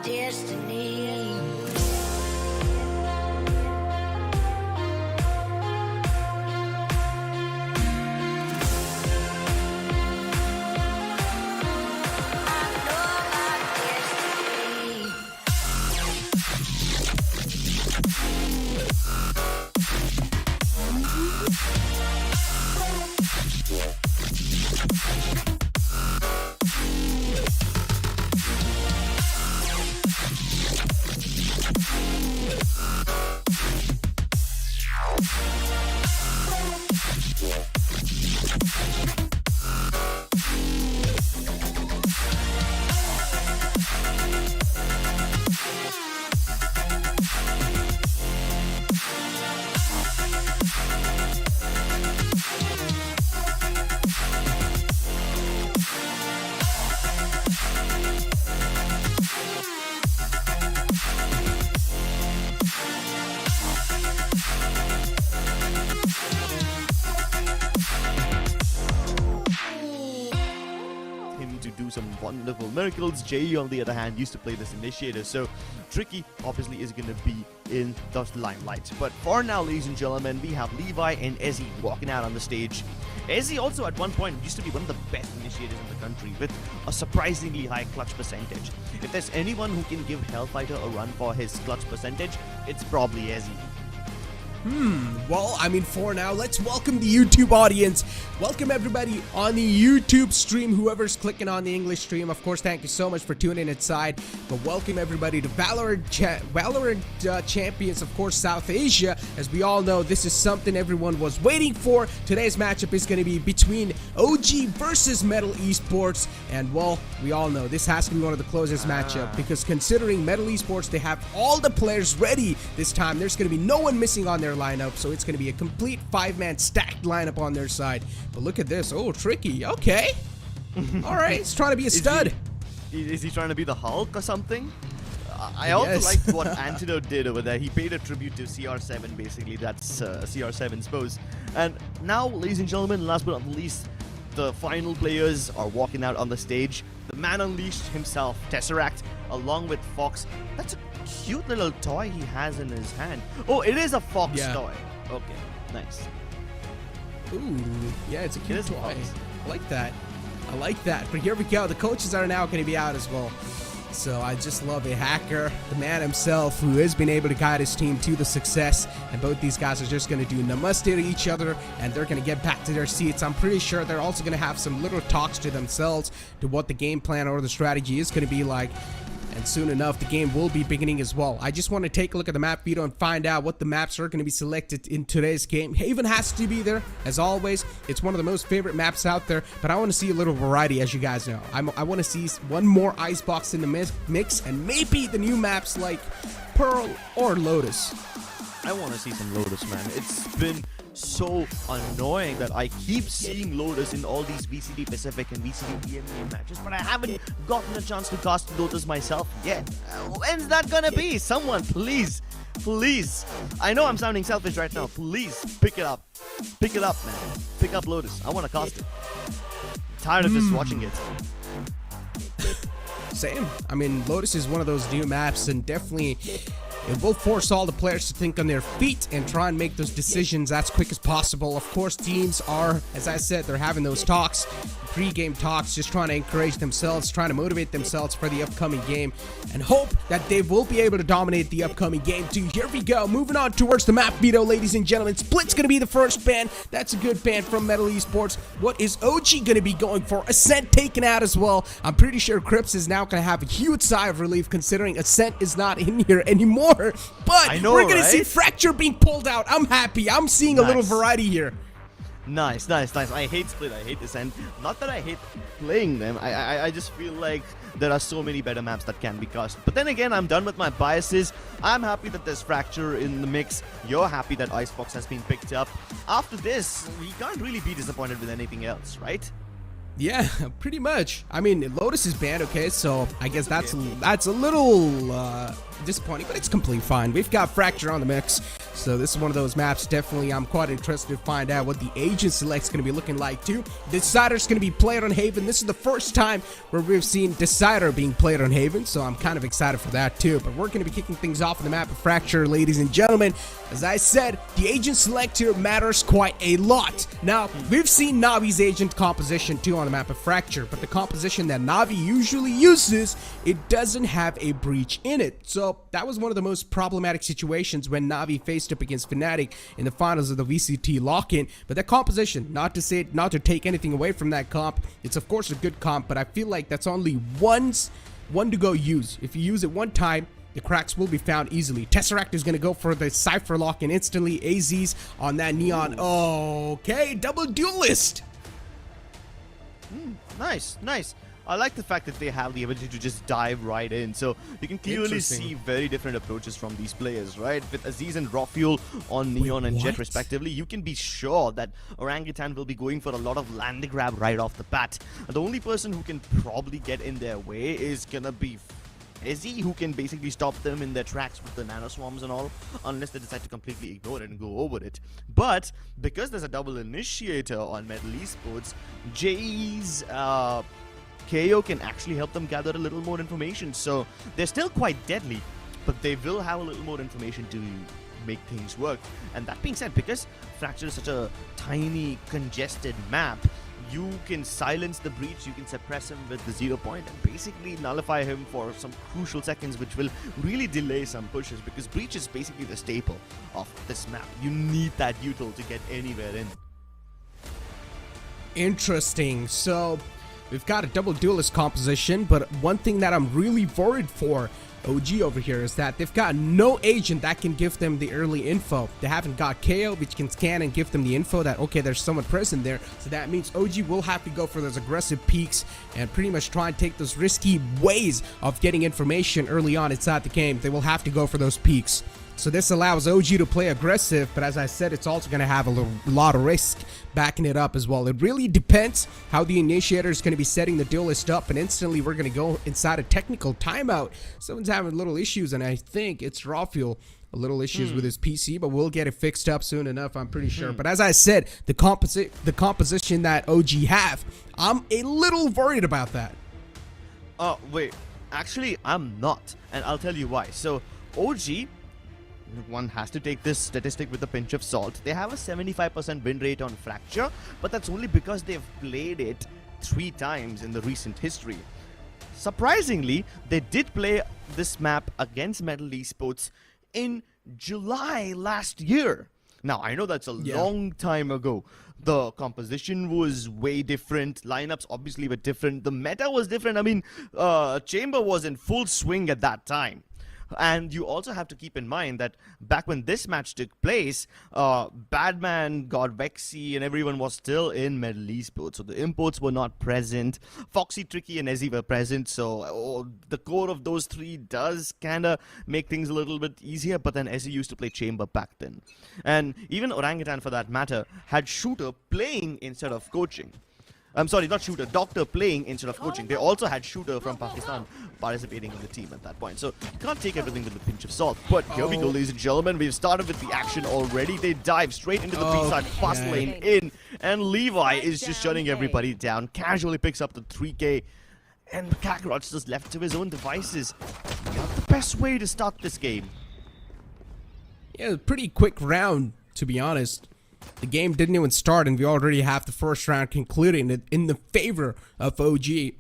Destiny. Some wonderful miracles. Jay, on the other hand, used to play this initiator, so Tricky obviously is going to be in the limelight. But for now, ladies and gentlemen, we have Levi and Ezzy walking out on the stage. Ezzy also at one point used to be one of the best initiators in the country with a surprisingly high clutch percentage. If there's anyone who can give Hellfighter a run for his clutch percentage, it's probably Ezzy. Well, I mean, for now, let's welcome the YouTube audience. Welcome everybody on the YouTube stream, whoever's clicking on the English stream. Of course, thank you so much for tuning inside. But welcome everybody to Valorant Champions, of course, South Asia. As we all know, this is something everyone was waiting for. Today's matchup is going to be between OG versus Metal Esports. And, well, we all know this has to be one of the closest matchup, because considering Metal Esports, they have all the players ready this time. There's going to be no one missing on their lineup, so it's going to be a complete 5-man stacked lineup on their side. But look at this. Oh, Tricky. Okay. All right. He's trying to be a stud. Is he trying to be the Hulk or something? I also liked what Antidote did over there. He paid a tribute to CR7, basically. That's CR7's pose. And now, ladies and gentlemen, last but not least, the final players are walking out on the stage. The man unleashed himself, Tesseract, along with Fox. That's a cute little toy he has in his hand. Oh, it is a Fox toy. Okay, nice. Ooh, yeah, it's a cute toy. I like that. I like that. But here we go. The coaches are now going to be out as well. So I just love a hacker, the man himself, who has been able to guide his team to the success. And both these guys are just going to do namaste to each other, and they're going to get back to their seats. I'm pretty sure they're also going to have some little talks to themselves to what the game plan or the strategy is going to be like. And soon enough, the game will be beginning as well. I just want to take a look at the map video and find out what the maps are going to be selected in today's game. Haven has to be there, as always. It's one of the most favorite maps out there, but I want to see a little variety, as you guys know. I want to see one more Icebox in the mix, and maybe the new maps like Pearl or Lotus. I want to see some Lotus, man. It's been so annoying that I keep seeing Lotus in all these VCT Pacific and VCT EMEA matches, but I haven't gotten a chance to cast Lotus myself yet. When's that gonna be? Someone, please, please. I know I'm sounding selfish right now. Please, pick it up. Pick it up, man. Pick up Lotus. I want to cast it. I'm tired of just watching it. Same. I mean, Lotus is one of those new maps, and definitely it will force all the players to think on their feet and try and make those decisions as quick as possible. Of course, teams are, as I said, they're having those talks, pre-game talks, just trying to encourage themselves, trying to motivate themselves for the upcoming game, and hope that they will be able to dominate the upcoming game too. Here we go, moving on towards the map veto, ladies and gentlemen. Split's gonna be the first ban. That's a good ban from MLT Esports. What is OG gonna be going for? Ascent taken out as well. I'm pretty sure Crips is now gonna have a huge sigh of relief considering Ascent is not in here anymore. But we're gonna see Fracture being pulled out. I'm happy. I'm seeing a little variety here. Nice. I hate Split, I hate Descent. Not that I hate playing them, I just feel like there are so many better maps that can be cast. But then again, I'm done with my biases. I'm happy that there's Fracture in the mix. You're happy that Icebox has been picked up. After this, we can't really be disappointed with anything else, right? Yeah, pretty much. I mean, Lotus is banned, okay, so I guess that's a little disappointing, but it's completely fine. We've got Fracture on the mix, so this is one of those maps. Definitely, I'm quite interested to find out what the agent select's going to be looking like too. Decider's going to be played on Haven. This is the first time where we've seen Decider being played on Haven, so I'm kind of excited for that too. But we're going to be kicking things off on the map of Fracture, ladies and gentlemen. As I said, the agent select here matters quite a lot. Now, we've seen Navi's agent composition too on the map of Fracture, but the composition that Navi usually uses, it doesn't have a breach in it. So that was one of the most problematic situations when Navi faced up against Fnatic in the finals of the VCT lock-in. But that composition, not to take anything away from that comp, it's of course a good comp, but I feel like that's only one to go use. If you use it one time, the cracks will be found easily. Tesseract is going to go for the Cypher lock-in instantly. AZ's on that Neon. Okay, double duelist. Nice. I like the fact that they have the ability to just dive right in, so you can clearly see very different approaches from these players, right? With Aziz and Rafuel on Neon and Jet respectively, you can be sure that Orangutan will be going for a lot of land grab right off the bat. The only person who can probably get in their way is gonna be Izzy, who can basically stop them in their tracks with the nano swarms and all, unless they decide to completely ignore it and go over it. But because there's a double initiator on MLT Esports, Jay's KO can actually help them gather a little more information. So they're still quite deadly, but they will have a little more information to make things work. And that being said, because Fracture is such a tiny, congested map, you can silence the breach, you can suppress him with the 0 point and basically nullify him for some crucial seconds, which will really delay some pushes, because breach is basically the staple of this map. You need that util to get anywhere in. Interesting. So we've got a double duelist composition, but one thing that I'm really worried for OG over here is that they've got no agent that can give them the early info. They haven't got KO, which can scan and give them the info that, okay, there's someone present there. So that means OG will have to go for those aggressive peaks and pretty much try and take those risky ways of getting information early on inside the game. They will have to go for those peaks. So this allows OG to play aggressive, but as I said, it's also going to have a lot of risk backing it up as well. It really depends how the initiator is going to be setting the duelist up, and instantly we're going to go inside a technical timeout. Someone's having little issues, and I think it's Rafuel. A little issues with his PC, but we'll get it fixed up soon enough, I'm pretty sure. But as I said, the composition that OG have, I'm a little worried about that. Oh, wait. Actually, I'm not, and I'll tell you why. So, OG, one has to take this statistic with a pinch of salt. They have a 75% win rate on Fracture, but that's only because they've played it 3 times in the recent history. Surprisingly, they did play this map against MLT Esports in July last year. Now, I know that's a long time ago. The composition was way different. Lineups obviously were different. The meta was different. I mean, Chamber was in full swing at that time. And you also have to keep in mind that back when this match took place, Badman, Godvexy, and everyone was still in MLT Esports. So the imports were not present. Foxy, Tricky, and Ezzy were present. So the core of those 3 does kind of make things a little bit easier. But then Ezzy used to play Chamber back then. And even Orangutan, for that matter, had Shooter playing instead of coaching. I'm sorry, not Shooter, Doctor playing instead of coaching. They also had Shooter from Pakistan participating in the team at that point. So you can't take everything with a pinch of salt. But here we go, ladies and gentlemen. We've started with the action already. They dive straight into the B-side, fast lane in. And Levi is just shutting everybody down. Casually picks up the 3K. And Kakarot's just left to his own devices. Not the best way to start this game. Yeah, pretty quick round, to be honest. The game didn't even start, and we already have the first round concluding in the favor of OG.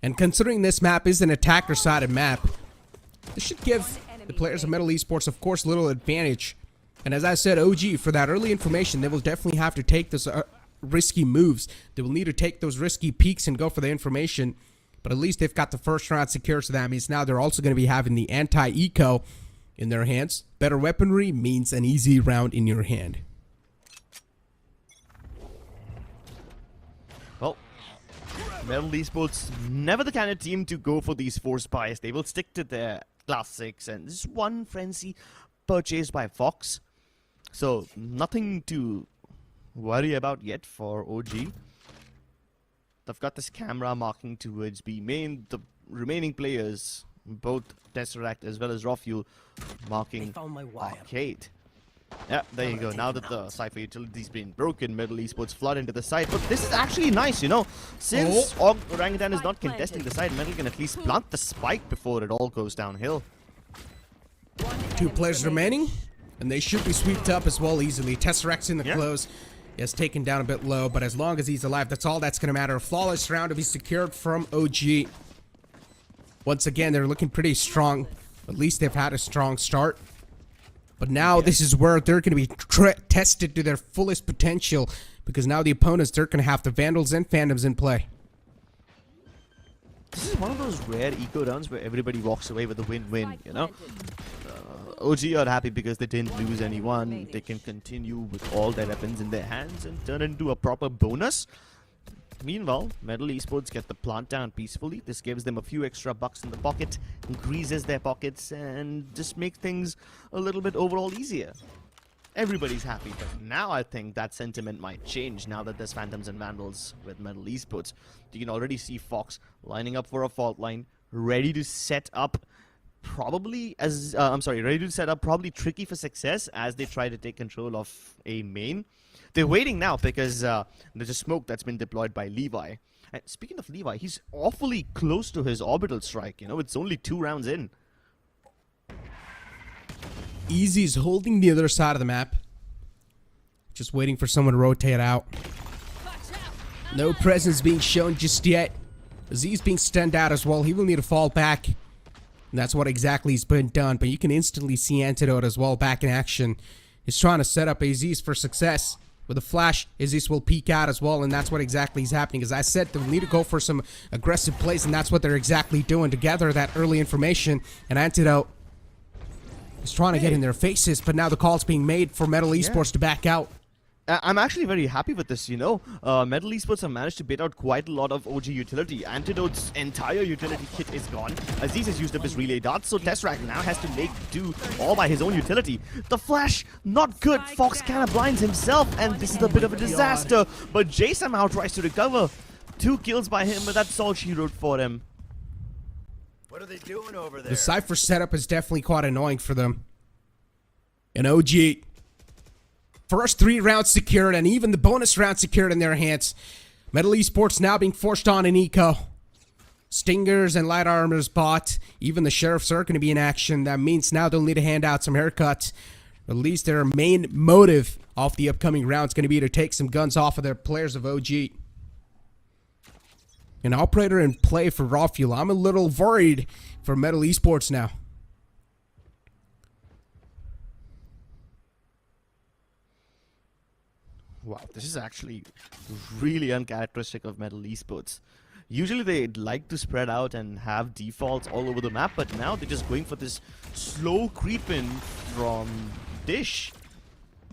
And considering this map is an attacker-sided map, this should give the players of MLT Esports, of course, little advantage. And as I said, OG, for that early information, they will definitely have to take those risky moves. They will need to take those risky peeks and go for the information. But at least they've got the first round secured, so that means now they're also going to be having the anti-eco in their hands. Better weaponry means an easy round in your hand. Well, MLT Esports never the kind of team to go for these forced buys. They will stick to their classics, and this is one frenzy purchased by Fox. So nothing to worry about yet for OG. They've got this camera marking towards B main. The remaining players, both Tesseract as well as Rafuel, marking Arcade. Yeah, there you go. Now that the Cypher utility's been broken, MLT Esports flood into the site. But this is actually nice, you know. Since Orangutan is not contesting the site, Metal can at least plant the spike before it all goes downhill. 2 players remaining, and they should be swept up as well easily. Tesseract's in the close. Is taken down a bit low, but as long as he's alive, that's all that's going to matter. A flawless round to be secured from OG. Once again, they're looking pretty strong. At least they've had a strong start. But now this is where they're going to be tested to their fullest potential, because now the opponents, they're going to have the Vandals and Phantoms in play. This is one of those rare eco rounds where everybody walks away with a win-win, you know? OG are happy because they didn't lose anyone. They can continue with all their weapons in their hands and turn it into a proper bonus. Meanwhile, MLT Esports get the plant down peacefully. This gives them a few extra bucks in the pocket, increases their pockets, and just makes things a little bit overall easier. Everybody's happy, but now I think that sentiment might change now that there's Phantoms and Vandals with MLT Esports. You can already see Fox lining up for a fault line, ready to set up probably tricky for success as they try to take control of a main. They're waiting now because there's a smoke that's been deployed by Levi. And speaking of Levi, he's awfully close to his orbital strike. You know, it's only 2 rounds in. Easy's holding the other side of the map, just waiting for someone to rotate out. No presence being shown just yet. Z's being stunned out as well. He will need to fall back. And that's what exactly has been done. But you can instantly see Antidote as well back in action. He's trying to set up Aziz for success. With a flash, Aziz will peek out as well, and that's what exactly is happening. As I said, they'll need to go for some aggressive plays, and that's what they're exactly doing to gather that early information. And Antidote is trying to get in their faces, but now the call's being made for MLT Esports to back out. I'm actually very happy with this, you know. MLT Esports have managed to bait out quite a lot of OG utility. Antidote's entire utility kit is gone. Aziz has used up his relay darts, so Tesseract now has to make do all by his own utility. The flash, not good. Fox kind of blinds himself, and this is a bit of a disaster. But Jay somehow tries to recover. 2 kills by him, but that's all she wrote for him. What are they doing over there? The Cypher setup is definitely quite annoying for them. And OG, first 3 rounds secured, and even the bonus round secured in their hands. MLT Esports now being forced on an eco. Stingers and light armors bought. Even the sheriffs are going to be in action. That means now they'll need to hand out some haircuts. At least their main motive of the upcoming round is going to be to take some guns off of their players of OG. An operator in play for Rafuel. I'm a little worried for MLT Esports now. Wow, this is actually really uncharacteristic of MLT Esports. Usually they like to spread out and have defaults all over the map, but now they're just going for this slow creep in from Dish.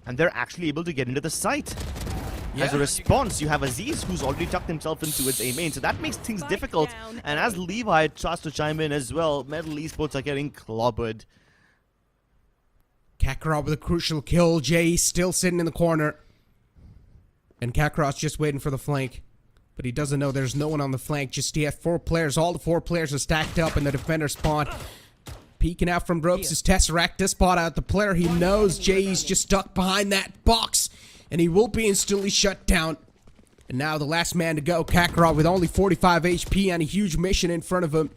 And they're actually able to get into the site. As a response, you have Aziz, who's already tucked himself into its A main, so that makes things difficult. And as Levi tries to chime in as well, MLT Esports are getting clobbered. Kakarot with a crucial kill. Jay still sitting in the corner. And Kakarot's just waiting for the flank. But he doesn't know there's no one on the flank just yet. 4 players, all the 4 players are stacked up in the defender spawn. Peeking out from ropes is Tesseract to spot out the player. He knows Jay's just stuck behind that box. And he will be instantly shut down. And now the last man to go, Kakarot, with only 45 HP and a huge mission in front of him.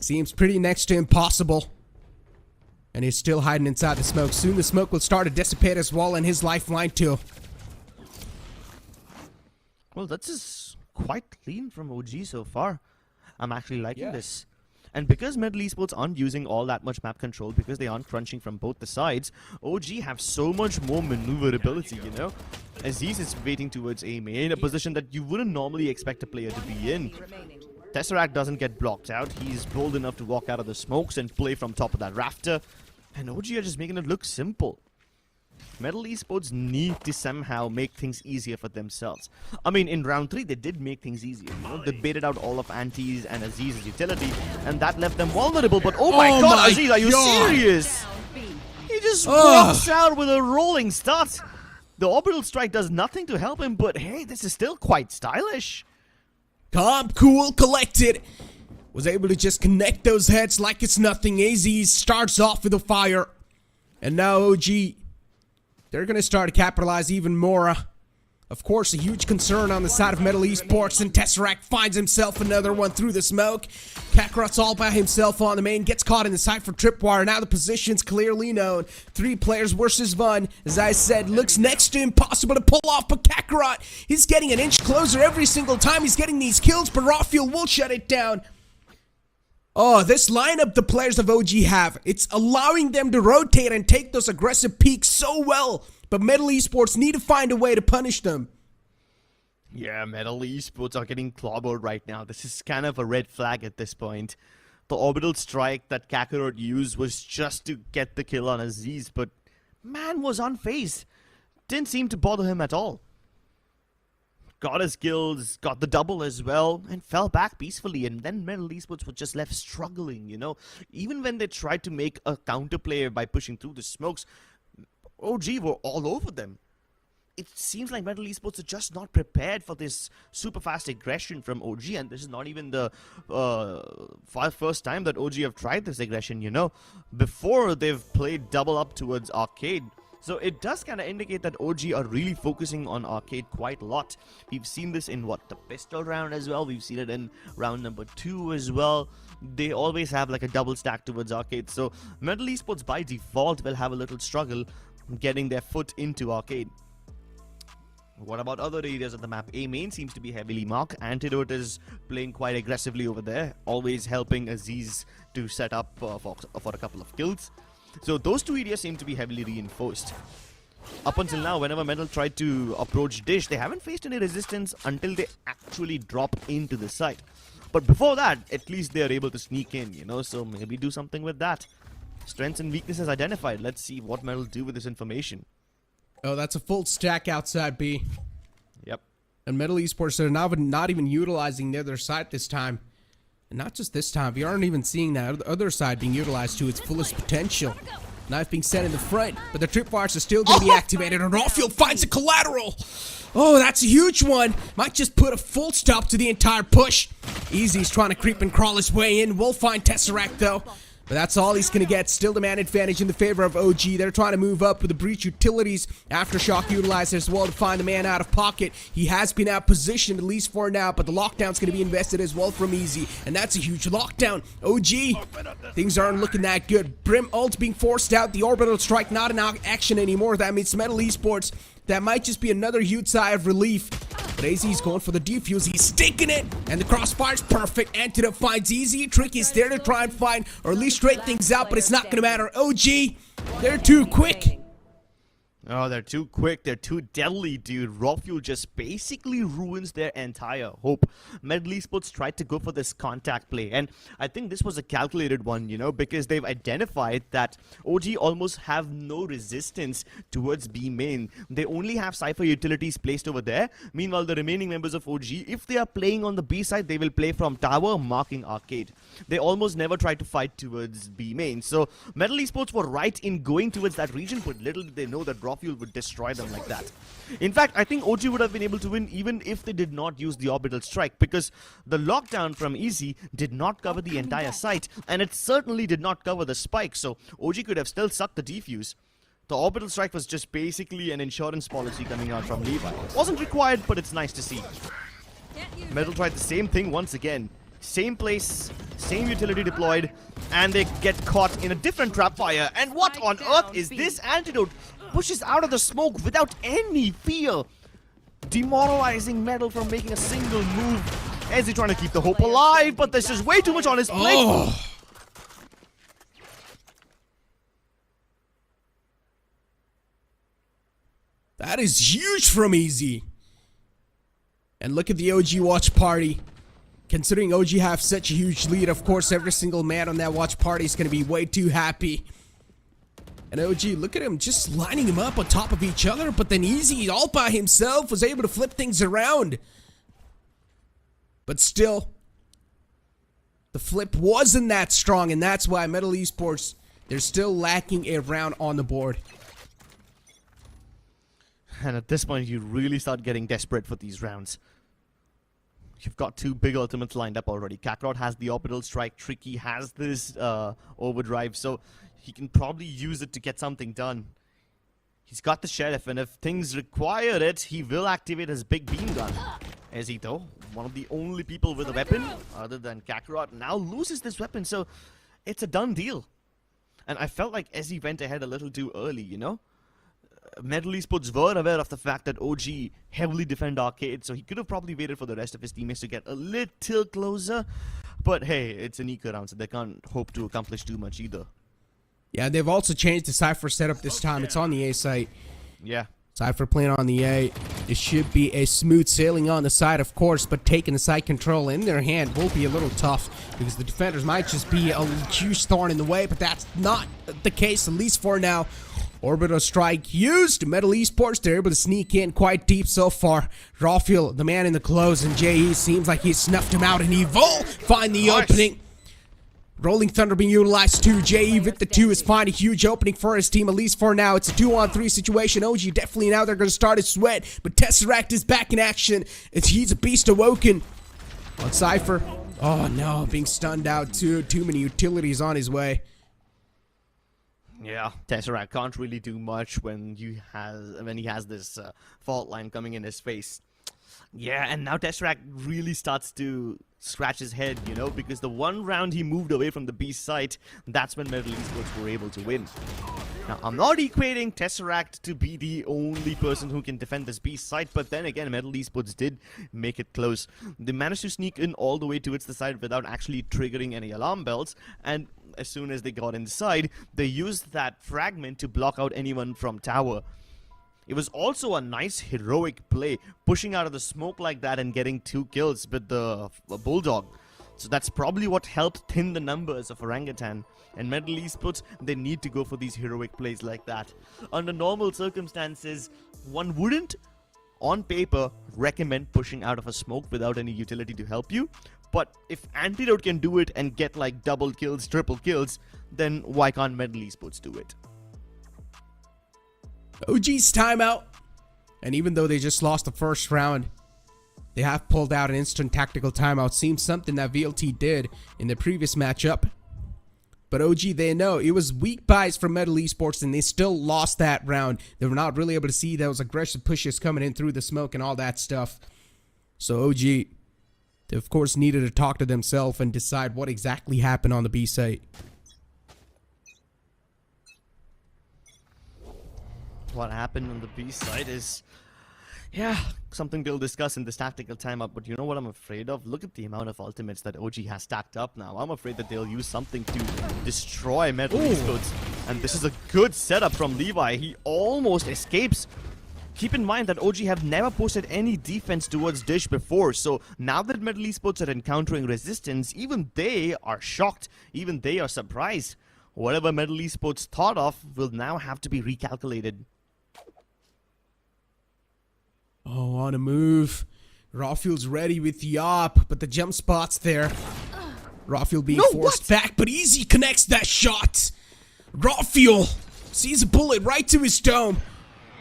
Seems pretty next to impossible. And he's still hiding inside the smoke. Soon the smoke will start to dissipate as well, and his lifeline too. Well, that's just quite clean from OG so far. I'm actually liking this. And because MLT Esports aren't using all that much map control, because they aren't crunching from both the sides, OG have so much more maneuverability, you know? Aziz is waiting towards A main, a position that you wouldn't normally expect a player to be in. Tesseract doesn't get blocked out. He's bold enough to walk out of the smokes and play from top of that rafter. And OG are just making it look simple. MLT Esports need to somehow make things easier for themselves. I mean, in round 3, they did make things easier. You know? They baited out all of Anti's and Aziz's utility, and that left them vulnerable. But oh my god, Aziz, are you serious? He just walks out with a rolling start. The orbital strike does nothing to help him, but hey, this is still quite stylish. Calm, cool, collected. Was able to just connect those heads like it's nothing. AZ starts off with a fire. And now OG, they're going to start to capitalize even more. Of course, a huge concern on the side of MLT Esports, and Tesseract finds himself another one through the smoke. Kakarot's all by himself on the main, gets caught in the side for tripwire. Now the position's clearly known. 3 players versus 1. As I said, looks next to impossible to pull off, but Kakarot, he's getting an inch closer every single time he's getting these kills, but Rafuel will shut it down. Oh, this lineup the players of OG have, it's allowing them to rotate and take those aggressive peaks so well. But MLT Esports need to find a way to punish them. Yeah, MLT Esports are getting clobbered right now. This is kind of a red flag at this point. The orbital strike that Kakarot used was just to get the kill on Aziz, but man was unfazed. Didn't seem to bother him at all. Got his kills, got the double as well, and fell back peacefully. And then MLT Esports were just left struggling, you know. Even when they tried to make a counterplay by pushing through the smokes, OG were all over them. It seems like MLT Esports are just not prepared for this super fast aggression from OG, and this is not even the first time that OG have tried this aggression, you know. Before, they've played double up towards Arcade. So it does kind of indicate that OG are really focusing on Arcade quite a lot. We've seen this in, the pistol round as well. We've seen it in round number 2 as well. They always have like a double stack towards Arcade. So MLT Esports by default will have a little struggle getting their foot into Arcade. What about other areas of the map? A main seems to be heavily marked. Antidote is playing quite aggressively over there, always helping Aziz to set up for a couple of kills. So those 2 areas seem to be heavily reinforced. Up until now, whenever Metal tried to approach Dish, they haven't faced any resistance until they actually drop into the site. But before that, at least they are able to sneak in, you know, so maybe do something with that. Strengths and weaknesses identified. Let's see what Metal do with this information. Oh, that's a full stack outside B. Yep. And MLT Esports are not even utilizing the other side this time. And not just this time, we aren't even seeing that other side being utilized to its fullest potential. Knife being set in the front, but the tripwires are still going to be activated, and Rafuel finds a collateral. Oh, that's a huge one. Might just put a full stop to the entire push. Easy's trying to creep and crawl his way in. Will find Tesseract, though. But that's all he's going to get. Still the man advantage in the favor of OG. They're trying to move up with the breach utilities. Aftershock utilized as well to find the man out of pocket. He has been out positioned at least for now, but the lockdown's going to be invested as well from Easy. And that's a huge lockdown. OG, things aren't looking that good. Brim ult being forced out. The orbital strike not in action anymore. That means MLT Esports, that might just be another huge sigh of relief. But AZ's going for the defuse. He's stinking it. And the crossfire's perfect. Antidote finds Easy. Trick is there to try and find, or at least straight things out, but it's not going to matter. OG, they're too quick. Oh, they're too quick. They're too deadly, dude. Rafuel just basically ruins their entire hope. MLT Esports tried to go for this contact play, and I think this was a calculated one, you know, because they've identified that OG almost have no resistance towards B main. They only have Cypher utilities placed over there. Meanwhile, the remaining members of OG, if they are playing on the B side, they will play from tower, marking Arcade. They almost never try to fight towards B main. So MLT Esports were right in going towards that region, but little did they know that Rafuel would destroy them like that. In fact, I think OG would have been able to win even if they did not use the orbital strike, because the lockdown from Easy did not cover the entire site, and it certainly did not cover the spike, so OG could have still sucked the defuse. The orbital strike was just basically an insurance policy coming out from Levi. Wasn't required, but it's nice to see. Metal tried the same thing once again. Same place, same utility deployed. and they get caught in a different trap fire. And what on earth is this? Antidote pushes out of the smoke without any fear, demoralizing Metal from making a single move. As he's trying to keep the hope alive, but there's just way too much on his plate. Oh. That is huge from Easy. And look at the OG watch party. Considering OG have such a huge lead, of course, every single man on that watch party is going to be way too happy. And OG, look at him just lining him up on top of each other, but then Easy, all by himself, was able to flip things around. But still, the flip wasn't that strong, and that's why MLT Esports, they're still lacking a round on the board. And at this point, you really start getting desperate for these rounds. You've got two big ultimates lined up already. Kakarot has the orbital strike. Tricky has this overdrive, so he can probably use it to get something done. He's got the Sheriff, and if things require it, he will activate his big beam gun. Is he, though? One of the only people with a weapon, other than Kakarot, now loses this weapon, so it's a done deal. And I felt like Ezzy went ahead a little too early, you know? MLT Esports were aware of the fact that OG heavily defend arcade, so he could have probably waited for the rest of his teammates to get a little closer. But hey, it's an eco round, so they can't hope to accomplish too much either. Yeah, they've also changed the Cypher setup this time. It's on the A site. Yeah. Cypher playing on the A. It should be a smooth sailing on the side, of course, but taking the side control in their hand will be a little tough because the defenders might just be a huge thorn in the way, but that's not the case, at least for now. Orbital strike used. MLT Esports, they're able to sneak in quite deep so far. Rafiel, the man in the clothes, and JE seems like he snuffed him out, and he will find the opening. Rolling Thunder being utilized too. JE with the 2 is finding a huge opening for his team, at least for now. It's a 2-on-3 situation. OG definitely now they're going to start a sweat, but Tesseract is back in action. He's a beast awoken. On Cypher. Oh no, being stunned out too. Too many utilities on his way. Yeah, Tesseract can't really do much when he has this fault line coming in his face. Yeah, and now Tesseract really starts to scratch his head, you know, because the one round he moved away from the B site, that's when MLT Esports were able to win. Now, I'm not equating Tesseract to be the only person who can defend this B site, but then again, MLT Esports did make it close. They managed to sneak in all the way towards the side without actually triggering any alarm bells, and as soon as they got inside, they used that fragment to block out anyone from tower. It was also a nice heroic play, pushing out of the smoke like that and getting 2 kills with the Bulldog. So that's probably what helped thin the numbers of Orangutan. And MLT Esports, they need to go for these heroic plays like that. Under normal circumstances, one wouldn't, on paper, recommend pushing out of a smoke without any utility to help you. But if Antidote can do it and get like double kills, triple kills, then why can't MLT Esports do it? OG's timeout. And even though they just lost the first round, they have pulled out an instant tactical timeout. Seems something that VLT did in the previous matchup. But OG, they know it was weak buys from MLT Esports, and they still lost that round. They were not really able to see those aggressive pushes coming in through the smoke and all that stuff. So OG, they of course needed to talk to themselves and decide what exactly happened on the B site. What happened on the B side is, yeah, something they'll discuss in this tactical timeout. But you know what I'm afraid of? Look at the amount of ultimates that OG has stacked up now. I'm afraid that they'll use something to destroy MLT Esports. And this is a good setup from Levi. He almost escapes. Keep in mind that OG have never posted any defense towards Dish before, so now that MLT Esports are encountering resistance, even they are shocked, even they are surprised. Whatever MLT Esports thought of will now have to be recalculated. Oh, on a move. Rafiel's ready with the op, but the jump spot's there. Rafiel being forced back, but Easy connects that shot. Rafiel sees a bullet right to his dome.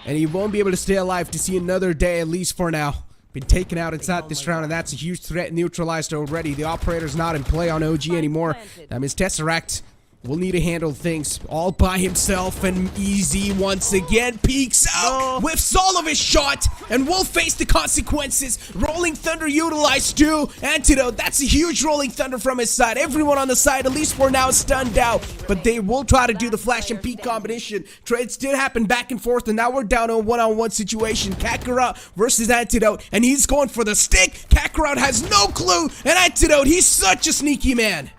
And he won't be able to stay alive to see another day, at least for now. Been taken out inside this round, and that's a huge threat neutralized already. The operator's not in play on OG anymore. That means Tesseract will need to handle things all by himself, and Easy once again peeks out, whiffs all of his shot, and will face the consequences. Rolling Thunder utilized too. Antidote, that's a huge Rolling Thunder from his side. Everyone on the side, at least for now, stunned out, but they will try to do the flash and peek combination. Trades did happen back and forth, and now we're down to a one-on-one situation. Kakarot versus Antidote, and he's going for the stick. Kakarot has no clue, and Antidote, he's such a sneaky man.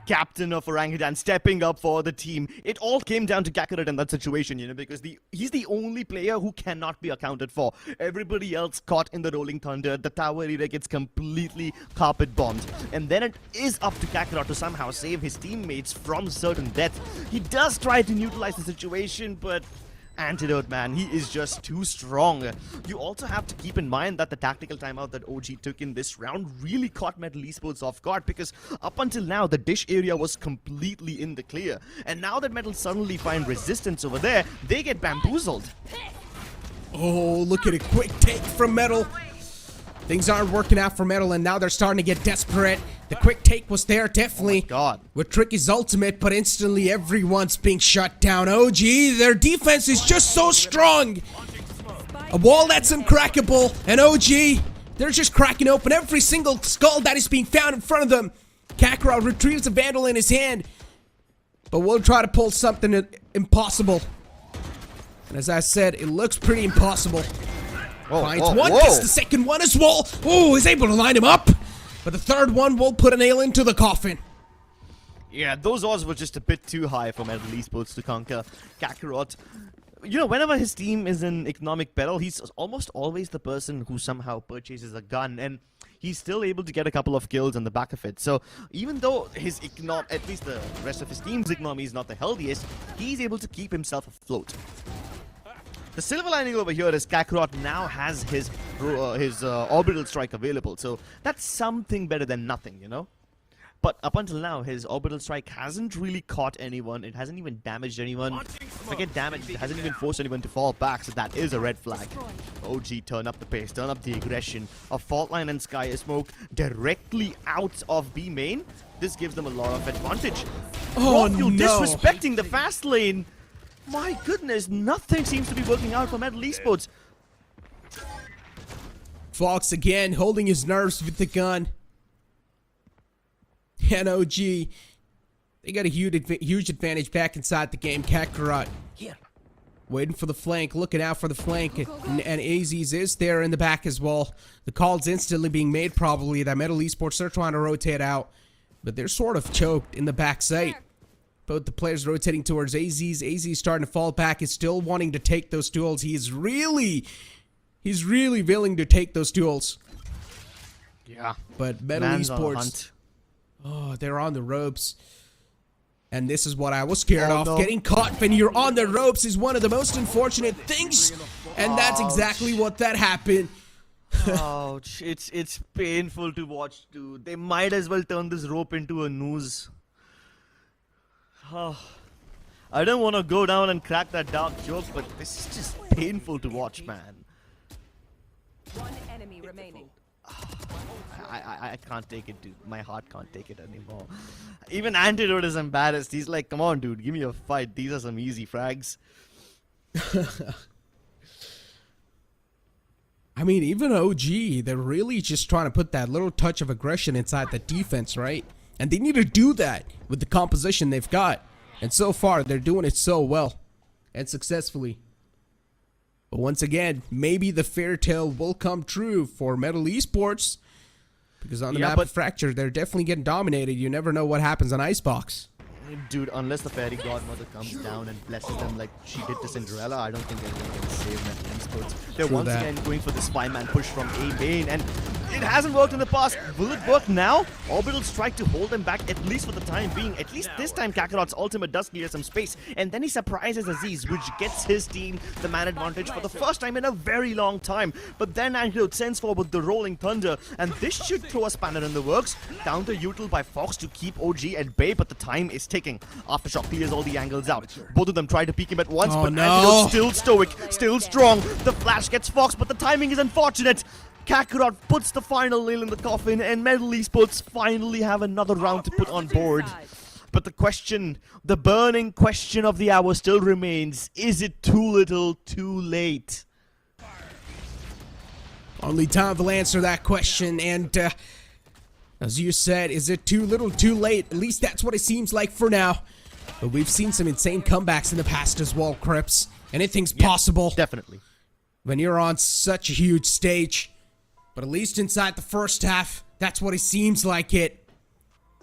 Captain of Orangutan stepping up for the team. It all came down to Kakarot in that situation, you know, because he's the only player who cannot be accounted for. Everybody else caught in the Rolling Thunder. The tower area gets completely carpet bombed. And then it is up to Kakarot to somehow save his teammates from certain death. He does try to neutralize the situation, but Antidote, man, he is just too strong. You also have to keep in mind that the tactical timeout that OG took in this round really caught MLT Esports off guard, because up until now the dish area was completely in the clear, and now that MLT suddenly find resistance over there, they get bamboozled. Oh, look at a quick take from MLT. Things aren't working out for MLT, and now they're starting to get desperate. The quick take was there, definitely. Oh my God. With Tricky's ultimate, but instantly everyone's being shut down. OG, their defense is just so strong. A wall that's uncrackable, and OG, they're just cracking open every single skull that is being found in front of them. Kakarot retrieves the Vandal in his hand, but we'll try to pull something impossible. And as I said, it looks pretty impossible. Finds one, gets the second one as well. Oh, he's able to line him up. But the third one will put a nail into the coffin. Yeah, those odds were just a bit too high for MLT Esports to conquer Kakarot. You know, whenever his team is in economic peril, he's almost always the person who somehow purchases a gun, and he's still able to get a couple of kills on the back of it. So even though his at least the rest of his team's economy is not the healthiest, he's able to keep himself afloat. The silver lining over here is Kakarot now has his orbital strike available, so that's something better than nothing, you know? But up until now, his orbital strike hasn't really caught anyone, it hasn't even damaged anyone. Forget damage, it hasn't even forced anyone to fall back, so that is a red flag. OG, turn up the pace, turn up the aggression. A fault line and Sky Smoke directly out of B main. This gives them a lot of advantage. Oh no! Disrespecting the fast lane! My goodness, nothing seems to be working out for MLT Esports. Fox again holding his nerves with the gun. And OG, they got a huge advantage back inside the game. Kakarot here, waiting for the flank, looking out for the flank, and AZ's is there in the back as well. The call's instantly being made probably that MLT Esports are trying to rotate out, but they're sort of choked in the back site. Both the players rotating towards AZ's. AZ's starting to fall back. Is still wanting to take those duels. He's really willing to take those duels. Yeah. But MLT Esports, oh, they're on the ropes. And this is what I was scared of. No. Getting caught when you're on the ropes is one of the most unfortunate things. And that's exactly what that happened. Ouch. It's painful to watch, dude. They might as well turn this rope into a noose. Oh, I don't want to go down and crack that dark joke, but this is just painful to watch, man. One enemy remaining. I can't take it, dude. My heart can't take it anymore. Even Antidote is embarrassed. He's like, come on, dude, give me a fight. These are some easy frags. I mean, even OG, they're really just trying to put that little touch of aggression inside the defense, right? And they need to do that with the composition they've got. And so far, they're doing it so well and successfully. But once again, maybe the fairy tale will come true for MLT Esports. Because on the map of Fracture, they're definitely getting dominated. You never know what happens on Icebox. Dude, unless the fairy godmother comes down and blesses them like she did to Cinderella, I don't think they're going to save MLT Esports. They're once again going for this 5-man push from A main, and it hasn't worked in the past. Will it work now? Orbital strike to hold them back, at least for the time being. At least this time, Kakarot's ultimate does clear some space, and then he surprises Aziz, which gets his team the man advantage for the first time in a very long time. But then Antidote sends forward the Rolling Thunder, and this should throw a spanner in the works. Counter util by Fox to keep OG at bay, but the time is ticking. Aftershock clears all the angles out. Both of them try to peek him at once, but Antidote still stoic, still strong. The flash gets Fox, but the timing is unfortunate. Kakarot puts the final nail in the coffin, and MLT Esports finally have another round to put on board. But the question, the burning question of the hour still remains, is it too little, too late? Only time will answer that question, and as you said, is it too little, too late? At least that's what it seems like for now. But we've seen some insane comebacks in the past as well, Crips. Anything's possible. Definitely. When you're on such a huge stage. But at least inside the first half, that's what it seems like it.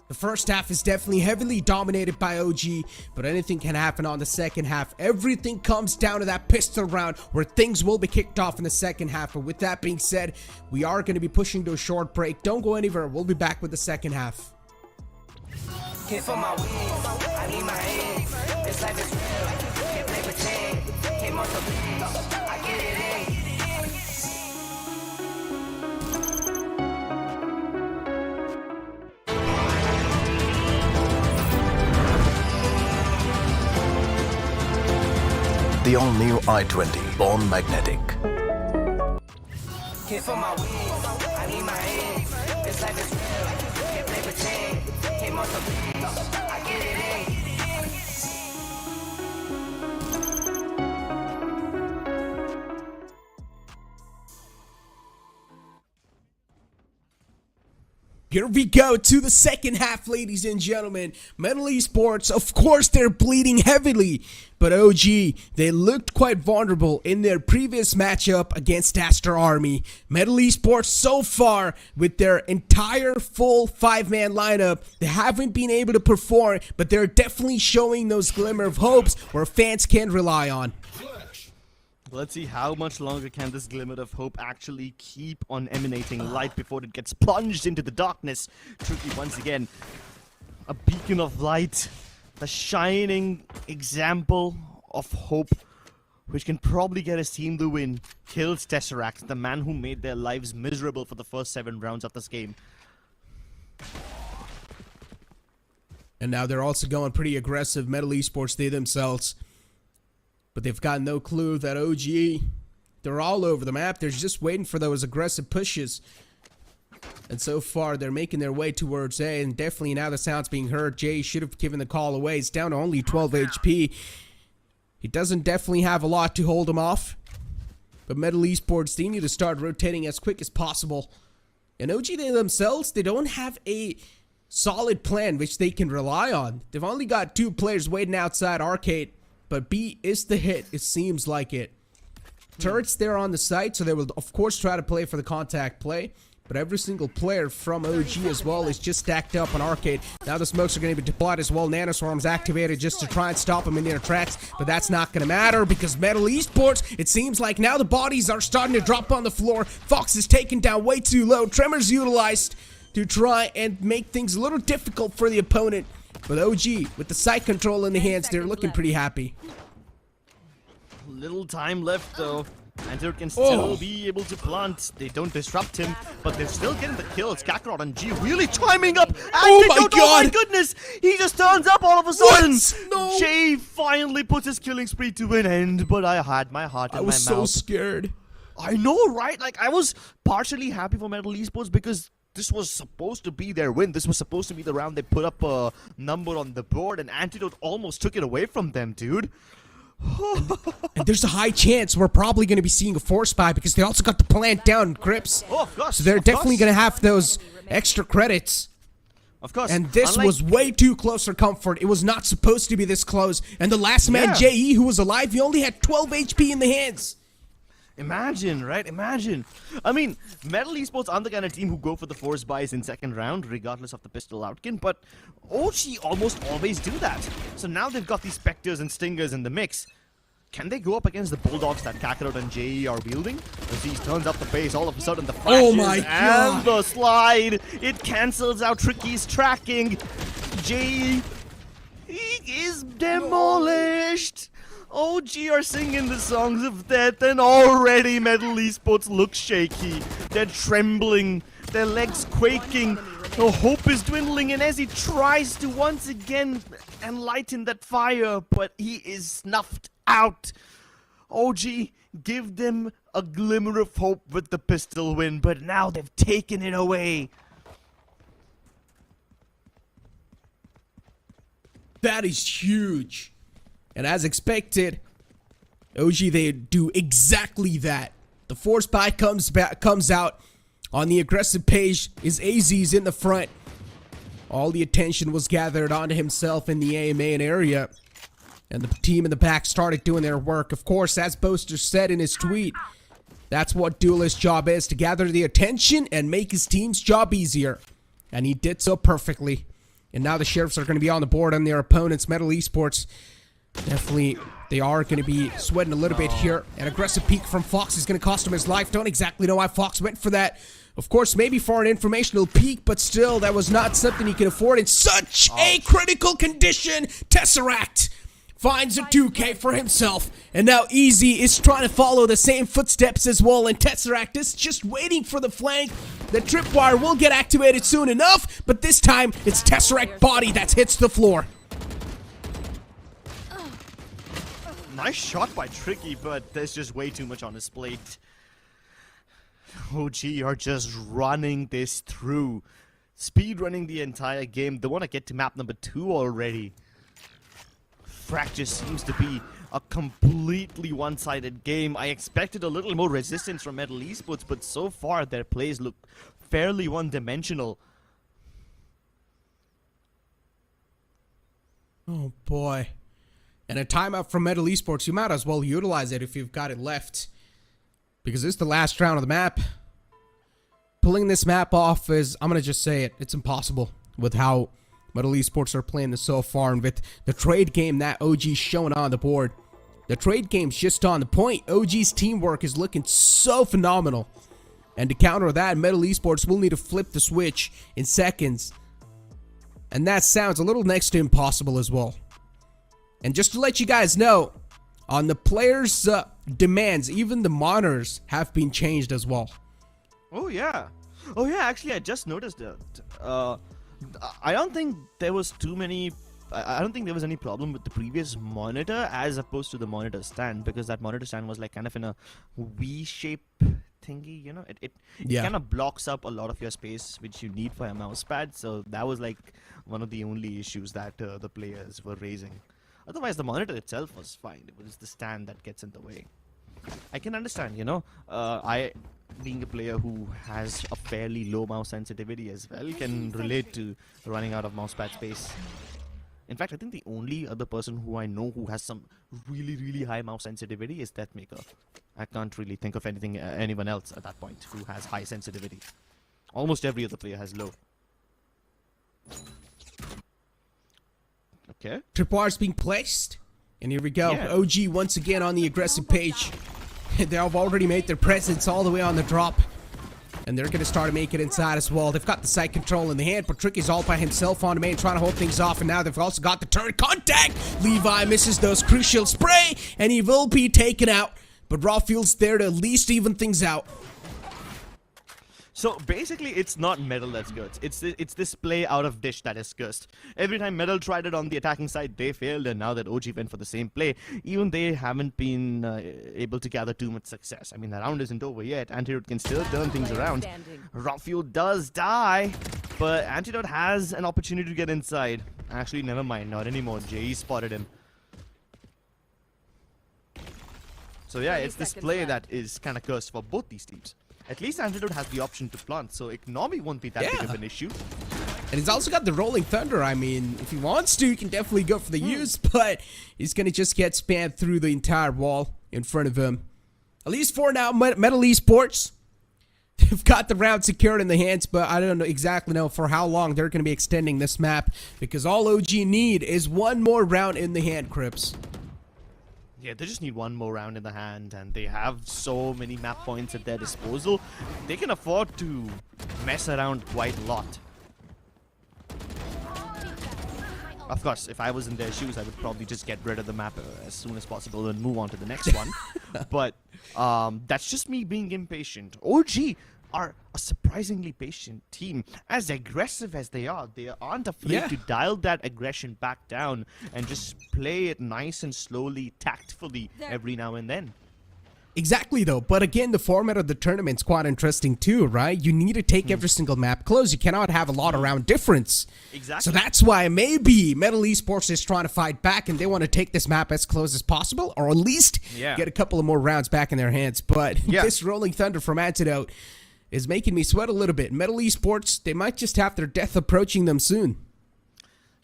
The first half is definitely heavily dominated by OG, but anything can happen on the second half. Everything comes down to that pistol round where things will be kicked off in the second half. But with that being said, we are going to be pushing to a short break. Don't go anywhere. We'll be back with the second half. For my wings, I need my hands. This life is real. Can't play pretend. Came off the beach. I get it in. The all-new i20, born magnetic. For my wings, I need my hands. This life is real. Can't play pretend. Came off the beach. I get it in. Here we go to the second half, ladies and gentlemen. MLT Esports, of course, they're bleeding heavily. But OG, they looked quite vulnerable in their previous matchup against ASTER Army. MLT Esports, so far, with their entire full 5-man lineup, they haven't been able to perform, but they're definitely showing those glimmer of hopes where fans can rely on. Let's see how much longer can this glimmer of hope actually keep on emanating light before it gets plunged into the darkness. Tricky once again. A beacon of light. The shining example of hope, which can probably get his team the win. Kills Tesseract, the man who made their lives miserable for the first 7 rounds of this game. And now they're also going pretty aggressive. MLT Esports, they themselves. But they've got no clue that OG, they're all over the map. They're just waiting for those aggressive pushes. And so far, they're making their way towards A. And definitely now the sound's being heard. Jay should have given the call away. He's down to only 12 HP. He doesn't definitely have a lot to hold him off. But MLT Esports, they need to start rotating as quick as possible. And OG, they themselves, they don't have a solid plan which they can rely on. They've only got 2 players waiting outside Arcade. But B is the hit, it seems like it. Turrets there on the site, so they will of course try to play for the contact play. But every single player from OG as well is just stacked up on Arcade. Now the smokes are going to be deployed as well. Nanoswarm's activated just to try and stop them in their tracks. But that's not going to matter because MLT Esports, it seems like now the bodies are starting to drop on the floor. Fox is taken down way too low. Tremors utilized to try and make things a little difficult for the opponent. But OG, with the site control in the hands, they're looking pretty happy. Little time left though. Antidote can still be able to plant. They don't disrupt him, but they're still getting the kills. Kakarot and G really timing up. Oh my god! Oh my goodness! He just turns up all of a sudden. What? No. Jay finally puts his killing spree to an end, but I had my heart in my mouth. I was so scared. I know, right? Like, I was partially happy for MLT Esports because this was supposed to be their win. This was supposed to be the round they put up a number on the board, and Antidote almost took it away from them, dude. And there's a high chance we're probably going to be seeing a force buy because they also got the plant down, Crips. Oh, of course. So they're definitely going to have those extra credits. Of course. And this was way too close for comfort. It was not supposed to be this close. And the last man, JE, who was alive, he only had 12 HP in the hands. Imagine, right? Imagine. I mean, MLT Esports aren't the kind of team who go for the force buys in second round, regardless of the pistol outkin, but OG almost always do that. So now they've got these Spectres and Stingers in the mix. Can they go up against the Bulldogs that Kakarot and JE are wielding? Aziz turns up the pace, all of a sudden the flashes and the slide. It cancels out Tricky's tracking. JE, he is demolished. OG are singing the songs of death, and already MLT Esports look shaky. They're trembling, their legs quaking. The hope is dwindling, and as he tries to once again enlighten that fire, but he is snuffed out. OG, give them a glimmer of hope with the pistol win, but now they've taken it away. That is huge. And as expected, OG, they do exactly that. The force buy comes out on the aggressive page. Is AZ's in the front. All the attention was gathered onto himself in the A main area. And the team in the back started doing their work. Of course, as Boaster said in his tweet, that's what Duelist's job is, to gather the attention and make his team's job easier. And he did so perfectly. And now the Sheriffs are going to be on the board on their opponents, MLT Esports. Definitely, they are going to be sweating a little bit here. An aggressive peek from Fox is going to cost him his life. Don't exactly know why Fox went for that. Of course, maybe for an informational peek, but still, that was not something he could afford in such a critical condition. Tesseract finds a 2K for himself, and now Easy is trying to follow the same footsteps as well, and Tesseract is just waiting for the flank. The tripwire will get activated soon enough, but this time, it's Tesseract body that hits the floor. Nice shot by Tricky, but there's just way too much on his plate. OG are just running this through. Speed running the entire game. They want to get to map number 2 already. Frack just seems to be a completely one-sided game. I expected a little more resistance from MLT Esports, but so far their plays look fairly one-dimensional. Oh boy. And a timeout from MLT Esports, you might as well utilize it if you've got it left. Because this is the last round of the map. Pulling this map off is, I'm going to just say it, it's impossible with how MLT Esports are playing this so far. And with the trade game that OG's showing on the board. The trade game's just on the point. OG's teamwork is looking so phenomenal. And to counter that, MLT Esports will need to flip the switch in seconds. And that sounds a little next to impossible as well. And just to let you guys know, on the players' demands, even the monitors have been changed as well. Oh yeah. Oh yeah, actually I just noticed that. I don't think there was too many... I don't think there was any problem with the previous monitor as opposed to the monitor stand, because that monitor stand was like kind of in a V-shape thingy, you know? It kind of blocks up a lot of your space which you need for a mouse pad, so that was like one of the only issues that the players were raising. Otherwise, the monitor itself was fine. It was the stand that gets in the way. I can understand, you know, I, being a player who has a fairly low mouse sensitivity as well, can relate to running out of mousepad space. In fact, I think the only other person who I know who has some really, really high mouse sensitivity is Deathmaker. I can't really think of anything, anyone else at that point who has high sensitivity. Almost every other player has low. Okay. Tripwire's being placed. And here we go. Yeah. OG once again on the aggressive page. They have already made their presence all the way on the drop. And they're going to start to make it inside as well. They've got the site control in the hand, but Tricky's all by himself on the main, trying to hold things off. And now they've also got the turret contact. Levi misses those crucial spray, and he will be taken out. But Rawfield's there to at least even things out. So basically, it's not Metal that's good. It's this play out of dish that is cursed. Every time Metal tried it on the attacking side, they failed, and now that OG went for the same play, even they haven't been able to gather too much success. I mean, the round isn't over yet. Antidote can still turn things around. Rawfield does die, but Antidote has an opportunity to get inside. Actually, never mind, not anymore. Jay spotted him. So yeah, it's this play that is kind of cursed for both these teams. At least Antidote has the option to plant, so economy won't be that big of an issue. And he's also got the Rolling Thunder. I mean, if he wants to, he can definitely go for the use, but he's going to just get spammed through the entire wall in front of him. At least for now, MLT Esports, they've got the round secured in the hands, but I don't know exactly for how long they're going to be extending this map, because all OG need is one more round in the hand, Crips. Yeah, they just need one more round in the hand, and they have so many map points at their disposal. They can afford to mess around quite a lot. Of course, if I was in their shoes, I would probably just get rid of the map as soon as possible and move on to the next one. But that's just me being impatient. OG are a surprisingly patient team. As aggressive as they aren't afraid to dial that aggression back down and just play it nice and slowly, tactfully every now and then. Exactly, though. But again, the format of the tournament's quite interesting too, right? You need to take every single map close. You cannot have a lot of round difference. Exactly. So that's why maybe MLT Esports is trying to fight back and they want to take this map as close as possible, or at least get a couple of more rounds back in their hands. But this Rolling Thunder from Antidote is making me sweat a little bit. MLT Esports, they might just have their death approaching them soon.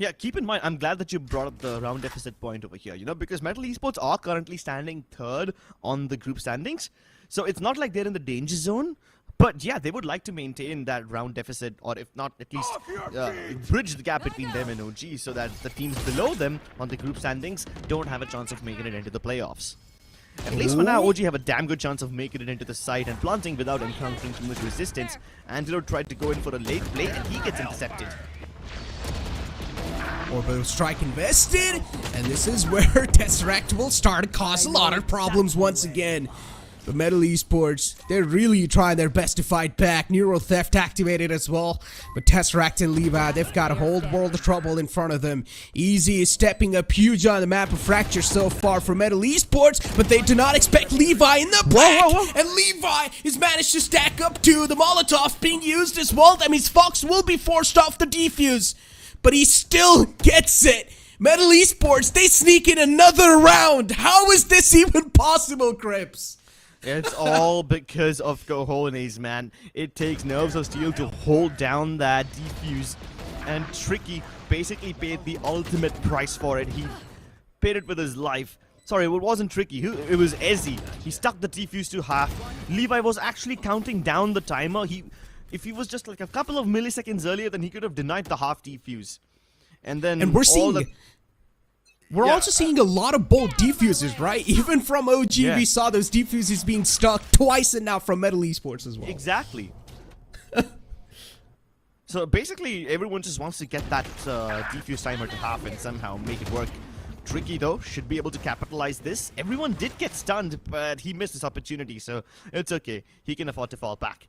Yeah, keep in mind, I'm glad that you brought up the round deficit point over here, because MLT Esports are currently standing third on the group standings. So it's not like they're in the danger zone. But yeah, they would like to maintain that round deficit, or if not, at least bridge the gap between them and OG so that the teams below them on the group standings don't have a chance of making it into the playoffs. At least for now, OG have a damn good chance of making it into the site and planting without encountering too much resistance. Antidote tried to go in for a late play and he gets intercepted. Orbital strike invested, and this is where Tesseract will start to cause a lot of problems once again. But MLT Esports, they're really trying their best to fight back. Neural Theft activated as well. But Tesseract and Levi, they've got a whole world of trouble in front of them. Easy is stepping up huge on the map of Fracture so far for MLT Esports, but they do not expect Levi in the back. And Levi has managed to stack up too. The Molotov being used as well. That means Fox will be forced off the defuse. But he still gets it. MLT Esports, they sneak in another round. How is this even possible, Crips? It's all because of cojones, man. It takes nerves of steel to hold down that defuse. And Tricky basically paid the ultimate price for it. He paid it with his life. Sorry, it wasn't Tricky. It was Ezzy. He stuck the defuse to half. Levi was actually counting down the timer. If he was just like a couple of milliseconds earlier, then he could have denied the half defuse. And then we're also seeing a lot of bold defuses, right? Even from OG, we saw those defuses being stuck twice, and now from MLT Esports as well. Exactly. So basically, everyone just wants to get that defuse timer to half and somehow make it work. Tricky, though, should be able to capitalize this. Everyone did get stunned, but he missed his opportunity, so it's okay. He can afford to fall back.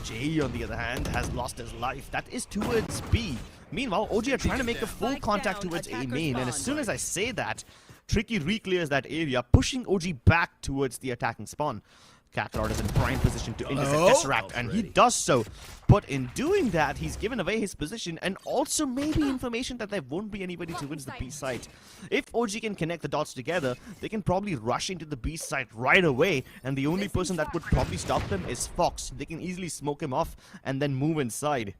Jay, on the other hand, has lost his life. That is towards B. Meanwhile, OG are trying to make a full contact towards A main, and as soon as I say that, Tricky re-clears that area, pushing OG back towards the attacking spawn. Kakarot is in prime position to intercept Tesseract, and he does so. But in doing that, he's given away his position and also maybe information that there won't be anybody towards the B site. If OG can connect the dots together, they can probably rush into the B site right away, and the only person that would probably stop them is Fox. They can easily smoke him off and then move inside.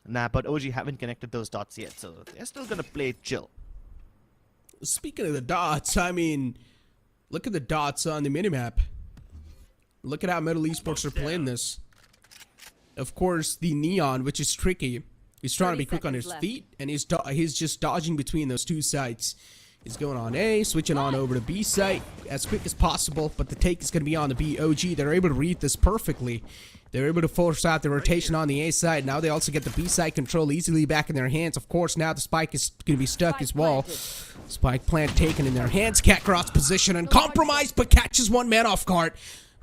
Nah, but OG haven't connected those dots yet, so they're still gonna play chill. Speaking of the dots, I mean, look at the dots on the minimap. Look at how MLT Esports are playing this. Of course, the Neon, which is Tricky, he's trying to be quick on his feet, and he's just dodging between those two sites. He's going on A, switching on over to B site as quick as possible, but the take is going to be on the B. OG, they're able to read this perfectly. They're able to force out the rotation on the A side. Now they also get the B side control easily back in their hands. Of course, now the spike is going to be stuck as well. Spike plant taken in their hands. Kakarot's position and compromised, but catches one man off guard.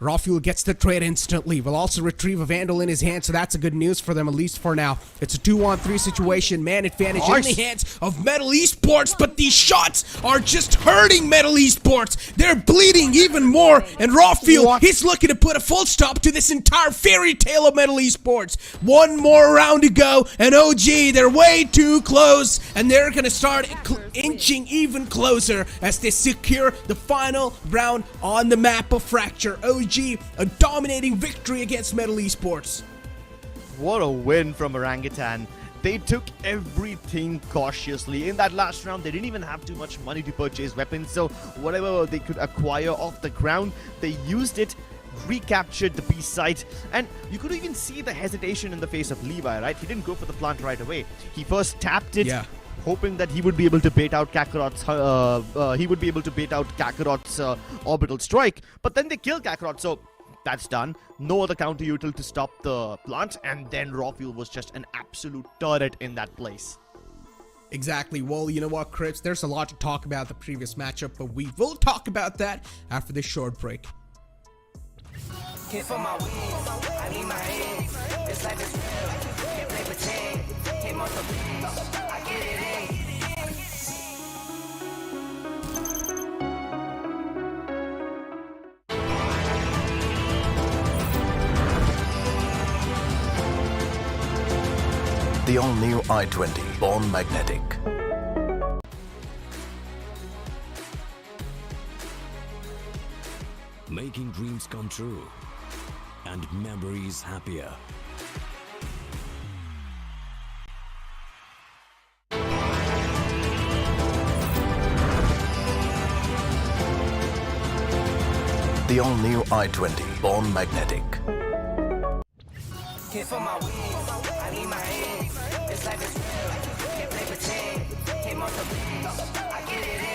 Rafuel gets the trade instantly. Will also retrieve a Vandal in his hand, so that's a good news for them, at least for now. It's a 2-on-3 situation. Man advantage in the hands of MLT Esports, but these shots are just hurting MLT Esports. They're bleeding even more, and Rafuel, he's looking to put a full stop to this entire fairy tale of MLT Esports. One more round to go, and OG, they're way too close, and they're going to start inching even closer as they secure the final round on the map of Fracture. OG, a dominating victory against MLT Esports. What a win from Orangutan. They took everything cautiously. In that last round, they didn't even have too much money to purchase weapons, so whatever they could acquire off the ground, they used it, recaptured the B site, and you could even see the hesitation in the face of Levi, right? He didn't go for the plant right away. He first tapped it, hoping that he would be able to bait out Kakarot's orbital strike, but then they killed Kakarot, so that's done. No other counter util to stop the plant, and then Rafuel was just an absolute turret in that place. Exactly. Well, you know what, Crips? There's a lot to talk about the previous matchup, but we will talk about that after this short break. For my wins, I need my hands. This life is real. Can't play pretend. Came off the bench. I get it in. The all-new i20, born magnetic. Making dreams come true and memories happier. The all-new i20, born magnetic. Came for my wins, I need my hands. This life is real, can't play pretend. Came off the bench, I get it in.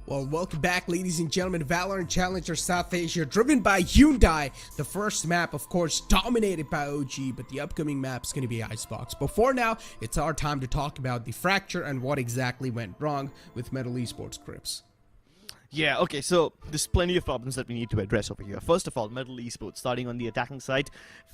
Well, welcome back, ladies and gentlemen. Valorant Challenger South Asia, driven by Hyundai. The first map, of course, dominated by OG, but the upcoming map is going to be Icebox. But for now, it's our time to talk about the fracture and what exactly went wrong with MLT Esports Crips. Yeah, okay, so there's plenty of problems that we need to address over here. First of all, MLT Esports, starting on the attacking side,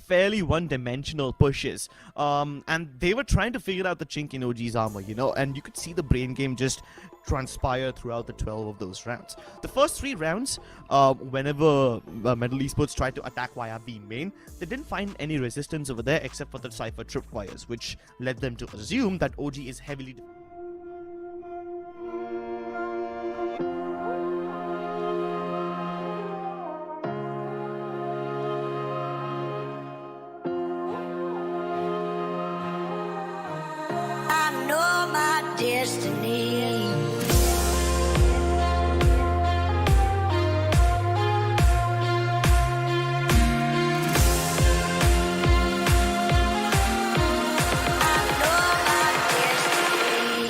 fairly one-dimensional pushes. And they were trying to figure out the chink in OG's armor, you know, and you could see the brain game just transpire throughout the 12 of those rounds. The first 3 rounds, whenever MLT Esports tried to attack via B main, they didn't find any resistance over there except for the Cypher tripwires, which led them to assume that OG is heavily... I know my destiny. I know my destiny.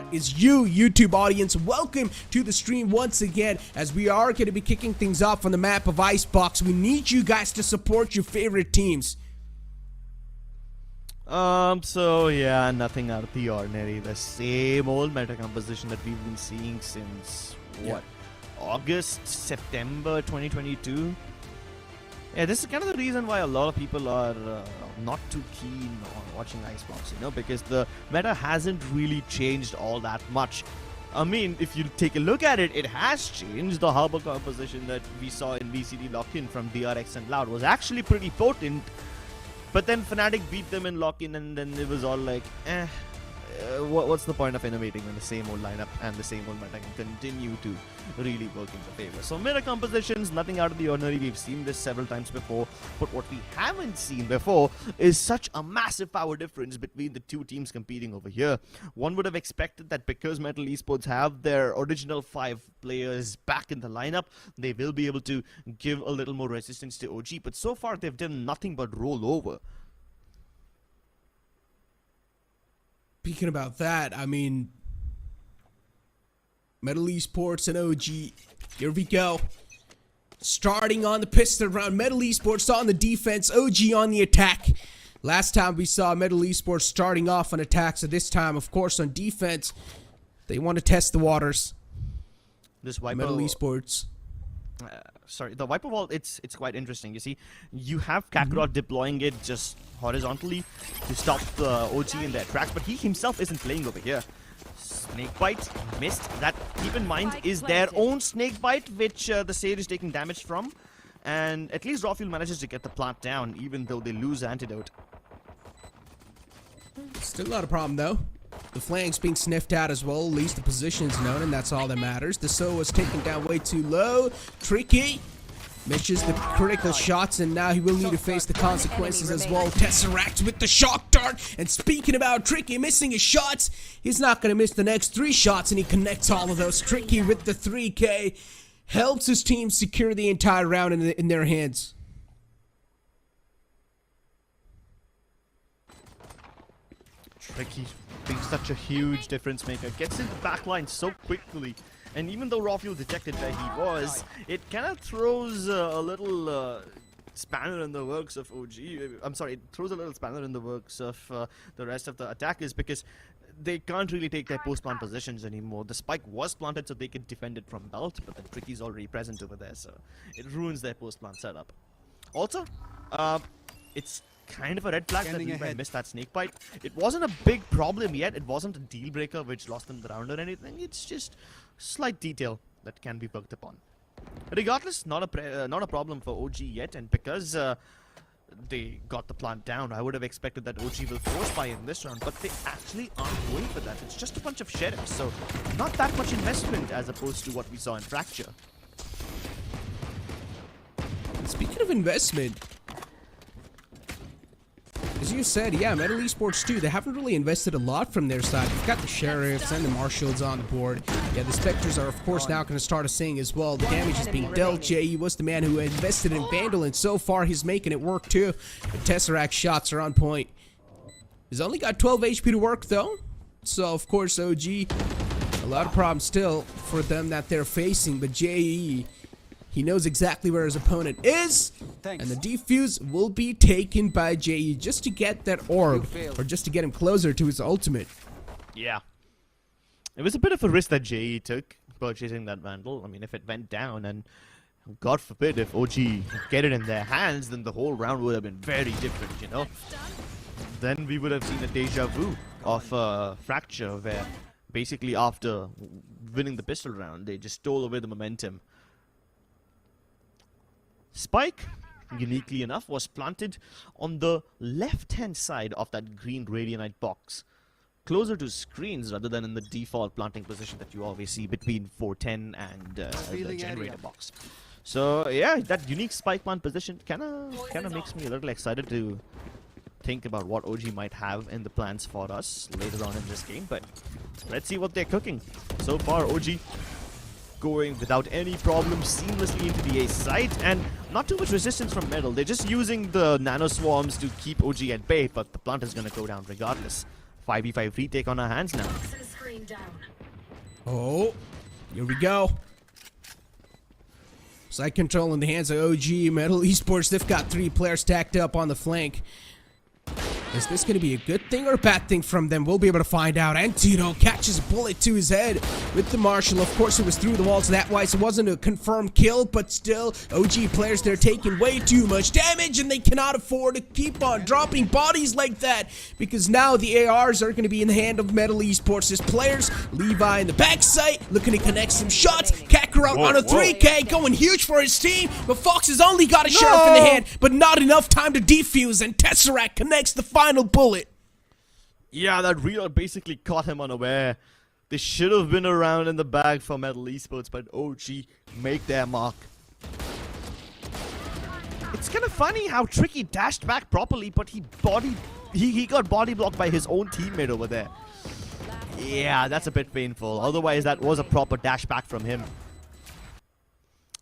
Is you, YouTube audience. Welcome to the stream once again, as we are going to be kicking things off on the map of Icebox. We need you guys to support your favorite teams. So yeah, nothing out of the ordinary. The same old meta composition that we've been seeing since what? August, September 2022. Yeah, this is kind of the reason why a lot of people are not too keen on watching Icebox, you know, because the meta hasn't really changed all that much. I mean, if you take a look at it, it has changed. The harbor composition that we saw in VCD lock-in from DRX and Loud was actually pretty potent. But then Fnatic beat them in lock-in, and then it was all like, what's the point of innovating when the same old lineup and the same old meta can continue to really work in your favor? So meta compositions, nothing out of the ordinary. We've seen this several times before, but what we haven't seen before is such a massive power difference between the two teams competing over here. One would have expected that because MLT Esports have their original 5 players back in the lineup, they will be able to give a little more resistance to OG, but so far they've done nothing but roll over. Speaking about that, I mean, MLT Esports and OG, here we go. Starting on the pistol round, MLT Esports on the defense, OG on the attack. Last time we saw MLT Esports starting off on attack, so this time, of course, on defense, they want to test the waters. This Viper, MLT Esports. Sorry, the Viper Vault, it's quite interesting. You see, you have Kakarot deploying it just horizontally to stop the OG in their tracks, but he himself isn't playing over here. Snakebite missed. That, keep in mind, is their own Snakebite, which the Sage is taking damage from. And at least Rawfuel manages to get the plant down, even though they lose Antidote. Still not a problem, though. The flank's being sniffed out as well. At least the position's known, and that's all that matters. The So was taken down way too low. Tricky misses the critical shots, and now he will need to face the consequences as well. Tesseract with the shock dart. And speaking about Tricky missing his shots, he's not going to miss the next 3 shots, and he connects all of those. Tricky with the 3K helps his team secure the entire round in their hands. Tricky being such a huge difference maker, gets in the backline so quickly, and even though Rawfuel detected where he was, it kind of throws a little spanner in the works of OG. I'm sorry, it throws a little spanner in the works of the rest of the attackers, because they can't really take their post-plant positions anymore. The spike was planted so they could defend it from belt, but the Tricky's already present over there, so it ruins their post-plant setup. Also, it's kind of a red flag that Levi missed that snakebite. It wasn't a big problem yet. It wasn't a deal breaker which lost them the round or anything. It's just slight detail that can be worked upon. Regardless, not a problem for OG yet, and because they got the plant down, I would have expected that OG will force buy in this round, but they actually aren't going for that. It's just a bunch of sheriffs, so not that much investment as opposed to what we saw in Fracture. Speaking of investment, as you said, yeah, MLT Esports too, they haven't really invested a lot from their side. You've got the Sheriffs and the Marshals on the board. Yeah, the Spectres are, of course, now going to start assing as well. The damage is being dealt. Jay was the man who invested in Vandal, and so far he's making it work too. The Tesseract shots are on point. He's only got 12 HP to work, though. So, of course, OG, a lot of problems still for them that they're facing, but JE, he knows exactly where his opponent is, and the defuse will be taken by JE just to get that orb, or just to get him closer to his ultimate. Yeah. It was a bit of a risk that JE took, purchasing that Vandal. I mean, if it went down and God forbid if OG get it in their hands, then the whole round would have been very different, you know. Then we would have seen a deja vu of Fracture, where basically after winning the pistol round, they just stole away the momentum. Spike, uniquely enough, was planted on the left-hand side of that green Radianite box, closer to screens rather than in the default planting position that you always see between 410 and the generator box. So yeah, that unique spike plant position kind of makes me a little excited to think about what OG might have in the plans for us later on in this game. But let's see what they're cooking. So far, OG going without any problem seamlessly into the A site, and not too much resistance from Metal. They're just using the nano swarms to keep OG at bay, but the plant is going to go down regardless. 5v5 retake on our hands now. Oh, here we go. Side control in the hands of OG. Metal Esports, they've got 3 players stacked up on the flank. Is this going to be a good thing or a bad thing from them? We'll be able to find out. Antito catches a bullet to his head with the Marshall. Of course, it was through the walls that way, so it wasn't a confirmed kill, but still, OG players, they're taking way too much damage, and they cannot afford to keep on dropping bodies like that, because now the ARs are going to be in the hand of Metal Esports. His players, Levi in the backside, looking to connect some shots. Kakarot on a 3K, going huge for his team, but Fox has only got a sheriff in the hand, but not enough time to defuse, and Tesseract connects the final bullet. Yeah, that reload basically caught him unaware. They should have been around in the bag for Metal Esports, but OG make their mark. It's kind of funny how Tricky dashed back properly, but he got body blocked by his own teammate over there. Yeah, that's a bit painful. Otherwise, that was a proper dash back from him.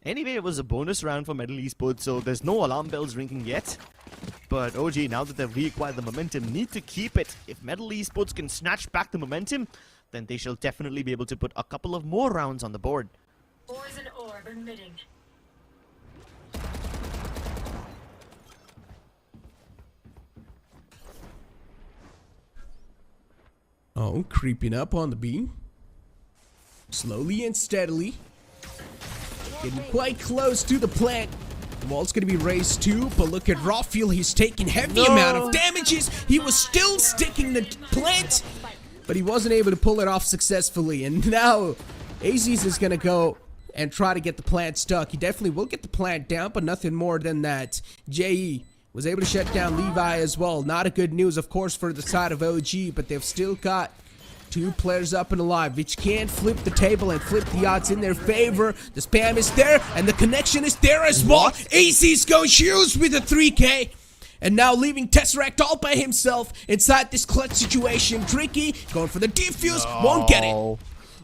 Anyway, it was a bonus round for Metal Esports, so there's no alarm bells ringing yet. But OG, now that they've reacquired the momentum, need to keep it. If Metal Esports can snatch back the momentum, then they shall definitely be able to put a couple of more rounds on the board. Poison orb emitting. Oh, creeping up on the beam. Slowly and steadily. Getting quite close to the plant. The wall's gonna be raised too, but look at Rafiel. He's taking heavy amount of damages. He was still sticking the plant, but he wasn't able to pull it off successfully. And now, Aziz is gonna go and try to get the plant stuck. He definitely will get the plant down, but nothing more than that. JE was able to shut down Levi as well. Not a good news, of course, for the side of OG, but they've still got 2 players up and alive, which can flip the table and flip the odds in their favor. The spam is there, and the connection is there as well. Aziz goes huge with a 3K. And now leaving Tesseract all by himself inside this clutch situation. Tricky going for the defuse, won't get it.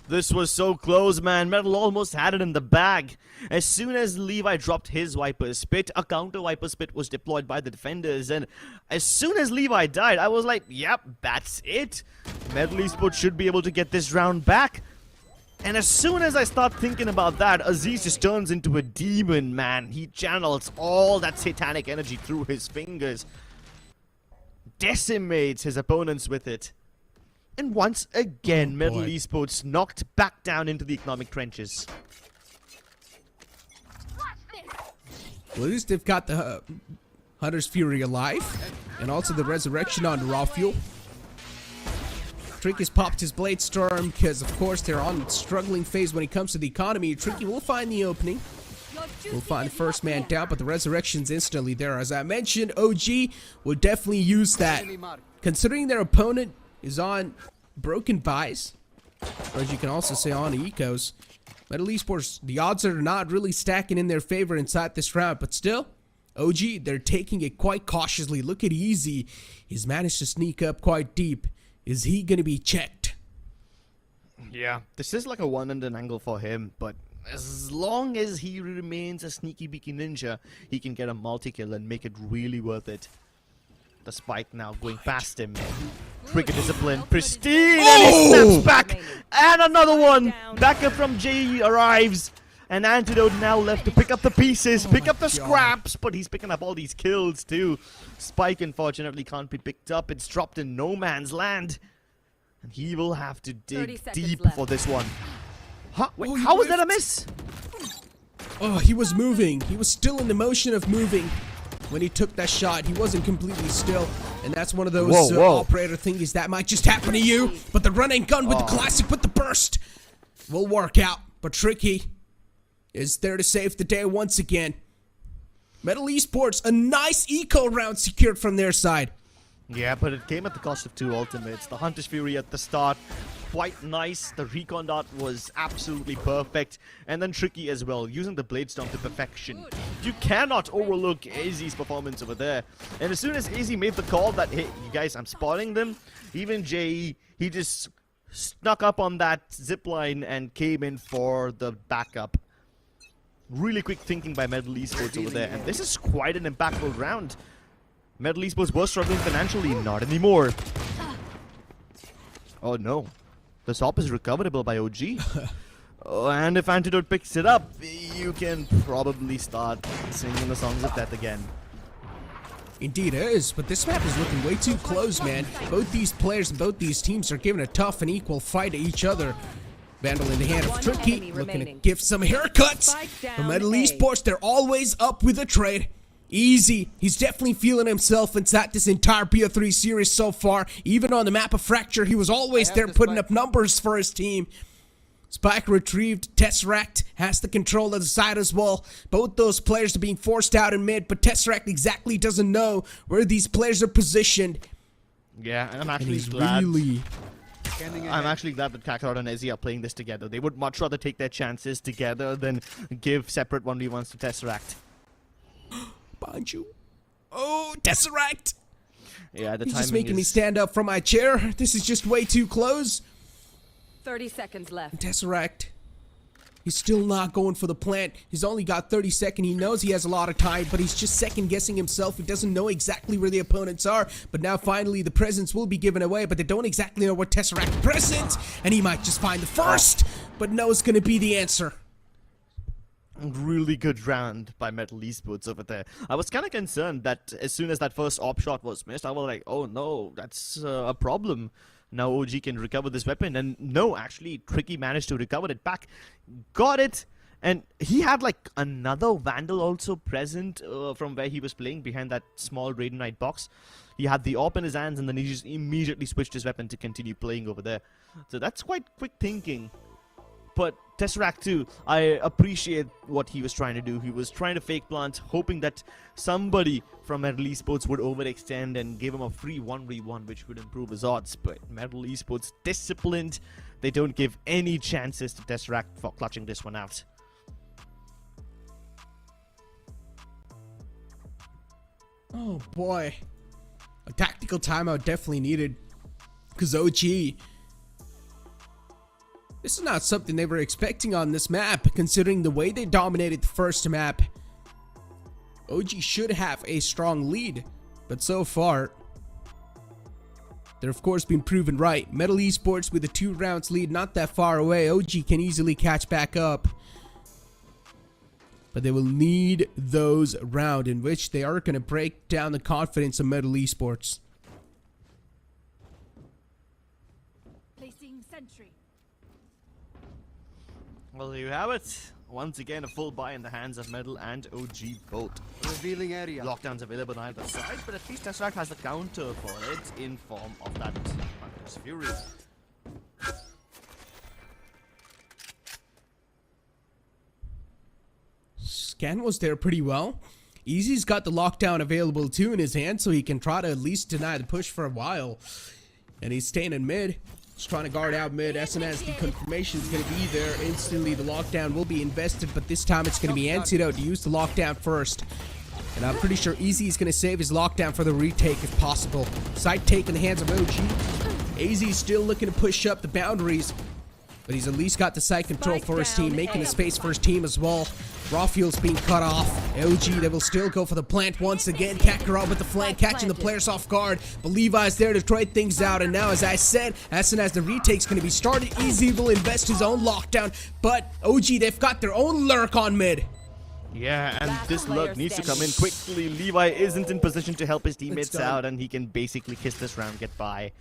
This was so close, man. Metal almost had it in the bag. As soon as Levi dropped his Viper Spit, a counter Viper Spit was deployed by the defenders. And as soon as Levi died, I was like, yep, that's it. Metal Esports should be able to get this round back. And as soon as I start thinking about that, Aziz just turns into a demon, man. He channels all that satanic energy through his fingers. Decimates his opponents with it. And once again, Metal Esports knocked back down into the economic trenches. Well, at least they've got the Hunter's Fury alive, and also the Resurrection on Rafiel. Tricky has popped his Blade Storm because, of course, they're on struggling phase when it comes to the economy. Tricky will find the opening. We'll find the first man down, but the Resurrection's instantly there. As I mentioned, OG will definitely use that. Considering their opponent is on broken buys, or as you can also say on ecos, Metal Esports, the odds are not really stacking in their favor inside this round, but still, OG, they're taking it quite cautiously. Look at Easy. He's managed to sneak up quite deep. Is he going to be checked? Yeah, this is like a one-handed angle for him, but as long as he remains a sneaky beaky ninja, he can get a multi-kill and make it really worth it. The spike now going past him. Trigger discipline, pristine, and he snaps back. And another one. Backup from JE arrives. And Antidote now left to pick up the pieces, pick up the scraps, but he's picking up all these kills too. Spike, unfortunately, can't be picked up. It's dropped in no man's land. And he will have to dig deep for this one. Huh? Wait, how was that a miss? Oh, he was moving. He was still in the motion of moving when he took that shot. He wasn't completely still. And that's one of those operator thingies that might just happen to you. But the run and gun with the classic with the burst will work out. But Tricky is there to save the day once again. MLT Esports, a nice eco round secured from their side. Yeah, but it came at the cost of 2 ultimates. The Hunter's Fury at the start, quite nice. The recon dart was absolutely perfect. And then Tricky as well, using the Blade Storm to perfection. You cannot overlook AZ's performance over there. And as soon as AZ made the call that, hey, you guys, I'm spotting them, even JE, he just snuck up on that zipline and came in for the backup. Really quick thinking by MLT Esports over there. And this is quite an impactful round. MLT Esports was struggling financially, not anymore. Oh no. The stop is recoverable by OG. And if Antidote picks it up, you can probably start singing the songs of death again. Indeed it is, but this map is looking way too close, man. Both these players and both these teams are giving a tough and equal fight to each other. Vandal in the hand of Tricky, looking to give some haircuts. From MLT Esports, they're always up with a trade. Easy. He's definitely feeling himself inside this entire BO3 series so far. Even on the map of Fracture, he was always there putting up numbers for his team. Spike retrieved. Tesseract has the control of the side as well. Both those players are being forced out in mid, but Tesseract exactly doesn't know where these players are positioned. Yeah, and I'm actually glad. I'm actually glad that Kakarot and Ezzy are playing this together. They would much rather take their chances together than give separate 1v1s to Tesseract. Behind you. Oh, Tesseract! Yeah, the timing He's just making me stand up from my chair. This is just way too close. 30 seconds left. Tesseract. He's still not going for the plant. He's only got 30 seconds. He knows he has a lot of time, but he's just second guessing himself. He doesn't know exactly where the opponents are. But now finally the presents will be given away, but they don't exactly know what Tesseract presents. And he might just find the first, but no, it's going to be the answer. Really good round by MLT Esports over there. I was kind of concerned that as soon as that first op shot was missed, I was like, oh no, that's a problem. Now OG can recover this weapon. And no, actually, Tricky managed to recover it back. Got it. And he had like another Vandal also present from where he was playing behind that small Raidenite box. He had the op in his hands and then he just immediately switched his weapon to continue playing over there. So that's quite quick thinking. But Tesseract too, I appreciate what he was trying to do. He was trying to fake plant, hoping that somebody from MLT Esports would overextend and give him a free 1v1, which would improve his odds. But MLT Esports, disciplined, they don't give any chances to Tesseract for clutching this one out. Oh boy. A tactical timeout definitely needed. Because OG... this is not something they were expecting on this map, considering the way they dominated the first map. OG should have a strong lead, but so far, they're of course been proven right. MLT Esports with a 2 rounds lead, not that far away. OG can easily catch back up. But they will need those rounds in which they are going to break down the confidence of MLT Esports. Placing sentry. Well, there you have it. Once again, a full buy in the hands of Metal and OG both. Revealing area. Lockdowns available on either side, but at least Tesseract has the counter for it in form of that Hunter's Fury. Scan was there pretty well. Easy's got the lockdown available too in his hand, so he can try to at least deny the push for a while. And he's staying in mid. Just trying to guard out mid. SNS, the confirmation is going to be there. Instantly, the lockdown will be invested, but this time it's going to be Antidote to use the lockdown first. And I'm pretty sure Easy is going to save his lockdown for the retake if possible. Side take in the hands of OG. AZ still looking to push up the boundaries, but he's at least got the side control for his team, making a space for his team as well. Raw fuel's being cut off. OG, they will still go for the plant once again. Kakarot with the flank, catching the players off guard. But Levi's there to try things out. And now, as I said, as soon as the retake's going to be started, Easy will invest his own lockdown. But OG, they've got their own lurk on mid. Yeah, and this lurk needs to come in quickly. Levi isn't in position to help his teammates out, and he can basically kiss this round, get by.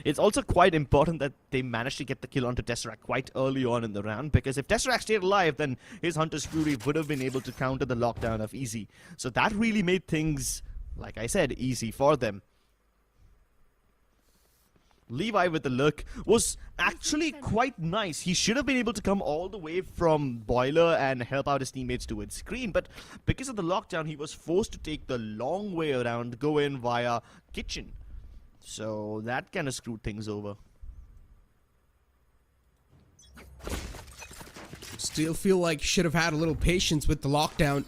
It's also quite important that they managed to get the kill onto Tesseract quite early on in the round, because if Tesseract stayed alive, then his Hunter's Fury would have been able to counter the lockdown of Easy. So that really made things, like I said, easy for them. Levi with the look was actually quite nice. He should have been able to come all the way from Boiler and help out his teammates towards screen, but because of the lockdown, he was forced to take the long way around, go in via kitchen. So that kind of screwed things over. Still feel like should have had a little patience with the lockdown.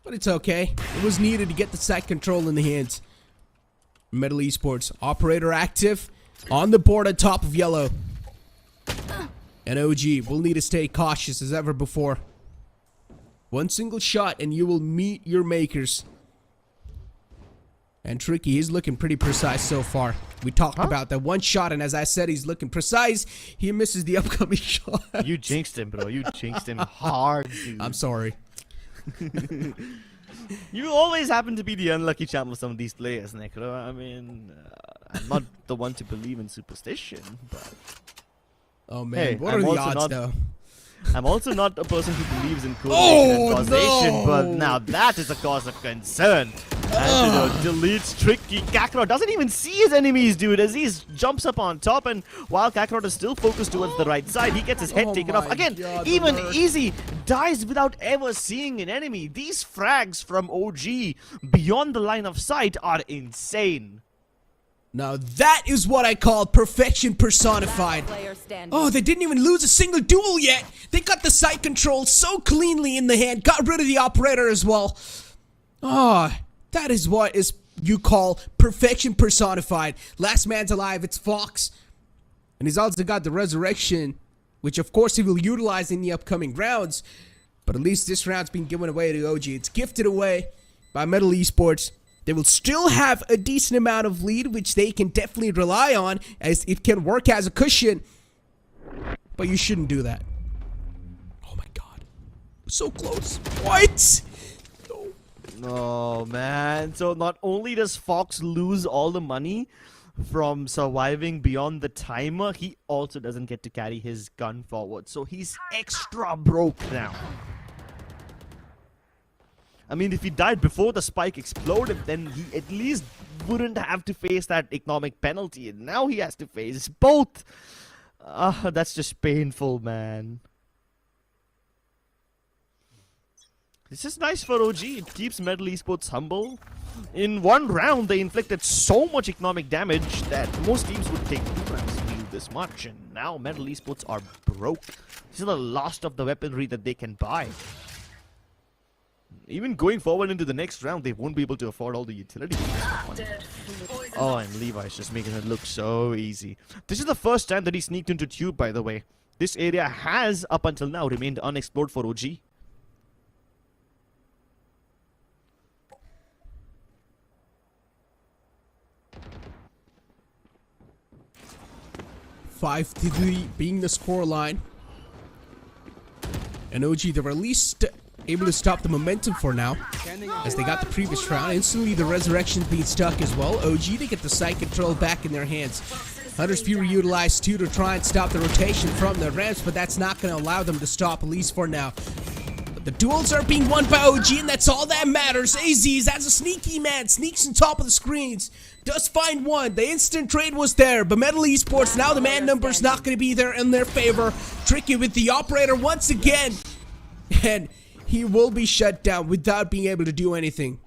But it's okay. It was needed to get the site control in the hands. MLT Esports, operator active, on the board on top of yellow. And OG will need to stay cautious as ever before. One single shot and you will meet your makers. And Tricky, he's looking pretty precise so far. We talked about that one shot, and as I said, he's looking precise. He misses the upcoming shot. You jinxed him, bro. You jinxed him hard, dude. I'm sorry. You always happen to be the unlucky champ of some of these players, Necro. I mean, I'm not the one to believe in superstition, but... Oh, man. Hey, what are the odds, though? I'm also not a person who believes in correlation and causation, no! but now that is a cause of concern. Antidote deletes Tricky. Kakarot doesn't even see his enemies, dude, as he jumps up on top, and while Kakarot is still focused towards the right side, he gets his head taken off. Again, God, even Easy dies without ever seeing an enemy. These frags from OG beyond the line of sight are insane. Now that is what I call perfection personified. Oh, they didn't even lose a single duel yet. They got the site control so cleanly in the hand. Got rid of the operator as well. Oh, that is what is you call perfection personified. Last man's alive, it's Fox. And he's also got the resurrection, which of course he will utilize in the upcoming rounds. But at least this round's been given away to OG. It's gifted away by MLT Esports. They will still have a decent amount of lead, which they can definitely rely on, as it can work as a cushion. But you shouldn't do that. Oh my god. So close. What? Oh man. So not only does Fox lose all the money from surviving beyond the timer, he also doesn't get to carry his gun forward. So he's extra broke now. I mean, if he died before the spike exploded, then he at least wouldn't have to face that economic penalty. And now he has to face both. That's just painful, man. This is nice for OG. It keeps MLT Esports humble. In one round, they inflicted so much economic damage that most teams would take 2 rounds to do this much. And now MLT Esports are broke. This is the last of the weaponry that they can buy. Even going forward into the next round, they won't be able to afford all the utility. Oh, and Levi's just making it look so easy. This is the first time that he sneaked into Tube, by the way. This area has, up until now, remained unexplored for OG. Five to 3 being the scoreline. And OG, they were at least able to stop the momentum for now, as they got the previous round. Instantly, the resurrection's being stuck as well. OG, they get the site control back in their hands. Hunter's Fury utilized 2 to try and stop the rotation from the ramps, but that's not going to allow them to stop, at least for now. But the duels are being won by OG, and that's all that matters. AZ's as a sneaky man, sneaks on top of the screens, does find one. The instant trade was there, but MLT Esports, now the man number's not going to be there in their favor. Tricky with the operator once again, and he will be shut down without being able to do anything.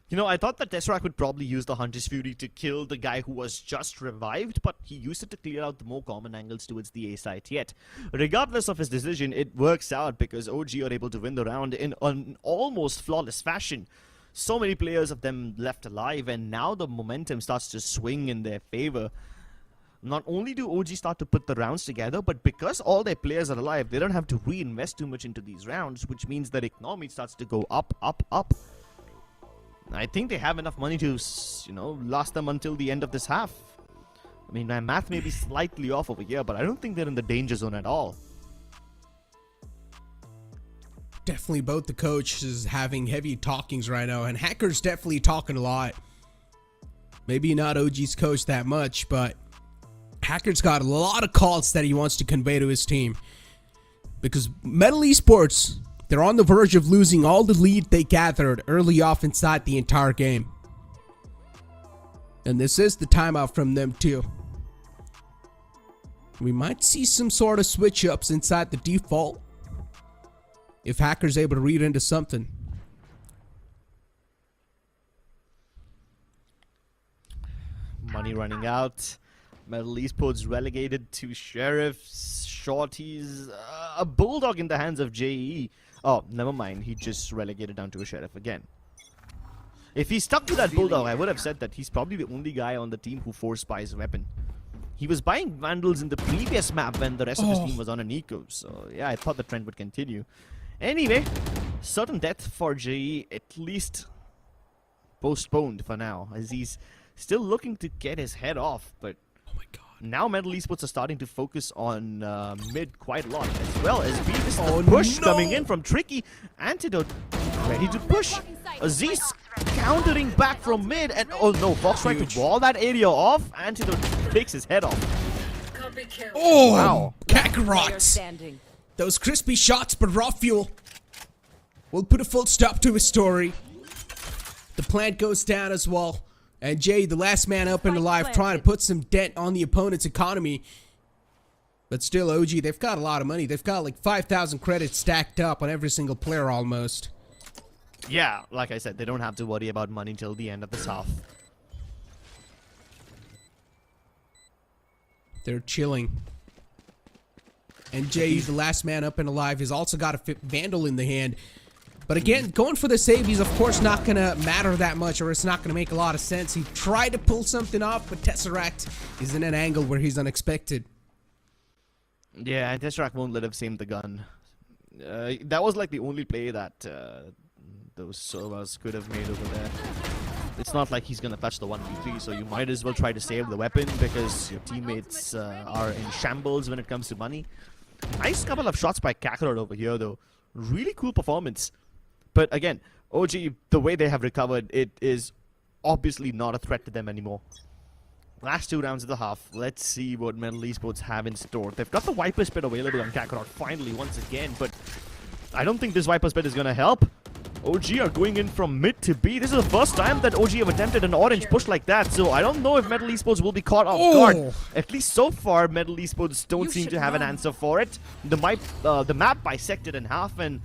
You know, I thought that Tesseract would probably use the Hunter's Fury to kill the guy who was just revived, but he used it to clear out the more common angles towards the A site yet. Regardless of his decision, it works out because OG are able to win the round in an almost flawless fashion. So many players of them left alive, and now the momentum starts to swing in their favor. Not only do OG start to put the rounds together, but because all their players are alive, they don't have to reinvest too much into these rounds, which means their economy starts to go up, up, up. I think they have enough money to, you know, last them until the end of this half. I mean, my math may be slightly off over here, but I don't think they're in the danger zone at all. Definitely both the coaches having heavy talkings right now, and Hacker's definitely talking a lot. Maybe not OG's coach that much, but Hacker's got a lot of calls that he wants to convey to his team. Because MLT Esports, they're on the verge of losing all the lead they gathered early off inside the entire game. And this is the timeout from them too. We might see some sort of switch ups inside the default if Hacker's able to read into something. Money running out. MLT Esports relegated to Sheriffs. Shorties. A Bulldog in the hands of JE. Oh, never mind. He just relegated down to a Sheriff again. If he stuck to that Bulldog, I would have said that he's probably the only guy on the team who force buys a weapon. He was buying Vandals in the previous map when the rest of his team was on an eco. So, yeah, I thought the trend would continue. Anyway, certain death for JE, at least postponed for now, as he's still looking to get his head off. But oh my god. Now MLT Esports are starting to focus on mid quite a lot, as well as B. This is the push coming in from Tricky. Antidote ready to push. Aziz countering back from mid, and oh no, Fox trying to wall that area off. Antidote takes his head off. Copy kill. Oh, wow. Kakarot. Standing. Those crispy shots, but raw fuel. We'll put a full stop to his story. The plant goes down as well. And Jay, the last man up and alive, trying to put some dent on the opponent's economy. But still, OG, they've got a lot of money. They've got like 5,000 credits stacked up on every single player almost. Yeah, like I said, they don't have to worry about money till the end of this half. They're chilling. And Jay, the last man up and alive, has also got a Vandal in the hand. But again, going for the save is of course not going to matter that much, or it's not going to make a lot of sense. He tried to pull something off, but Tesseract is in an angle where he's unexpected. Yeah, and Tesseract won't let him save the gun. That was like the only play that those servers could have made over there. It's not like he's going to touch the 1v3, so you might as well try to save the weapon because your teammates are in shambles when it comes to money. Nice couple of shots by Kakarot over here though. Really cool performance. But again, OG, the way they have recovered, it is obviously not a threat to them anymore. Last 2 rounds of the half. Let's see what MLT Esports have in store. They've got the Viper Spit available on Kakarot finally once again, but I don't think this Viper Spit is going to help. OG are going in from mid to B. This is the first time that OG have attempted an orange push like that, so I don't know if MLT Esports will be caught off guard. At least so far, MLT Esports don't seem to have an answer for it. The map bisected in half, and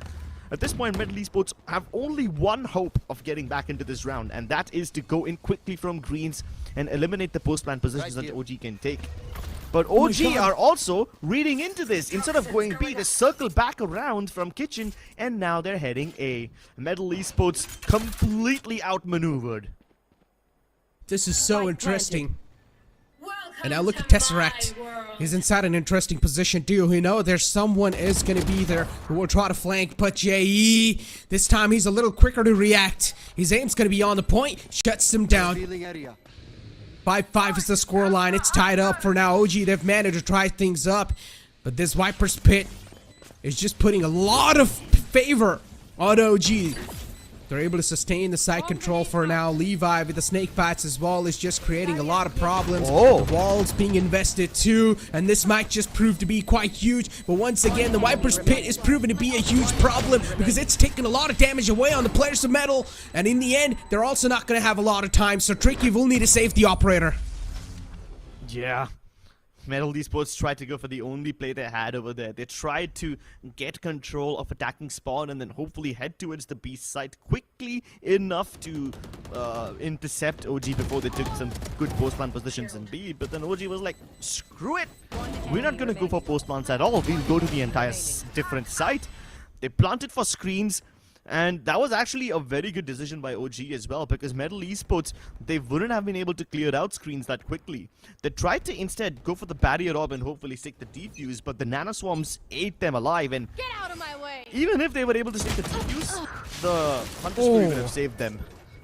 at this point, MLT Esports have only one hope of getting back into this round, and that is to go in quickly from greens and eliminate the post-plant positions that OG can take. But OG are also reading into this. Instead of going B, they circle back around from kitchen, and now they're heading A. MLT Esports completely outmaneuvered. This is so interesting. And now look at Tesseract. He's inside an interesting position too. You know, there's someone is going to be there who will try to flank, but JE, this time he's a little quicker to react. His aim's going to be on the point, shuts him down. 5-5 is the scoreline. It's tied up for now. OG, they've managed to try things up, but this Viper's Pit is just putting a lot of favor on OG. They're able to sustain the side control for now. Levi with the snake bites as well is just creating a lot of problems. The walls being invested too, and this might just prove to be quite huge. But once again, the Viper's Pit is proven to be a huge problem because it's taking a lot of damage away on the players of Metal. And in the end, they're also not going to have a lot of time, so Tricky will need to save the operator. Yeah. MLT Esports tried to go for the only play they had over there. They tried to get control of attacking spawn and then hopefully head towards the B site quickly enough to intercept OG before they took some good post-plant positions in B. But then OG was like, screw it. We're not going to go for post-plants at all. We'll go to the entire different site. They planted for screens. And that was actually a very good decision by OG as well, because MLT Esports, they wouldn't have been able to clear out screens that quickly. They tried to instead go for the barrier orb and hopefully stick the defuse, but the nanoswarms ate them alive, and Get out of my way. even if they were able to stick the defuse, the Hunter Spree would have saved them.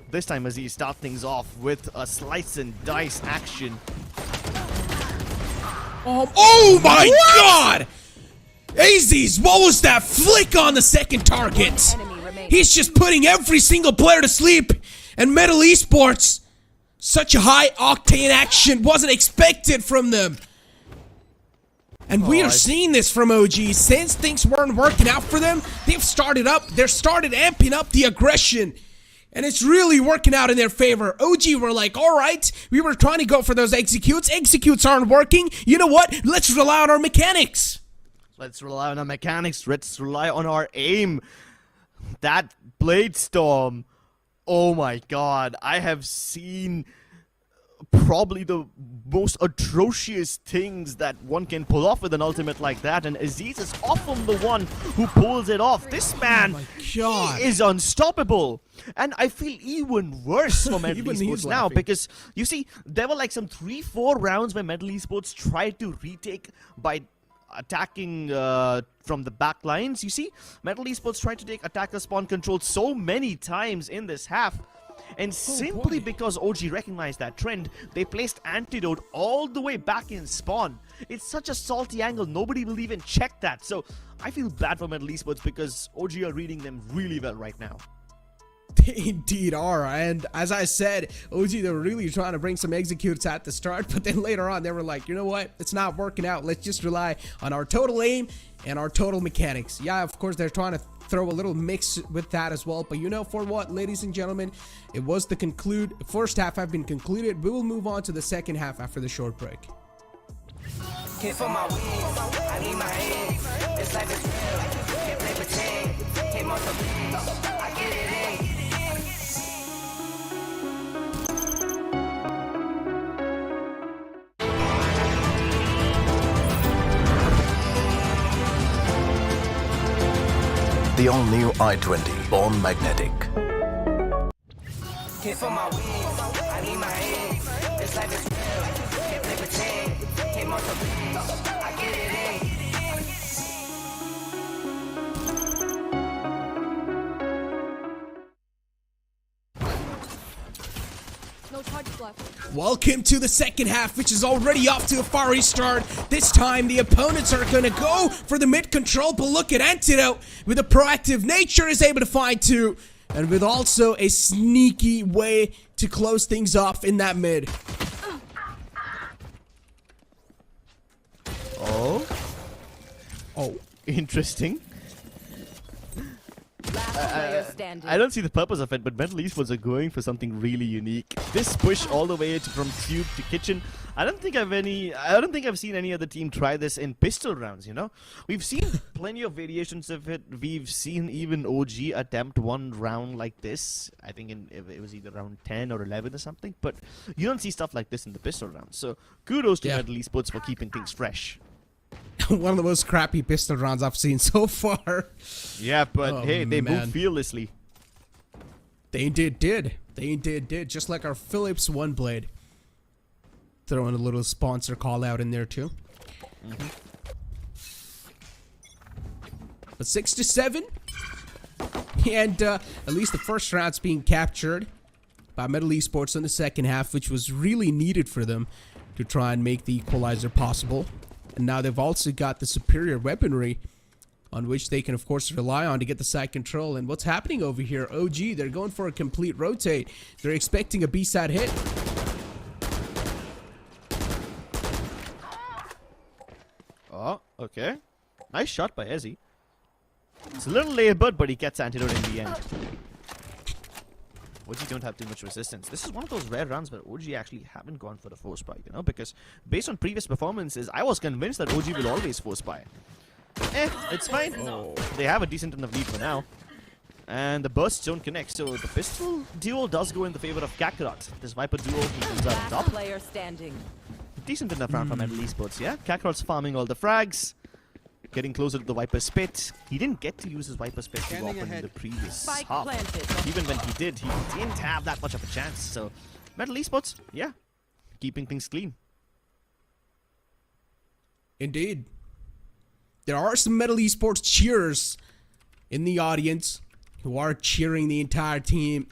This time Aziz starts things off with a slice and dice action. Oh my god! Aziz, what was that flick on the second target? He's just putting every single player to sleep. And MLT Esports, Such a high octane action wasn't expected from them. And we are seeing this from OG. Since things weren't working out for them, they've started amping up the aggression. And it's really working out in their favor. OG were like, all right, we were trying to go for those executes. Executes aren't working. You know what? Let's rely on our mechanics. Let's rely on our mechanics. Let's rely on our aim. That Blade Storm. Oh my god. I have seen probably the most atrocious things that one can pull off with an ultimate like that, and Aziz is often the one who pulls it off. This man he is unstoppable, and I feel even worse for MLT Esports now because you see there were like some 3-4 rounds where MLT Esports tried to retake by attacking from the back lines. You see, MLT Esports tried to take attacker spawn control so many times in this half. And simply because OG recognized that trend, they placed Antidote all the way back in spawn. It's such a salty angle, nobody will even check that. So I feel bad for MLT Esports because OG are reading them really well right now. They indeed are, and as I said, OG, they were really trying to bring some executes at the start, but then later on they were like, you know what, it's not working out, let's just rely on our total aim and our total mechanics. Yeah, of course they're trying to throw a little mix with that as well, but you know, for what, ladies and gentlemen, it was the first half have been concluded. We will move on to the second half after the short break. Came for my wings, I need my eggs. This life is real, can't play pretend. Came off the beach, I get it in. The all-new i20, born magnetic. Came for my wings, I need my eggs. This life is real, can't play pretend. Came off the beach, I get it in. No charges left. Welcome to the second half, which is already off to a fiery start. This time, the opponents are going to go for the mid control, but look at Antidote. With a proactive nature, is able to find two. And with also a sneaky way to close things off in that mid. Oh, interesting. Last player standing. I don't see the purpose of it, but MLT Esports are going for something really unique. This push all the way from tube to kitchen. I don't think I've seen any other team try this in pistol rounds, you know? We've seen plenty of variations of it. We've seen even OG attempt one round like this. I think it was either round 10 or 11 or something, but you don't see stuff like this in the pistol rounds. So kudos to MLT Esports for keeping things fresh. One of the most crappy pistol rounds I've seen so far. Yeah, but hey, they move fearlessly. They indeed did. They indeed did. Just like our Philips One Blade. Throwing a little sponsor call out in there too. But 6-7. And at least the first round's being captured by MLT Esports in the second half, which was really needed for them to try and make the equalizer possible. And now they've also got the superior weaponry on which they can, of course, rely on to get the side control. And what's happening over here? OG, they're going for a complete rotate. They're expecting a B-side hit. Oh, okay. Nice shot by Ezzy. It's a little labored, but he gets Antidote in the end. OG don't have too much resistance. This is one of those rare runs where OG actually haven't gone for the force buy, you know, because based on previous performances, I was convinced that OG will always force buy. It's fine. They have a decent enough lead for now. And the bursts don't connect, so the pistol duel does go in the favor of Kakarot. This Viper duo, he comes out on top. Player standing. Decent enough round from MLT Esports, yeah? Kakarot's farming all the frags. Getting closer to the Viper Spit. He didn't get to use his Viper Spit too often in the previous half. Even when he did, he didn't have that much of a chance. So, MLT Esports, yeah, keeping things clean. Indeed. There are some MLT Esports cheers in the audience who are cheering the entire team.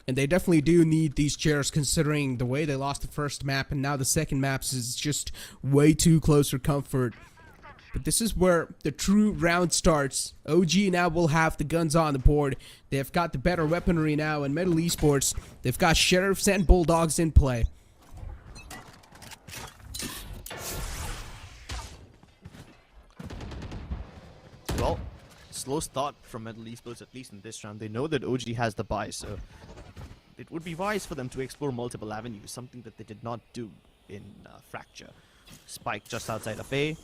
And they definitely do need these cheers considering the way they lost the first map and now the second map is just way too close for comfort But this is where the true round starts. OG now will have the guns on the board. They've got the better weaponry now, and MLT Esports, they've got Sheriffs and Bulldogs in play. Well, slow start from MLT Esports, at least in this round. They know that OG has the buy, so it would be wise for them to explore multiple avenues, something that they did not do in Fracture. Spike just outside of A.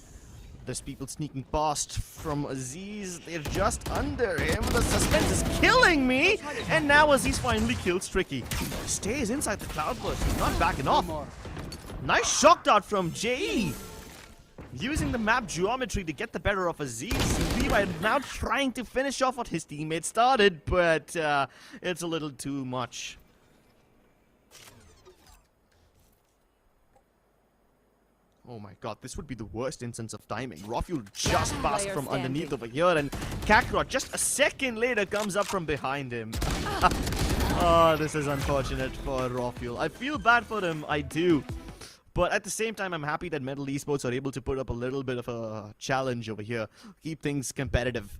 There's people sneaking past from Aziz. They're just under him. The suspense is killing me. And now Aziz finally kills Tricky. Stays inside the cloudburst. He's not backing off. Nice shock dart from JE. Using the map geometry to get the better of Aziz. Levi now trying to finish off what his teammate started, but it's a little too much. Oh my god, this would be the worst instance of timing. Rofuel just passed from underneath over here, and Kakarot just a second later comes up from behind him. Oh, this is unfortunate for Rofuel. I feel bad for him, I do. But at the same time, I'm happy that MLT Esports are able to put up a little bit of a challenge over here. Keep things competitive.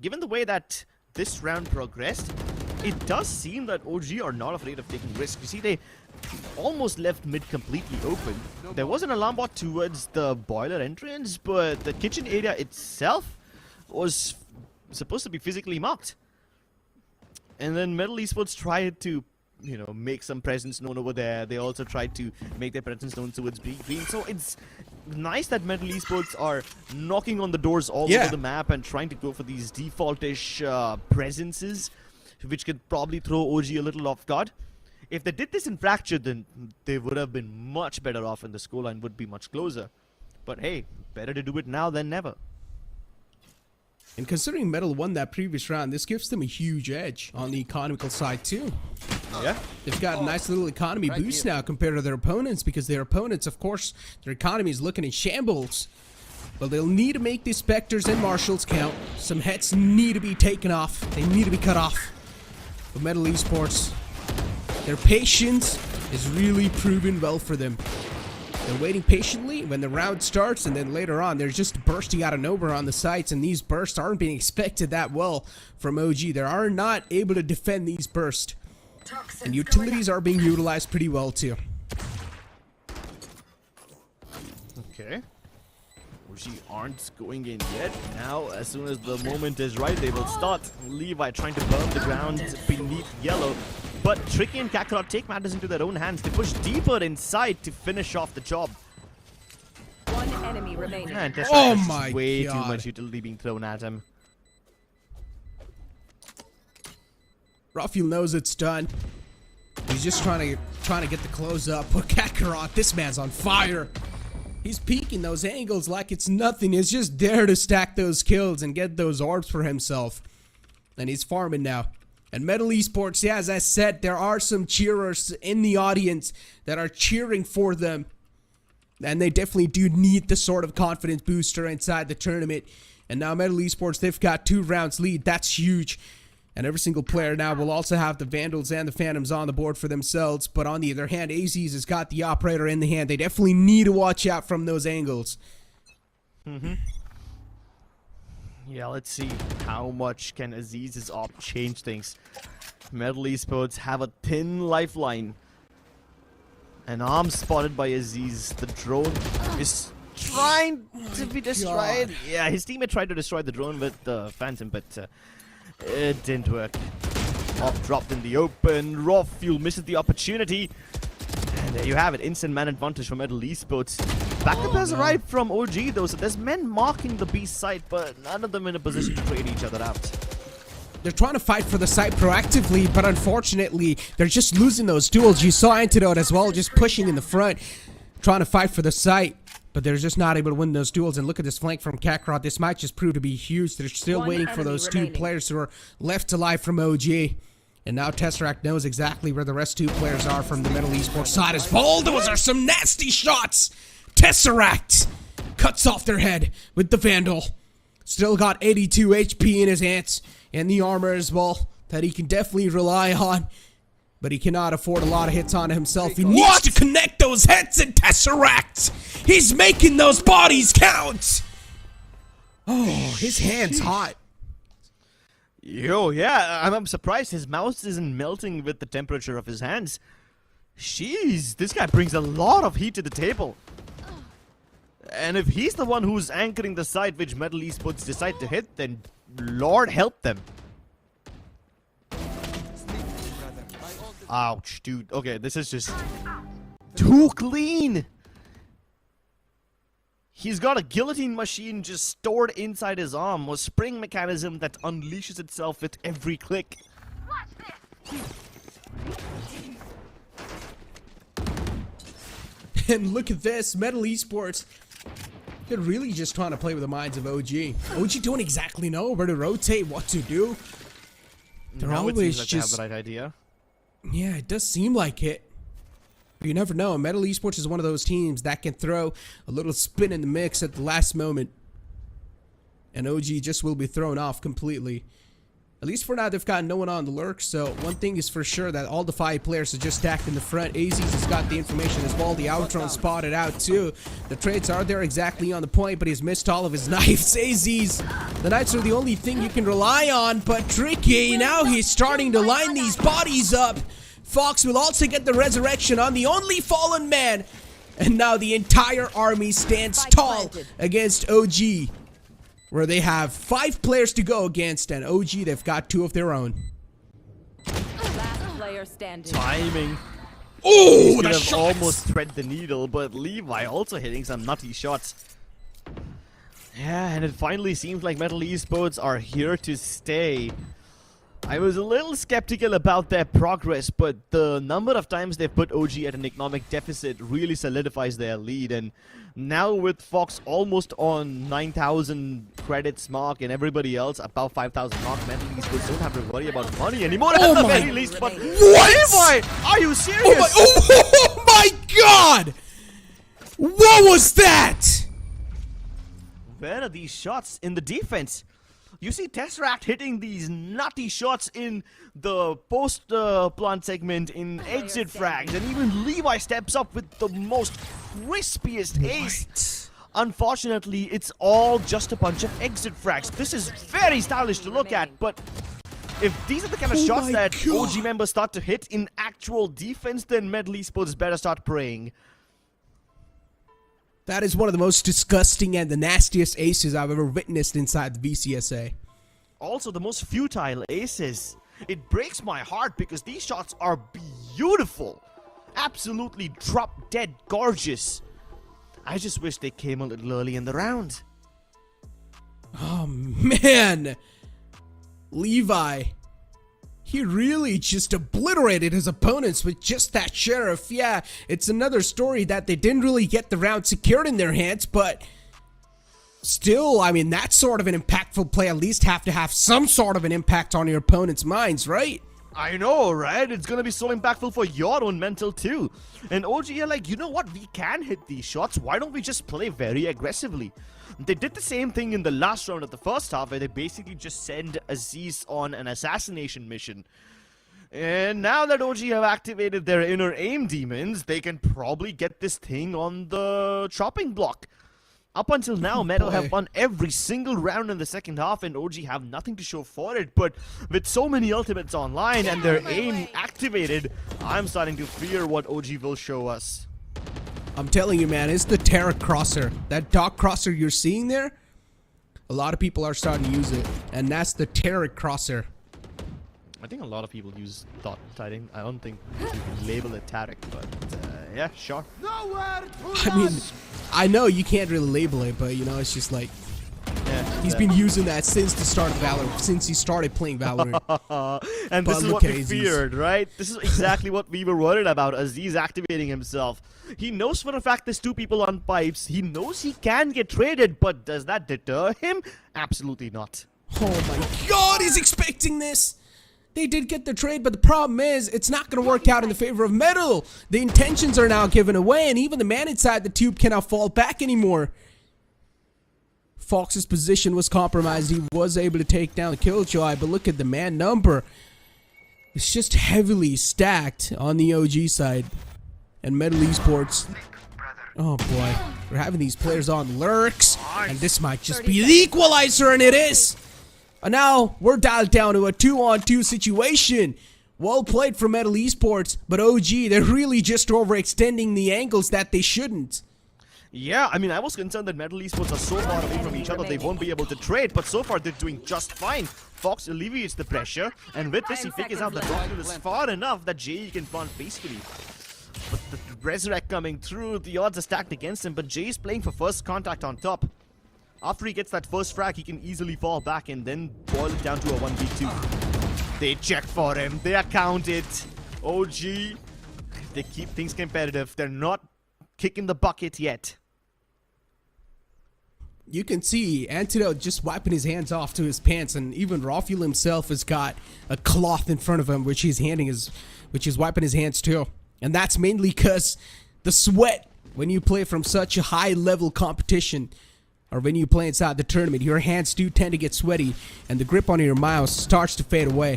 Given the way that this round progressed, it does seem that OG are not afraid of taking risks. You see, they almost left mid completely open. There was an alarm bot towards the boiler entrance, but the kitchen area itself was supposed to be physically marked. And then MLT Esports tried to, you know, make some presence known over there. They also tried to make their presence known towards green. So it's nice that MLT Esports are knocking on the doors all over the map and trying to go for these default-ish presences, which could probably throw OG a little off guard. If they did this in Fracture, then they would have been much better off and the scoreline would be much closer. But hey, better to do it now than never. And considering Metal won that previous round, this gives them a huge edge on the economical side too. Yeah. They've got a nice little economy boost now compared to their opponents, because their opponents, of course, their economy is looking in shambles. But they'll need to make these Spectres and Marshals count. Some heads need to be taken off. They need to be cut off. But MLT Esports, their patience is really proven well for them. They're waiting patiently when the round starts, and then later on, they're just bursting out of nowhere on the sites, and these bursts aren't being expected that well from OG. They are not able to defend these bursts. And utilities are being utilized pretty well too. Okay. OG aren't going in yet. Now, as soon as the moment is right, they will start. Levi trying to burn the ground beneath yellow. But Tricky and Kakarot take matters into their own hands. They push deeper inside to finish off the job. One enemy remaining. And Oh my way God. too much utility being thrown at him. Rofuel knows it's done. He's just trying to get the close up. But Kakarot, this man's on fire. He's peeking those angles like it's nothing. He's just there to stack those kills and get those orbs for himself. And he's farming now. And MLT Esports, yeah, as I said, there are some cheerers in the audience that are cheering for them. And they definitely do need the sort of confidence booster inside the tournament. And now MLT Esports, they've got 2 rounds lead. That's huge. And every single player now will also have the Vandals and the Phantoms on the board for themselves. But on the other hand, Aziz has got the Operator in the hand. They definitely need to watch out from those angles. Yeah, let's see how much can Aziz's op change things. MLT Esports have a thin lifeline. An arm spotted by Aziz. The drone is trying to be destroyed. Yeah, his teammate tried to destroy the drone with the Phantom, but it didn't work. Op dropped in the open. Rofuel misses the opportunity. And there you have it. Instant man advantage for MLT Esports. Backup has arrived from OG though, so there's men marking the B site, but none of them in a position to trade each other out. They're trying to fight for the site proactively, but unfortunately, they're just losing those duels. You saw Antidote as well, just pushing in the front, trying to fight for the site, but they're just not able to win those duels. And look at this flank from Kakarot. This might just prove to be huge. They're still waiting for those 2 players who are left alive from OG. And now Tesseract knows exactly where the rest 2 players are from the MLT Esports side as well. Those are some nasty shots. Tesseract cuts off their head with the Vandal. Still got 82 HP in his hands and the armor as well that he can definitely rely on. But he cannot afford a lot of hits on himself. He needs to connect those heads and Tesseract. He's making those bodies count. Oh, his hand's hot. Yo, yeah, I'm surprised his mouse isn't melting with the temperature of his hands. Jeez, this guy brings a lot of heat to the table. And if he's the one who's anchoring the side which Metal Esports decide to hit, then Lord help them. Ouch, dude. Okay, this is just too clean. He's got a guillotine machine just stored inside his arm, a spring mechanism that unleashes itself with every click. And look at this, Metal Esports. They're really just trying to play with the minds of OG. OG don't exactly know where to rotate, what to do. They're Now always it seems like just... they have the right idea. Yeah, it does seem like it. But you never know. Metal Esports is one of those teams that can throw a little spin in the mix at the last moment. And OG just will be thrown off completely. At least for now, they've got no one on the lurk. So one thing is for sure that all the 5 players are just stacked in the front. AZ's has got the information as well. The Outrun spotted out too. The trades are there exactly on the point, but he's missed all of his knives. AZ's, the knights are the only thing you can rely on, but tricky. Now he's starting to line these bodies up. Fox will also get the resurrection on the only fallen man. And now the entire army stands tall against OG. Where they have 5 players to go against, and OG, they've got 2 of their own. Last player standing. Timing. Oh, Could the have shots! almost thread the needle, but Levi also hitting some nutty shots. Yeah, and it finally seems like Metal Esports are here to stay. I was a little skeptical about their progress, but the number of times they've put OG at an economic deficit really solidifies their lead. And now with Fox almost on 9,000 credits mark and everybody else above 5,000 mark, Metal Esports don't have to worry about money anymore at the very least. But What? Levi, are you serious? Oh my god! What was that? Where are these shots in the defense? You see Tesseract hitting these nutty shots in the post-plant segment in exit frags, and even Levi steps up with the most crispiest ace. Unfortunately, it's all just a bunch of exit frags. This is very stylish to look at, but if these are the kind of shots that OG members start to hit in actual defense, then Metal Esports better start praying. That is one of the most disgusting and the nastiest aces I've ever witnessed inside the VCSA. Also, the most futile aces. It breaks my heart because these shots are beautiful. Absolutely drop dead gorgeous. I just wish they came a little early in the round. Oh man, Levi, he really just obliterated his opponents with just that sheriff. Yeah, it's another story that they didn't really get the round secured in their hands, but still, I mean, that sort of an impactful play at least have to have some sort of an impact on your opponent's minds, right? I know, right? It's gonna be so impactful for your own mental too. And OG are like, you know what? We can hit these shots. Why don't we just play very aggressively? They did the same thing in the last round of the first half, where they basically just send Aziz on an assassination mission. And now that OG have activated their inner aim demons, they can probably get this thing on the chopping block. Up until now, Metal have won every single round in the second half, and OG have nothing to show for it. But with so many ultimates online and their aim activated, I'm starting to fear what OG will show us. I'm telling you, man, it's the Terra Crosser. That dot crosser you're seeing there, a lot of people are starting to use it, and that's the Terra Crosser. I think a lot of people use dot tiding. I don't think you can label it Tarek, but yeah, sure. I mean, I know you can't really label it, but you know, it's just like, Yeah, he's been using that since the start of Valorant, since he started playing Valorant. and But this is look what at we Aziz. feared, right? This is exactly what we were worried about. Aziz activating himself. He knows for a fact there's 2 people on pipes. He knows he can get traded, but does that deter him? Absolutely not. Oh my god, he's expecting this! They did get the trade, but the problem is, it's not going to work out in the favor of Metal. The intentions are now given away, and even the man inside the tube cannot fall back anymore. Fox's position was compromised. He was able to take down the Killjoy, but look at the man number. It's just heavily stacked on the OG side. And MLT Esports. Oh boy. We're having these players on lurks. And this might just be the equalizer, and it is. And now we're dialed down to a 2-on-2 situation. Well played from MLT Esports, but OG, they're really just overextending the angles that they shouldn't. Yeah, I mean, I was concerned that MLT Esports are so far away from each other they won't be able to trade, but so far they're doing just fine. Fox alleviates the pressure, and with this he figures out that Rocket is far enough that JE can plant peacefully. But the Resurrect coming through, the odds are stacked against him, but Jay is playing for first contact on top. After he gets that first frag, he can easily fall back and then boil it down to a 1v2. They check for him, they account it. OG, they keep things competitive, they're not kicking the bucket yet. You can see Antidote just wiping his hands off to his pants, and even Rafael himself has got a cloth in front of him which he's wiping his hands too. And that's mainly because the sweat, when you play from such a high level competition, or when you play inside the tournament, your hands do tend to get sweaty and the grip on your mouse starts to fade away.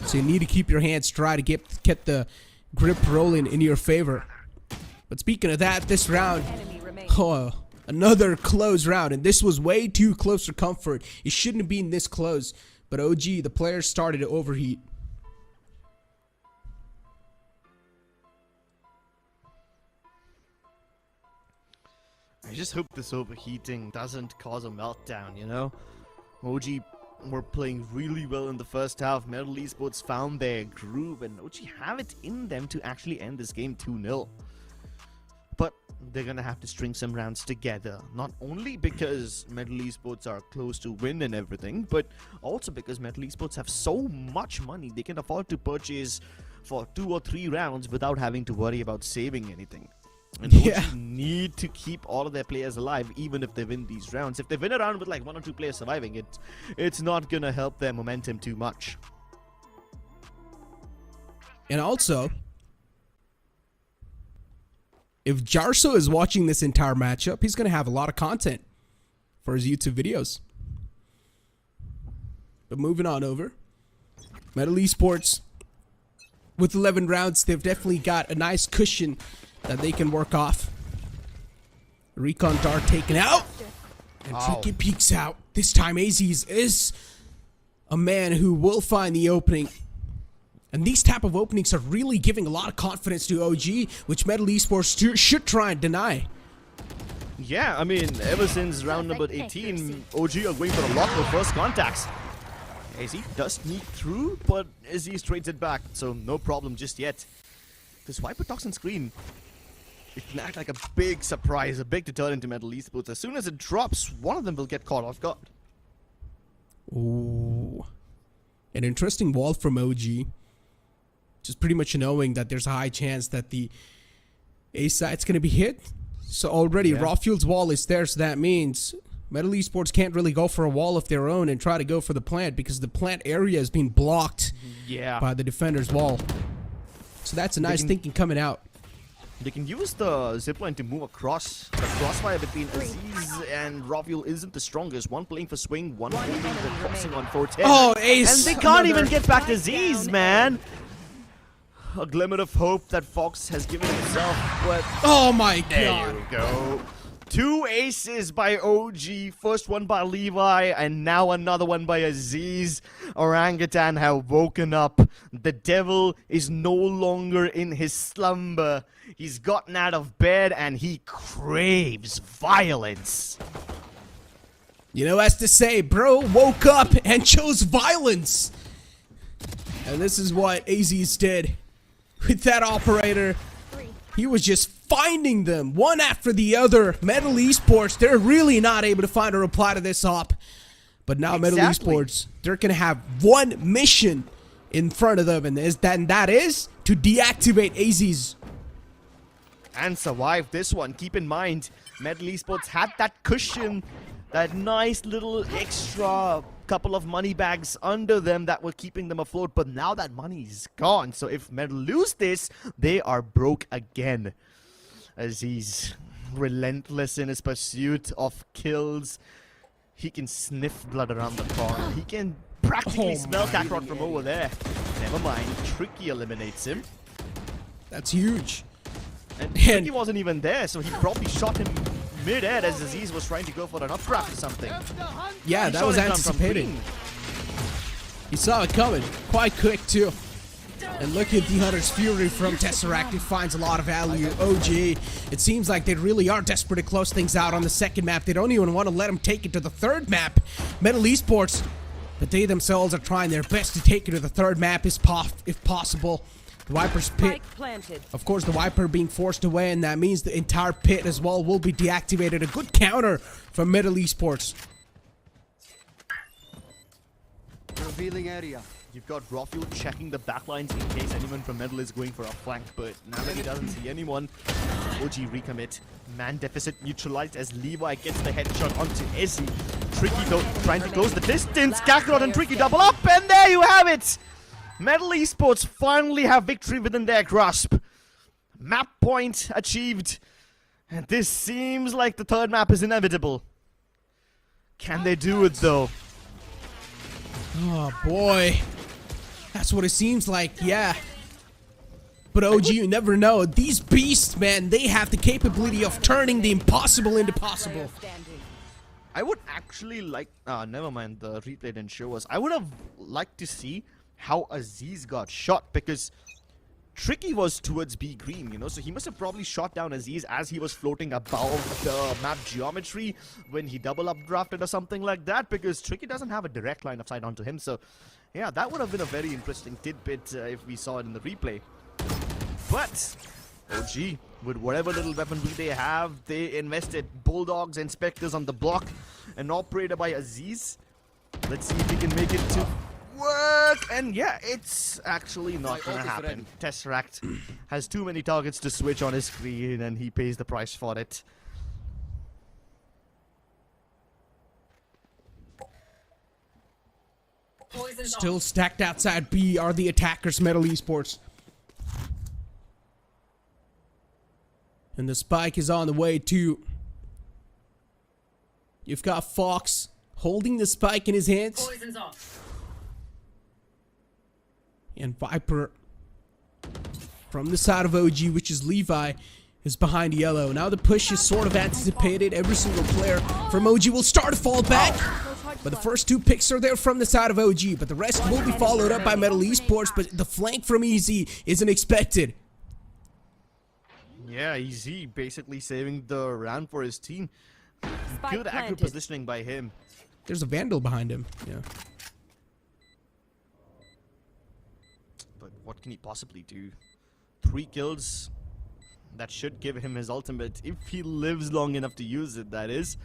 So you need to keep your hands dry to get the grip rolling in your favor. But speaking of that, this round, another close round, and this was way too close for comfort. It shouldn't have been this close, but OG, the players started to overheat. I just hope this overheating doesn't cause a meltdown, you know? OG were playing really well in the first half. MLT Esports found their groove, and OG have it in them to actually end this game 2-0. But they're gonna have to string some rounds together. Not only because MLT Esports are close to win and everything, but also because MLT Esports have so much money they can afford to purchase for 2 or 3 rounds without having to worry about saving anything. And OG need to keep all of their players alive even if they win these rounds. If they win a round with like 1 or 2 players surviving, it's not gonna help their momentum too much. And also, if Jarso is watching this entire matchup, he's going to have a lot of content for his YouTube videos. But moving on over, MLT Esports, with 11 rounds, they've definitely got a nice cushion that they can work off. Recon Dart taken out, and Tricky peeks out. This time Aziz is a man who will find the opening. And these type of openings are really giving a lot of confidence to OG, which MLT Esports should try and deny. Yeah, I mean, ever since round number 18, OG are going for a lot more first contacts. AZ does sneak through, but Aziz trades it back, so no problem just yet. This Viper Toxin screen, it can act like a big surprise, a big deterrent to MLT Esports. As soon as it drops, one of them will get caught off guard. Ooh. An interesting wall from OG. Just pretty much knowing that there's a high chance that the A side's going to be hit. So already Rafael's wall is there, so that means MLT Esports can't really go for a wall of their own and try to go for the plant because the plant area is being blocked by the defender's wall. So that's a nice thinking coming out. They can use the zipline to move across. The crossfire between Aziz and Rafael isn't the strongest. One playing for swing, one holding the crossing on 410. Oh, Ace! And they can't even get back to Aziz, man! A glimmer of hope that Fox has given himself, but oh my god! There you go. 2 aces by OG, first one by Levi, and now another one by Aziz. Orangutan have woken up. The devil is no longer in his slumber. He's gotten out of bed and he craves violence. You know, as to say, bro woke up and chose violence. And this is what Aziz did. With that operator, he was just finding them one after the other. MLT Esports, they're really not able to find a reply to this op. But now MLT Esports, they're going to have one mission in front of them, and that is to deactivate Aziz. And survive this one. Keep in mind, MLT Esports had that cushion, that nice little extra couple of money bags under them that were keeping them afloat, but now that money's gone. So if MLT lose this, they are broke again. Aziz, relentless in his pursuit of kills. He can sniff blood around the corner. He can practically smell Kakarot from over there. never mind. Tricky eliminates him. That's huge. And Tricky wasn't even there, so he probably shot him mid-air as Aziz was trying to go for an updraft or something. Yeah, that was anticipated. He saw it coming quite quick too. And look at the Hunter's Fury from Tesseract. It finds a lot of value. OG, it seems like they really are desperate to close things out on the second map. They don't even want to let him take it to the third map. MLT Esports, but they themselves are trying their best to take it to the third map if possible. The Viper's pit, of course, the Viper being forced away, and that means the entire pit as well will be deactivated. A good counter from MLT Esports. Revealing area. You've got Rafuel checking the backlines in case anyone from Metal is going for a flank, but now that he doesn't see anyone, OG recommit. Man deficit neutralized as Levi gets the headshot onto Ezzy. Tricky though, trying to close the distance. Kakarot and Tricky double up, and there you have it! MLT Esports finally have victory within their grasp. Map point achieved. And this seems like the third map is inevitable. Can they do it though? Oh boy. That's what it seems like, yeah. But OG, you never know. These beasts, man, they have the capability of turning the impossible into possible. I would actually like... never mind, the replay didn't show us. I would have liked to see how Aziz got shot, because Tricky was towards B green, you know, so he must have probably shot down Aziz as he was floating above the map geometry when he double updrafted or something like that, because Tricky doesn't have a direct line of sight onto him. So yeah, that would have been a very interesting tidbit if we saw it in the replay. But OG, with whatever little weaponry they have, they invested Bulldogs and Spectres on the block, an operator by Aziz. Let's see if he can make it to work, and yeah, it's actually not gonna happen. Tesseract has too many targets to switch on his screen, and he pays the price for it. Still stacked outside B are the attackers, MLT Esports. And the spike is on the way too. You've got Fox holding the spike in his hands. Poison's off. And Viper from the side of OG, which is Levi, is behind yellow. Now the push is sort of anticipated. Every single player from OG will start to fall back. But the first two picks are there from the side of OG. But the rest will be followed up by MLT Esports. But the flank from Easy isn't expected. Yeah, Easy basically saving the round for his team. Good accurate positioning by him. There's a Vandal behind him. Yeah. But what can he possibly do? 3 kills. That should give him his ultimate, if he lives long enough to use it, that is.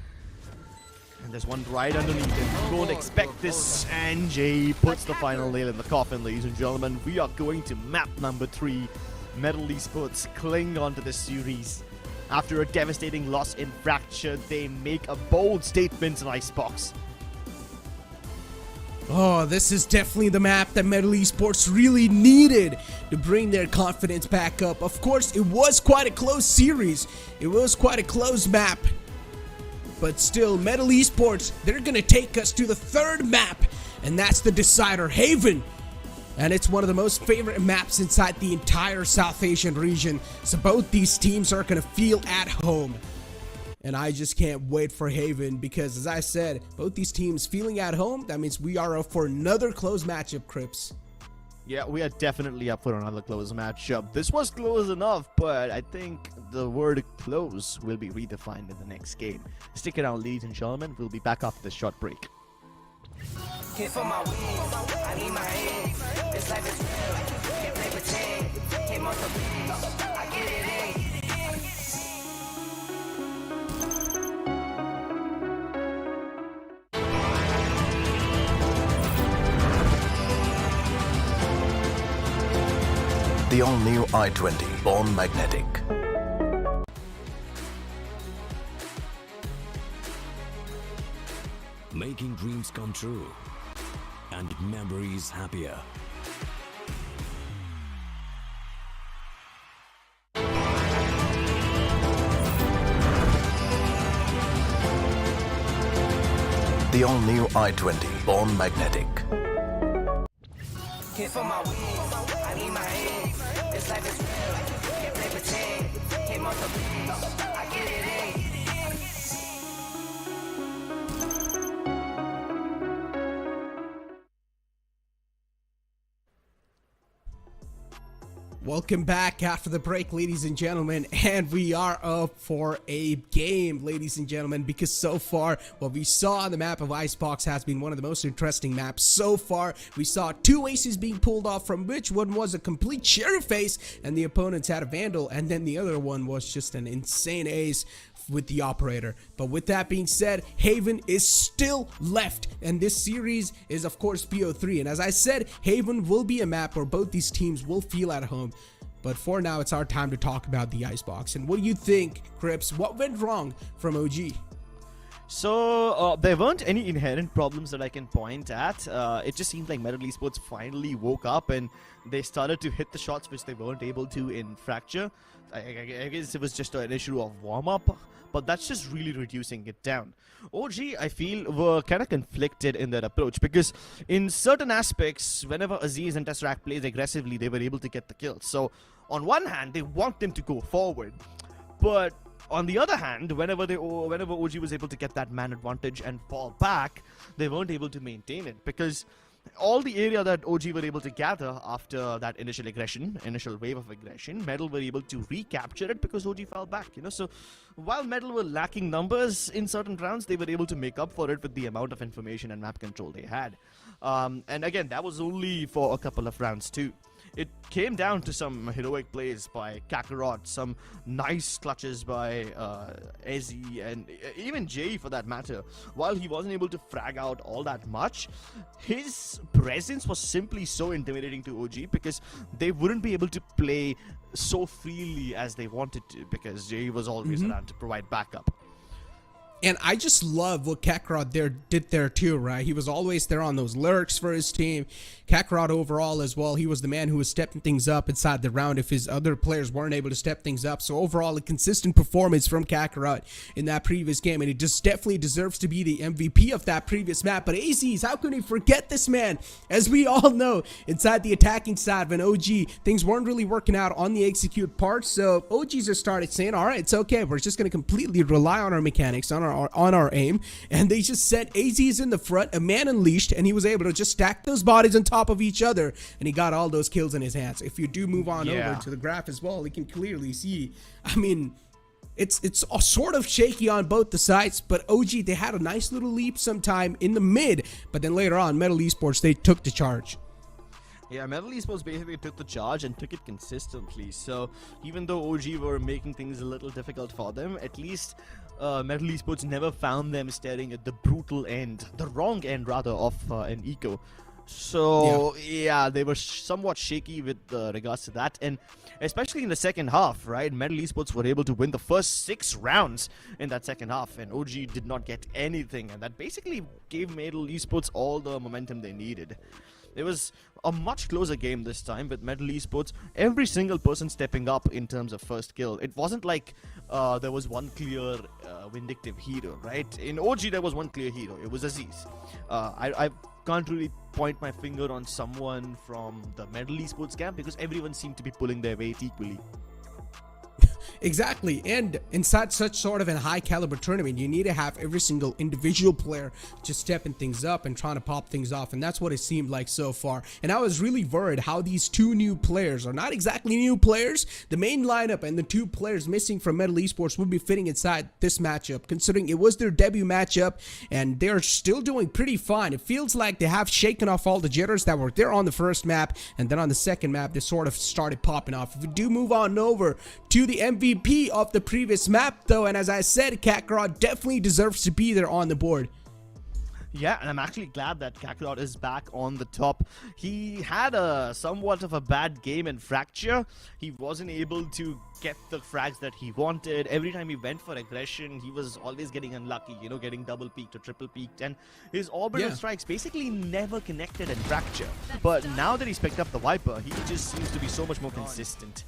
And there's one right underneath him. Don't expect this. And Jay puts the final nail in the coffin, ladies and gentlemen. We are going to map number 3. MLT Esports cling on to this series. After a devastating loss in Fracture, they make a bold statement in Icebox. Oh, this is definitely the map that MLT Esports really needed to bring their confidence back up. Of course, it was quite a close series. It was quite a close map. But still, MLT Esports, they're going to take us to the third map. And that's the Decider, Haven. And it's one of the most favorite maps inside the entire South Asian region. So both these teams are going to feel at home. And I just can't wait for Haven because, as I said, both these teams feeling at home, that means we are up for another close matchup, Crips. Yeah, we are definitely up for another close matchup. This was close enough, but I think the word close will be redefined in the next game. Stick around, ladies and gentlemen. We'll be back after this short break. Came for my wins, I need my hands. This life is real, can't play pretend. Came off the beach, I get it in. The all-new i20, born magnetic. Making dreams come true and memories happier. The all-new i20, born magnetic. Came for my wins, I need my ends. This life is real, can't play pretend. Came off the beach, I get it in. Welcome back after the break, ladies and gentlemen, and we are up for a game, ladies and gentlemen, because so far what we saw on the map of Icebox has been one of the most interesting maps so far. We saw 2 aces being pulled off, from which one was a complete sheriff ace and the opponents had a Vandal, and then the other one was just an insane ace with the operator. But with that being said, Haven is still left, and this series is of course BO3, and as I said, Haven will be a map where both these teams will feel at home. But for now, it's our time to talk about the Icebox. And what do you think, Crips? What went wrong from OG? So, there weren't any inherent problems that I can point at. It just seemed like MLT Esports finally woke up and they started to hit the shots which they weren't able to in Fracture. I guess it was just an issue of warm-up, but that's just really reducing it down. OG, I feel, were kind of conflicted in their approach, because in certain aspects, whenever Aziz and Tesseract plays aggressively, they were able to get the kills. So, on one hand, they want them to go forward, but on the other hand, whenever OG was able to get that man advantage and fall back, they weren't able to maintain it, because all the area that OG were able to gather after that initial wave of aggression, Metal were able to recapture it because OG fell back, you know. So while Metal were lacking numbers in certain rounds, they were able to make up for it with the amount of information and map control they had. And again, that was only for a couple of rounds too. It came down to some heroic plays by Kakarot, some nice clutches by Ezzy, and even Jay for that matter. While he wasn't able to frag out all that much, his presence was simply so intimidating to OG, because they wouldn't be able to play so freely as they wanted to, because Jay was always around to provide backup. And I just love what Kakarot did there too, right? He was always there on those lurks for his team. Kakarot overall as well, he was the man who was stepping things up inside the round if his other players weren't able to step things up. So overall, a consistent performance from Kakarot in that previous game, and he just definitely deserves to be the MVP of that previous map. But AZs, how can we forget this man? As we all know, inside the attacking side, when OG, things weren't really working out on the execute part, so OGs just started saying, all right, it's okay, we're just going to completely rely on our mechanics, on our aim, and they just set AZs in the front, a man unleashed, and he was able to just stack those bodies on top of each other, and he got all those kills in his hands. If you do move on over to the graph as well, you can clearly see, I mean, it's sort of shaky on both the sides, but OG, they had a nice little leap sometime in the mid, but then later on, MLT Esports, they took the charge. Yeah, MLT Esports basically took the charge and took it consistently. So even though OG were making things a little difficult for them, at least MLT Esports never found them staring at the brutal end, the wrong end rather, of an eco. So yeah, they were somewhat shaky with regards to that, and especially in the second half, right? MLT Esports were able to win the first 6 rounds in that second half, and OG did not get anything, and that basically gave MLT Esports all the momentum they needed. It was a much closer game this time with MLT Esports, every single person stepping up in terms of first kill. It wasn't like there was one clear vindictive hero, right? In OG, there was one clear hero. It was Aziz. I can't really point my finger on someone from the MLT Esports camp, because everyone seemed to be pulling their weight equally. Exactly, and inside such sort of a high caliber tournament, you need to have every single individual player just stepping things up and trying to pop things off, and that's what it seemed like so far. And I was really worried how these 2 new players, are not exactly new players, the main lineup and the 2 players missing from MLT Esports would be fitting inside this matchup, considering it was their debut matchup, and they're still doing pretty fine. It feels like they have shaken off all the jitters that were there on the first map, and then on the second map, they sort of started popping off. If we do move on over to the MVP of the previous map though, and as I said, Kakarot definitely deserves to be there on the board. Yeah, and I'm actually glad that Kakarot is back on the top. He had a somewhat of a bad game in Fracture. He wasn't able to get the frags that he wanted. Every time he went for aggression, he was always getting unlucky, you know, getting double peaked or triple peaked, and his orbital strikes basically never connected in Fracture. But now that he's picked up the Viper, he just seems to be so much more consistent.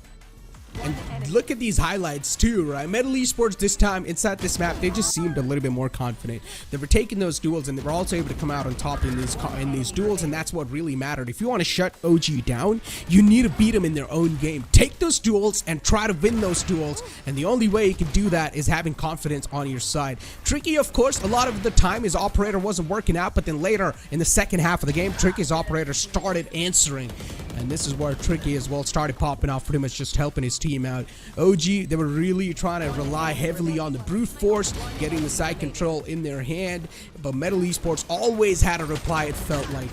And look at these highlights too, right? MLT Esports this time inside this map, they just seemed a little bit more confident. They were taking those duels and they were also able to come out on top in these duels, and that's what really mattered. If you want to shut OG down, you need to beat them in their own game. Take those duels and try to win those duels, and the only way you can do that is having confidence on your side. Tricky, of course, a lot of the time his operator wasn't working out, but then later in the second half of the game, Tricky's operator started answering, and this is where Tricky as well started popping off, pretty much just helping his team out. OG, they were really trying to rely heavily on the brute force, getting the side control in their hand, but MLT Esports always had a reply, it felt like.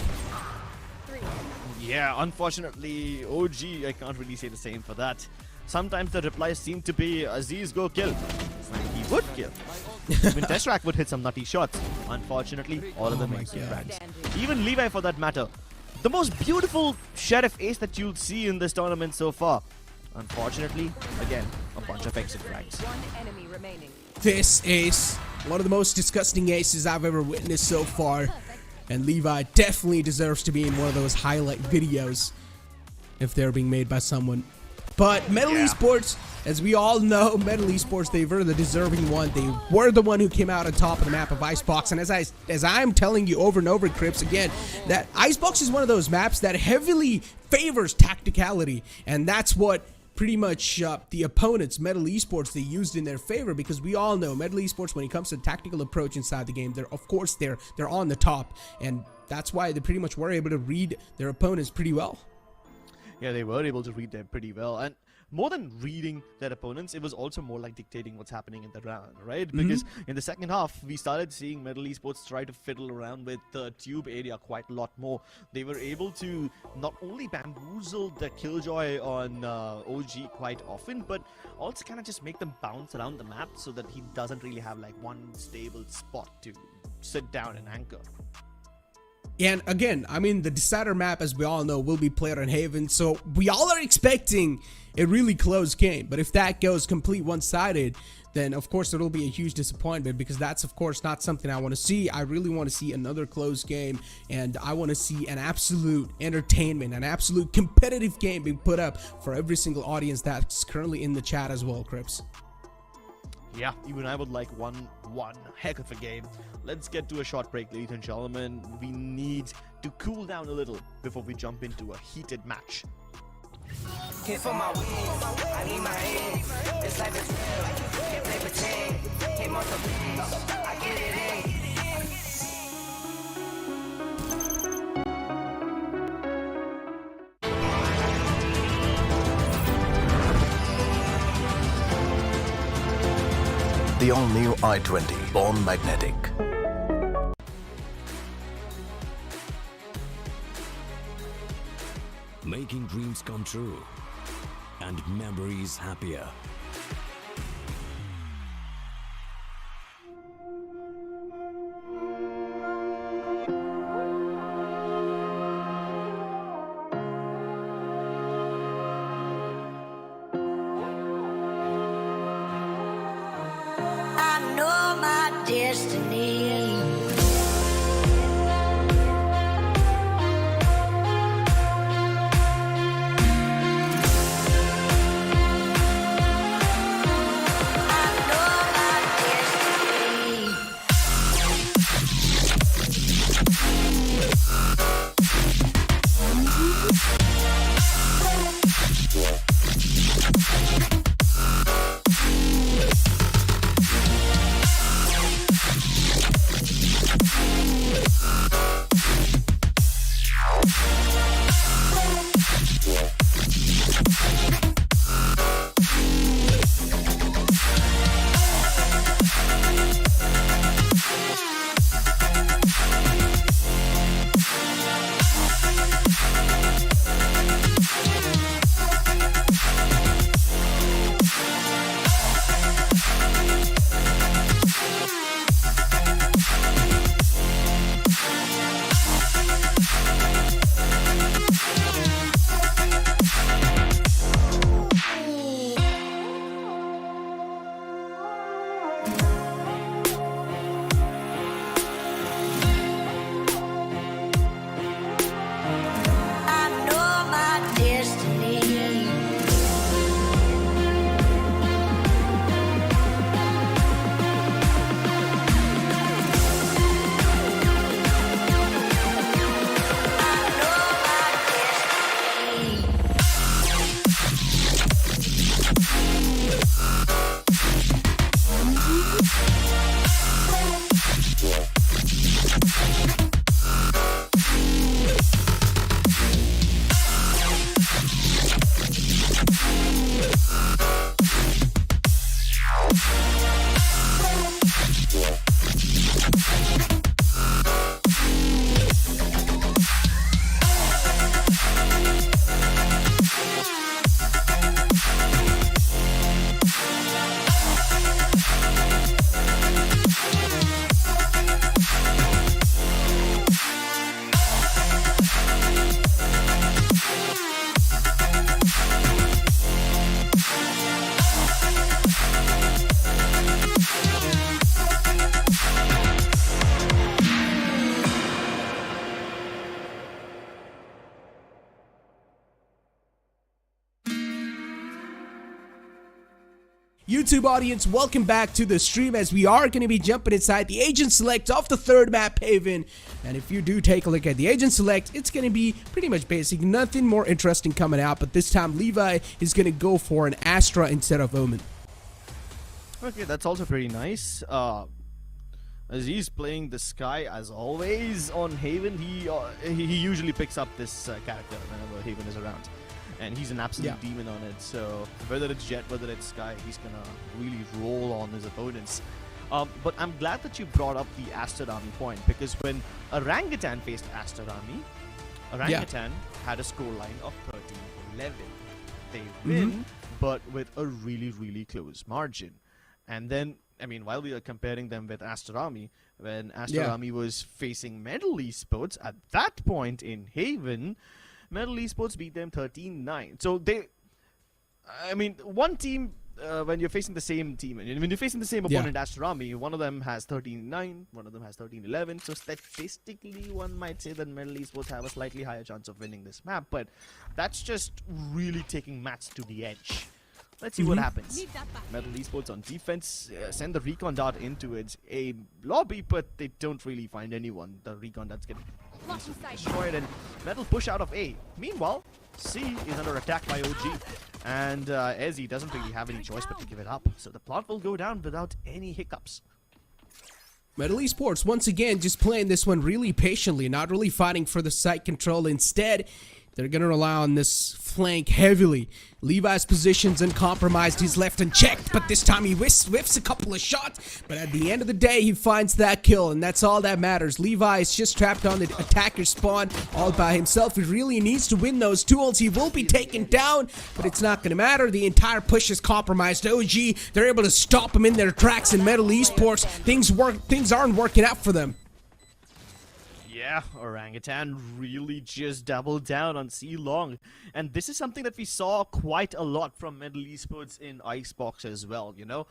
Yeah, unfortunately, OG, I can't really say the same for that. Sometimes the replies seem to be, Aziz, go kill. And he would kill. Even Tesseract would hit some nutty shots. Unfortunately, all of them make frags. Even Levi, for that matter. The most beautiful Sheriff ace that you'll see in this tournament so far. Unfortunately, again, a bunch of exit frags. One enemy remaining. This ace, one of the most disgusting aces I've ever witnessed so far. And Levi definitely deserves to be in one of those highlight videos if they're being made by someone. But MLT Esports, as we all know, MLT Esports, they were the deserving one. They were the one who came out on top of the map of Icebox. And as I'm telling you over and over, Crips, again, that Icebox is one of those maps that heavily favors tacticality. And that's what pretty much the opponents, MLT Esports, they used in their favor, because we all know MLT Esports, when it comes to tactical approach inside the game, they're on the top, and that's why they pretty much were able to read their opponents pretty well. Yeah, they were able to read them pretty well. And more than reading their opponents, it was also more like dictating what's happening in the round, right? Because in the second half, we started seeing MLT Esports try to fiddle around with the tube area quite a lot more. They were able to not only bamboozle the Killjoy on OG quite often, but also kind of just make them bounce around the map so that he doesn't really have like one stable spot to sit down and anchor. And again, I mean, the decider map, as we all know, will be played on Haven, so we all are expecting a really close game. But if that goes complete one-sided, then of course it'll be a huge disappointment, because that's of course not something I want to see. I really want to see another close game, and I want to see an absolute entertainment, an absolute competitive game being put up for every single audience that's currently in the chat as well, Crips. Yeah, even I would like one heck of a game. Let's get to a short break, ladies and gentlemen. We need to cool down a little before we jump into a heated match. Can't feel my wings, I need my hands. This life is real, can't play pretend. Came off the beach, I get it in. The all-new i20, born magnetic. Making dreams come true and memories happier. I know my destiny. YouTube audience, welcome back to the stream as we are going to be jumping inside the agent select of the third map, Haven. And if you do take a look at the agent select, it's going to be pretty much basic, nothing more interesting coming out. But this time Levi is going to go for an Astra instead of Omen. Okay, that's also pretty nice. As he's playing the Sky as always on Haven, he usually picks up this character whenever Haven is around. And he's an absolute demon on it, so whether it's Jet, whether it's Sky, he's gonna really roll on his opponents. But I'm glad that you brought up the ASTER Army point, because when Orangutan faced ASTER Army, Orangutan had a scoreline of 13-11. They win, but with a really close margin. And then, I mean, while we are comparing them with ASTER Army, when ASTER Army was facing MLT Esports, at that point in Haven, MLT Esports beat them 13-9. So they, I mean, one team, when you're facing the same team, and when you're facing the same opponent, ASTER Army, one of them has 13-9, one of them has 13-11. So statistically, one might say that MLT Esports have a slightly higher chance of winning this map, but that's just really taking maths to the edge. Let's see what happens. MLT Esports on defense, send the recon dart into its A lobby, but they don't really find anyone. The recon dart's getting destroyed, and Metal push out of A. Meanwhile, C is under attack by OG, and Ezzy doesn't really have any choice but to give it up. So the plot will go down without any hiccups. MLT Esports once again just playing this one really patiently, not really fighting for the site control. Instead, they're going to rely on this flank heavily. Levi's position's uncompromised. He's left unchecked, but this time he whiffs a couple of shots. But at the end of the day, he finds that kill, and that's all that matters. Levi is just trapped on the attacker spawn all by himself. He really needs to win those duels. He will be taken down, but it's not going to matter. The entire push is compromised. OG, they're able to stop him in their tracks. In MLT Esports, things aren't working out for them. Yeah, Orangutan really just doubled down on C long, and this is something that we saw quite a lot from MLT Esports in Icebox as well, you know.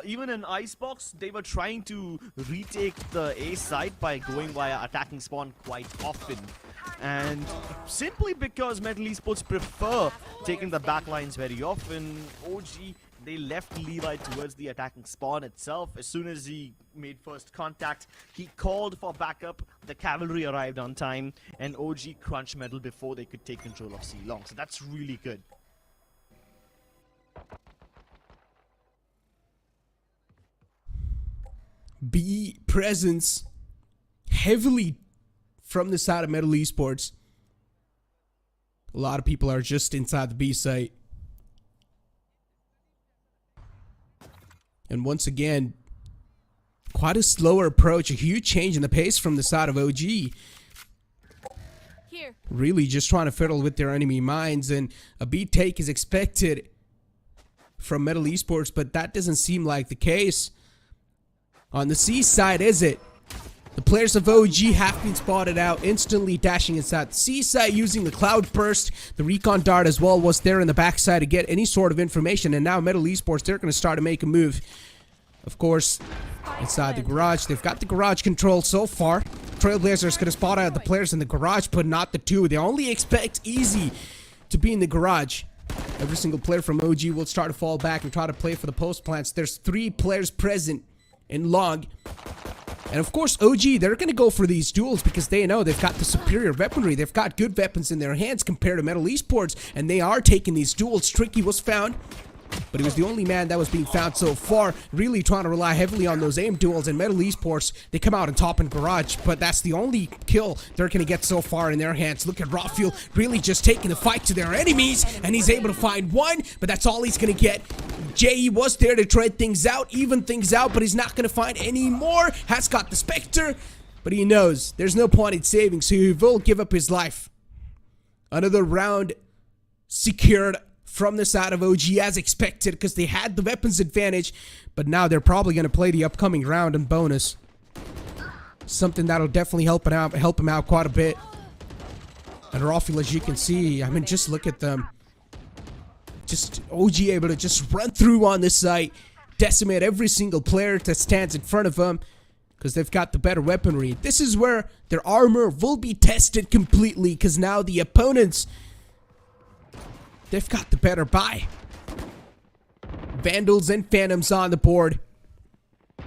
Even in Icebox, they were trying to retake the A side by going via attacking spawn quite often. And simply because MLT Esports prefer taking the backlines very often, OG, they left Levi towards the attacking spawn itself. As soon as he made first contact, he called for backup. The cavalry arrived on time, and OG crunched Metal before they could take control of C long. So that's really good. B presence heavily from the side of MLT Esports. A lot of people are just inside the B site. And once again, quite a slower approach, a huge change in the pace from the side of OG. Here. Really just trying to fiddle with their enemy minds, and a B take is expected from MLT Esports, but that doesn't seem like the case. On the C side, is it? The players of OG have been spotted out, instantly dashing inside the C side using the Cloud Burst. The Recon Dart as well was there in the backside to get any sort of information, and now MLT Esports, they're going to start to make a move. Of course, inside the garage, they've got the garage control so far. Trailblazers going to spot out the players in the garage, but not the two. They only expect Easy to be in the garage. Every single player from OG will start to fall back and try to play for the post plants. There's 3 players present in long. And of course, OG, they're going to go for these duels because they know they've got the superior weaponry. They've got good weapons in their hands compared to MLT Esports, and they are taking these duels. Tricky was found, but he was the only man that was being found so far, really trying to rely heavily on those aim duels. And MLT Esports, they come out on top in garage, but that's the only kill they're going to get so far in their hands. Look at Rafiel really just taking the fight to their enemies, and he's able to find one, but that's all he's going to get. JE was there to try things out, even things out, but he's not going to find any more. Has got the Spectre, but he knows there's no point in saving, so he will give up his life. Another round secured from the side of OG as expected because they had the weapons advantage, but now they're probably going to play the upcoming round and bonus. Something that'll definitely help him out quite a bit. And Rafiel, as you can see, I mean, just look at them. Just OG able to just run through on this site, decimate every single player that stands in front of them because they've got the better weaponry. This is where their armor will be tested completely because now the opponents, they've got the better buy. Vandals and Phantoms on the board.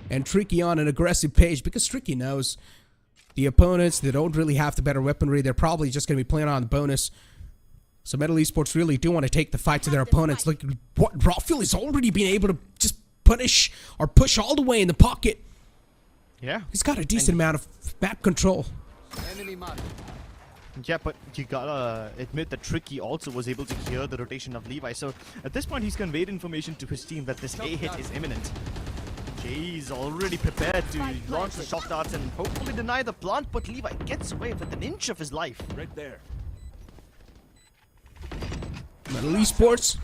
And Tricky on an aggressive page because Tricky knows the opponents, they don't really have the better weaponry. They're probably just going to be playing on the bonus. So MLT Esports really do want to take the fight to their opponents. Look what Rafael has already been able to just punish or push all the way in the pocket. Yeah. He's got a decent amount of map control. Yeah, but you gotta admit that Tricky also was able to hear the rotation of Levi. So at this point, he's conveyed information to his team that this A hit is imminent. Jay's already prepared to launch the shock darts and hopefully deny the plant, but Levi gets away with an inch of his life. Right there. MLT Esports,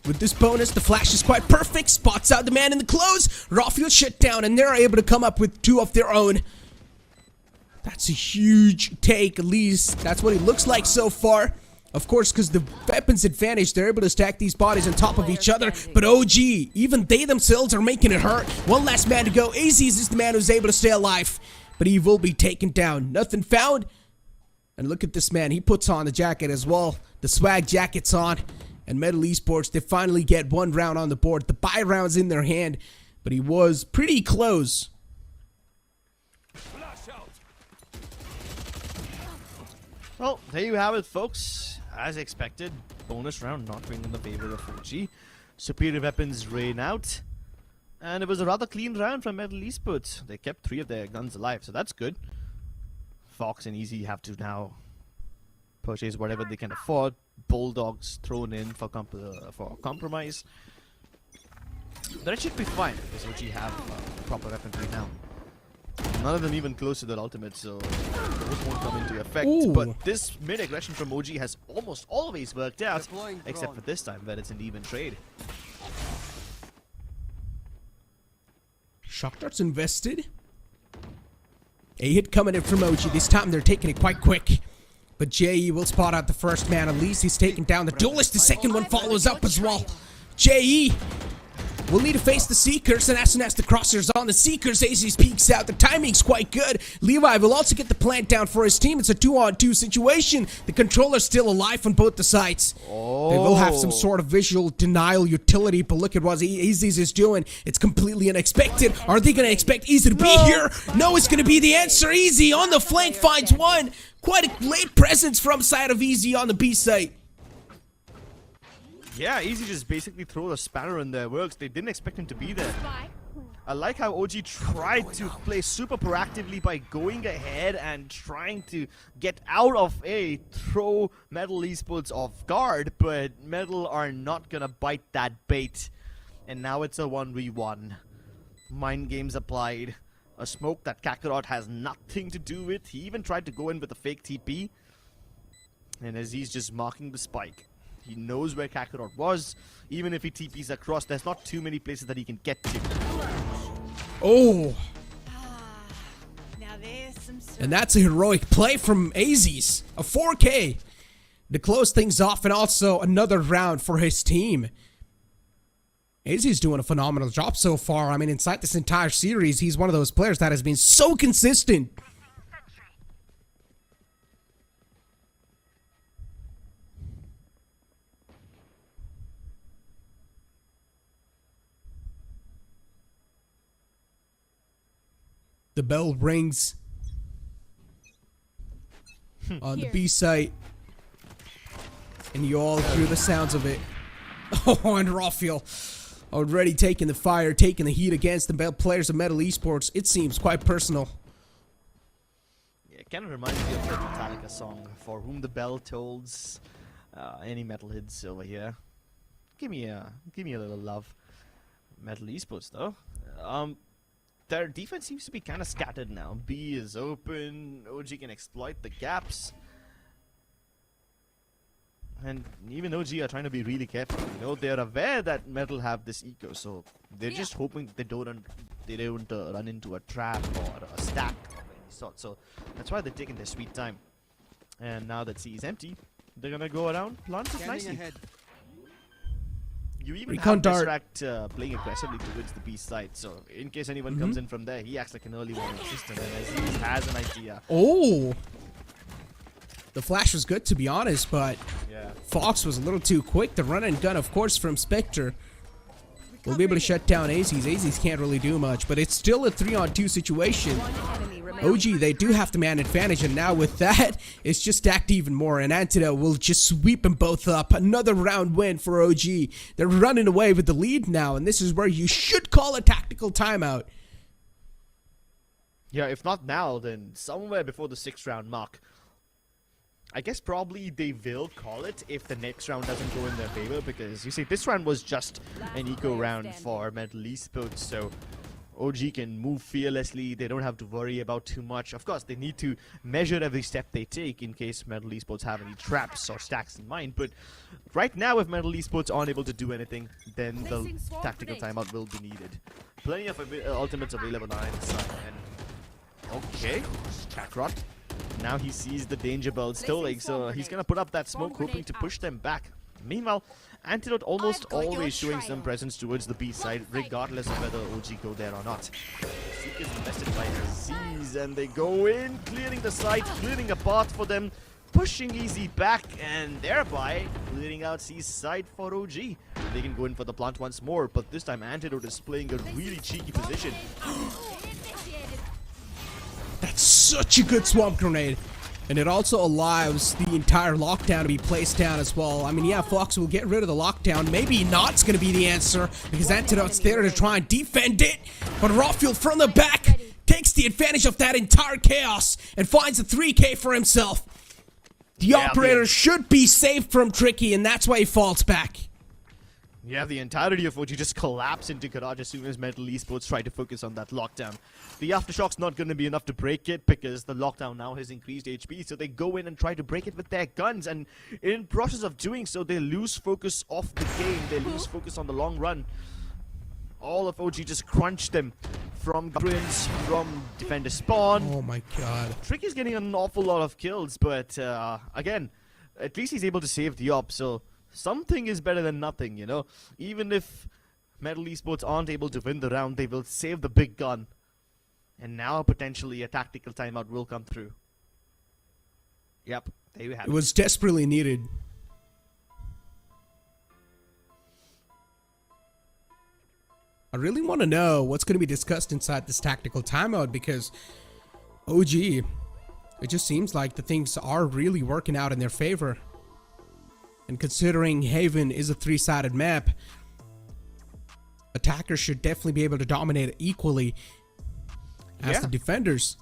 with this bonus, the flash is quite perfect. Spots out the man in the close. Rafael shut down, and they're able to come up with 2 of their own. That's a huge take, at least that's what it looks like so far. Of course, because the weapons advantage, they're able to stack these bodies on top of each other. But OG, even they themselves are making it hurt. One last man to go. AZs is the man who's able to stay alive, but he will be taken down. Nothing found. And look at this man. He puts on the jacket as well. The swag jacket's on. And MLT Esports, they finally get 1 round on the board. The buy round's in their hand, but he was pretty close. Well, there you have it, folks. As expected, bonus round not being in the favor of OG. Superior weapons rain out. And it was a rather clean round from MLT Esports. They kept 3 of their guns alive, so that's good. Fox and Easy have to now purchase whatever they can afford. Bulldogs thrown in for compromise. That should be fine because OG have proper weaponry now. None of them even close to their ultimate, so those won't come into effect. Ooh. But this mid-aggression from OG has almost always worked out, except for this time where it's an even trade. Shock darts invested. A hit coming in from OG. This time they're taking it quite quick. But JE will spot out the first man. At least he's taking down the duelist. The second one follows up as well. JE will need to face the Seekers, and as soon as the crosshair's on the Seekers, AZ's peeks out. The timing's quite good. Levi will also get the plant down for his team. It's a 2-on-2 situation. The controller's still alive on both the sides. Oh. They will have some sort of visual denial utility, but look at what AZ's is doing. It's completely unexpected. Are they going to expect Easy to be here? No, it's going to be the answer. Easy on the flank finds one. Quite a late presence from side of Easy on the B site. Yeah, Easy just basically throw a spanner in their works. They didn't expect him to be there. I like how OG tried to play super proactively by going ahead and trying to get out of throw MLT Esports off guard, but Metal are not gonna bite that bait. And now it's a 1v1. Mind games applied. A smoke that Kakarot has nothing to do with. He even tried to go in with a fake TP. And as he's just marking the spike. He knows where Kakarot was. Even if he TPs across, there's not too many places that he can get to. Oh. Now there's some And that's a heroic play from AZ's. A 4K to close things off, and also another round for his team. AZ's doing a phenomenal job so far. I mean, inside this entire series, he's one of those players that has been so consistent. The bell rings on the B site, and you all hear the sounds of it. Oh, and Rafael already taking the fire, taking the heat against the players of MLT Esports. It seems quite personal. Yeah, it kind of reminds me of the Metallica song, "For Whom the Bell Tolls." Any metalheads over here? Give me a little love. MLT Esports though. Their defense seems to be kind of scattered now. B is open. OG can exploit the gaps. And even OG are trying to be really careful. You know, they're aware that Metal have this eco, so they're just hoping they don't run into a trap or a stack of any sort. So that's why they're taking their sweet time. And now that C is empty, they're gonna go around, plant it nicely. You even Recon have dart. Distrak playing aggressively towards the B side, so in case anyone comes in from there, he acts like an early warning system, and Aziz has an idea. Oh! The flash was good, to be honest, but Yeah. Fox was a little too quick. The run and gun, of course, from Spectre. will be able to shut down AZs. AZs can't really do much, but it's still a 3-on-2 situation. OG, they do have the man advantage, and now with that, it's just stacked even more, and Antidote will just sweep them both up. Another round win for OG. They're running away with the lead now, and this is where you should call a tactical timeout. Yeah, if not now, then somewhere before the 6th round mark. I guess probably they will call it if the next round doesn't go in their favor, because you see, this round was just an eco round for MLT Esports, so OG can move fearlessly. They don't have to worry about too much. Of course, they need to measure every step they take in case MLT Esports have any traps or stacks in mind. But right now, if MLT Esports aren't able to do anything, then the tactical timeout will be needed. Plenty of ultimates available on either side. And okay, Kakarot. Now he sees the danger bell stalling, so he's gonna put up that smoke, hoping to push them back. Meanwhile, Antidote almost always showing some presence towards the B side, regardless of whether OG go there or not. Seek is invested by Aziz, and they go in, clearing the site, clearing a path for them, pushing Easy back, and thereby clearing out C's side for OG. They can go in for the plant once more, but this time Antidote is playing a really cheeky position. That's such a good swamp grenade. And it also allows the entire lockdown to be placed down as well. I mean, yeah, Fox will get rid of the lockdown. Maybe not's going to be the answer, because Antidote's there to try and defend it. But Rafiel from the back takes the advantage of that entire chaos and finds a 3K for himself. The operator should be saved from Tricky, and that's why he falls back. Yeah, the entirety of OG just collapsed into garage as soon as MLT Esports try to focus on that lockdown. The aftershock's not going to be enough to break it, because the lockdown now has increased HP, so they go in and try to break it with their guns, and in process of doing so, they lose focus off the game, they lose focus on the long run. All of OG just crunched them from Prince, from Defender Spawn. Oh my god. Trick is getting an awful lot of kills, but again, at least he's able to save the op, so something is better than nothing, you know. Even if MLT Esports aren't able to win the round, they will save the big gun. And now potentially a tactical timeout will come through. Yep, there you have it. It was desperately needed. I really want to know what's going to be discussed inside this tactical timeout, because OG, it just seems like the things are really working out in their favor. And considering Haven is a 3-sided map, attackers should definitely be able to dominate it equally as the defenders.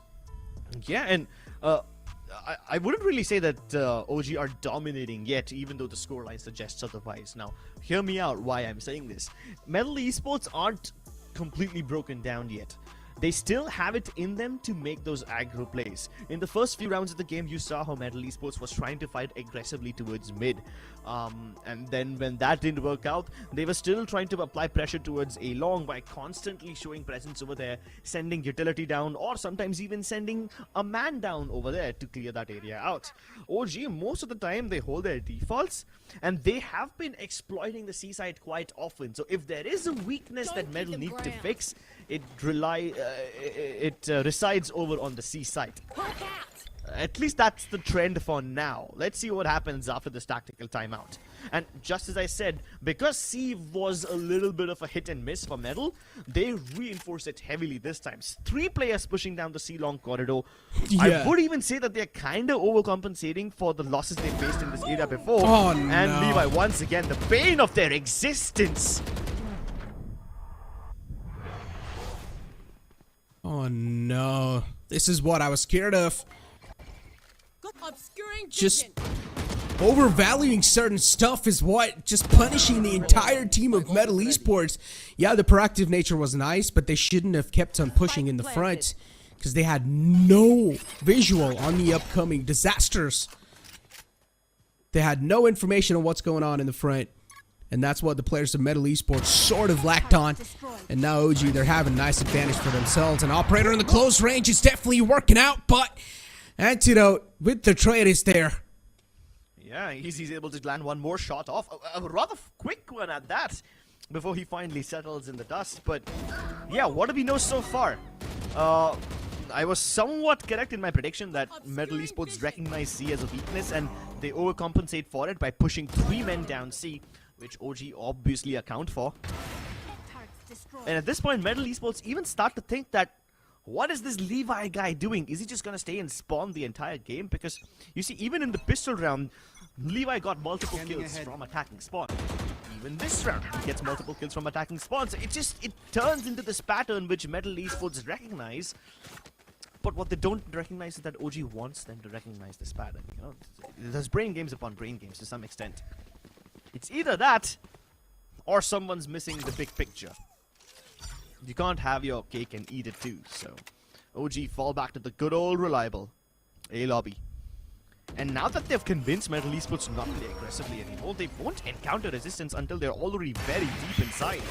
Yeah, and I wouldn't really say that OG are dominating yet, even though the scoreline suggests otherwise. Now, hear me out why I'm saying this. MLT Esports aren't completely broken down yet. They still have it in them to make those aggro plays. In the first few rounds of the game, you saw how MLT Esports was trying to fight aggressively towards mid. And then when that didn't work out, they were still trying to apply pressure towards A long by constantly showing presence over there, sending utility down, or sometimes even sending a man down over there to clear that area out. OG, most of the time, they hold their defaults, and they have been exploiting the C side quite often. So if there is a weakness that MLT need to fix, it resides over on the C side. At least that's the trend for now. Let's see what happens after this tactical timeout. And just as I said, because C was a little bit of a hit and miss for MLT, they reinforce it heavily this time. 3 players pushing down the C long corridor. I would even say that they're kind of overcompensating for the losses they faced in this area before. Oh, no. And Levi, once again, the pain of their existence. Oh no, this is what I was scared of. Just overvaluing certain stuff is what just punishing the entire team of MLT Esports. Yeah, the proactive nature was nice, but they shouldn't have kept on pushing in the front, because they had no visual on the upcoming disasters. They had no information on what's going on in the front. And that's what the players of MLT Esports sort of lacked on. And now OG, they're having a nice advantage for themselves. An operator in the close range is definitely working out, but Antidote with the trade is there. Yeah, he's able to land one more shot off. A rather quick one at that, before he finally settles in the dust. But yeah, what do we know so far? I was somewhat correct in my prediction that MLT Esports recognize C as a weakness, and they overcompensate for it by pushing 3 men down C, which OG obviously account for. And at this point, MLT Esports even start to think that, what is this Levi guy doing? Is he just going to stay and spawn the entire game? Because, you see, even in the pistol round, Levi got multiple kills from attacking spawn. Even this round, he gets multiple kills from attacking spawn. So it turns into this pattern which MLT Esports recognize. But what they don't recognize is that OG wants them to recognize this pattern. You know, there's brain games upon brain games to some extent. It's either that, or someone's missing the big picture. You can't have your cake and eat it too. So, OG fall back to the good old reliable A lobby. And now that they've convinced MLT Esports not to play aggressively anymore, they won't encounter resistance until they're already very deep inside.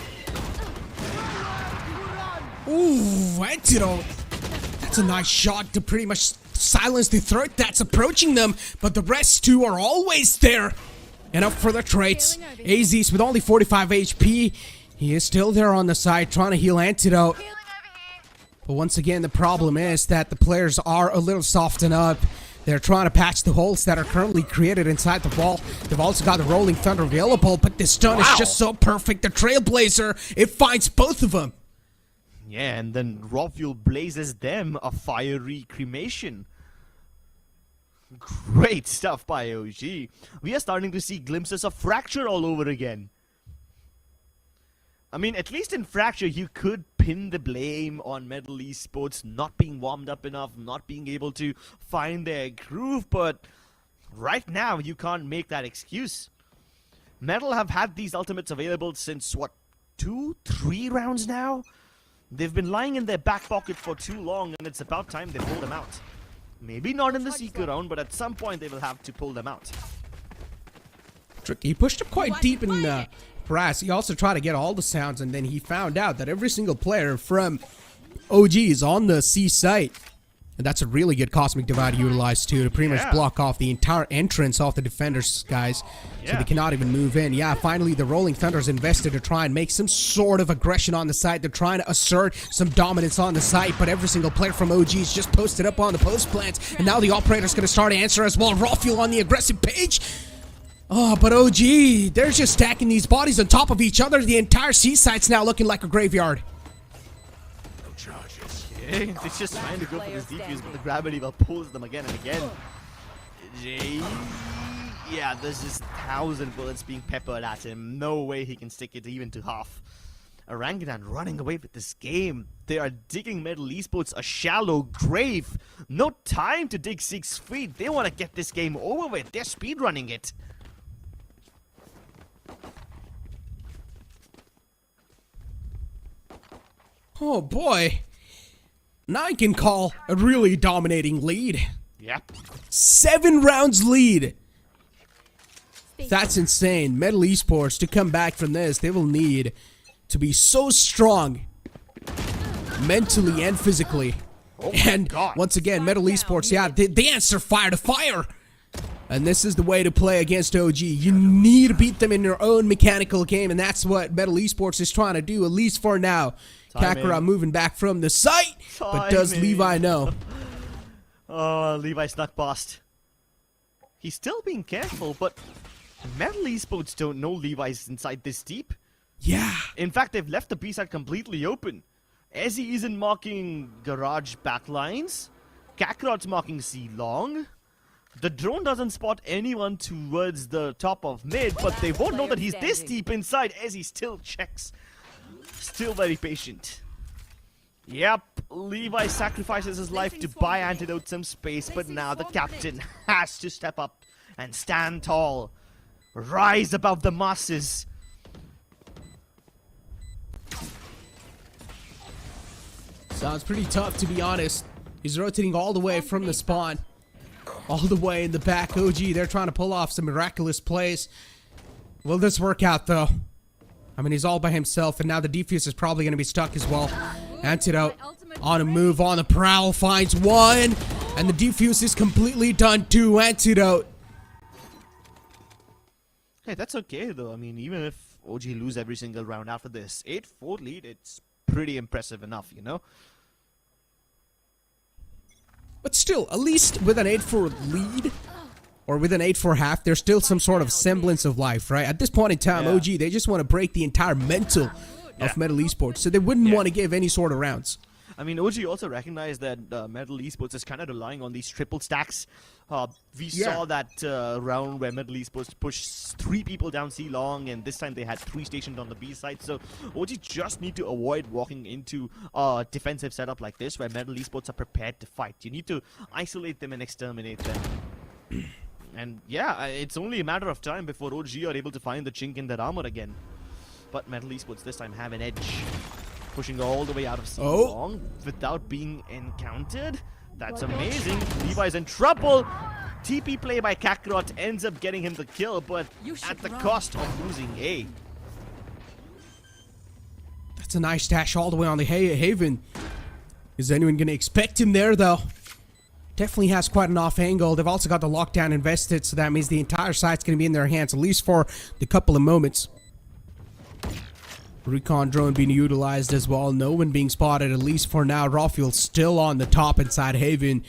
Ooh, Antidote. That's a nice shot to pretty much silence the threat that's approaching them, but the rest too are always there. And up for the traits. AZ's with only 45 HP. He is still there on the side trying to heal Antidote. But once again, the problem is that the players are a little softened up. They're trying to patch the holes that are currently created inside the wall. They've also got the Rolling Thunder available, but this stun is just so perfect. The Trailblazer, it finds both of them. Yeah, and then Raw Fuel blazes them a fiery cremation. Great stuff by OG. We are starting to see glimpses of Fracture all over again. I mean, at least in Fracture, you could pin the blame on MLT Esports not being warmed up enough, not being able to find their groove, but right now, you can't make that excuse. MLT have had these ultimates available since, what, 2-3 rounds now? They've been lying in their back pocket for too long, and it's about time they pull them out. Maybe not in the Seeker round, but at some point they will have to pull them out. Tricky. He pushed up quite deep in Brass. He also tried to get all the sounds, and then he found out that every single player from OG is on the C site. And that's a really good Cosmic Divide utilized too, to pretty much block off the entire entrance off the defenders, guys. So they cannot even move in. Yeah, finally the Rolling Thunder's invested to try and make some sort of aggression on the site. They're trying to assert some dominance on the site, but every single player from OG is just posted up on the post plants. And now the operator's going to start to answer as well. Raw Fuel on the aggressive page. Oh, but OG, they're just stacking these bodies on top of each other. The entire C site's now looking like a graveyard. It's just trying to go for this defuse, but the gravity well pulls them again and again. Yeah, there's just 1,000 bullets being peppered at him. No way he can stick it even to half. Orangutan running away with this game. They are digging MLT Esports a shallow grave. No time to dig 6 feet. They want to get this game over with. They're speedrunning it. Oh boy. Now I can call a really dominating lead. Yep. 7 rounds lead. That's insane. MLT Esports, to come back from this, they will need to be so strong mentally and physically. And once again, MLT Esports, yeah, they answer fire to fire. And this is the way to play against OG. You need to beat them in your own mechanical game, and that's what MLT Esports is trying to do, at least for now. Kakarot moving back from the site, but does Levi know? Oh, Levi snuck past. He's still being careful, but MLT Esports don't know Levi's inside this deep. Yeah. In fact, they've left the B side completely open. Ezzy isn't marking garage backlines. Kakarot's marking C long. The drone doesn't spot anyone towards the top of mid, but they won't know that he's this deep inside. Ezzy still checks. Still very patient. Yep, Levi sacrifices his life to buy Antidote some space, but now the captain has to step up and stand tall. Rise above the masses. Sounds pretty tough, to be honest. He's rotating all the way from the spawn. All the way in the back. OG, they're trying to pull off some miraculous plays. Will this work out, though? I mean, he's all by himself, and now the defuse is probably going to be stuck as well. Antidote on a move, on the prowl, finds one. And the defuse is completely done too. Antidote. Hey, that's okay, though. I mean, even if OG lose every single round after this 8-4 lead, it's pretty impressive enough, you know? But still, at least with an 8-4 lead, or with an 8-4 half, there's still some sort of semblance of life, right? At this point in time, OG, they just want to break the entire mental of MLT Esports, so they wouldn't want to give any sort of rounds. I mean, OG also recognized that MLT Esports is kind of relying on these triple stacks. We saw that round where MLT Esports pushed 3 people down C long, and this time they had 3 stationed on the B side. So OG just need to avoid walking into a defensive setup like this where MLT Esports are prepared to fight. You need to isolate them and exterminate them. And yeah, it's only a matter of time before OG are able to find the chink in their armor again. But MLT Esports this time have an edge. Pushing all the way out of C long without being encountered. That's amazing. Levi's in trouble. TP play by Kakarot ends up getting him the kill, but at the cost of losing A. That's a nice dash all the way on the Haven. Is anyone going to expect him there, though? Definitely has quite an off angle. They've also got the lockdown invested, so that means the entire site's going to be in their hands, at least for the couple of moments. Recon drone being utilized as well. No one being spotted, at least for now. Rafael still on the top inside Haven.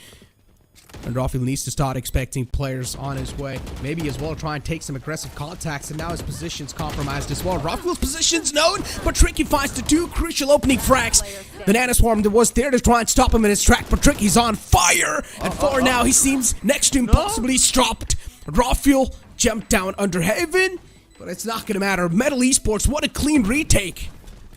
And Rafael needs to start expecting players on his way. Maybe as well try and take some aggressive contacts. And now his position's compromised as well. Rafael's position's known, but Tricky finds the 2 crucial opening frags. The Nanoswarm that was there to try and stop him in his track, but Tricky's on fire. And for now, he seems next to him, possibly stopped. Rafael jumped down under Haven. But it's not going to matter. MLT Esports, what a clean retake.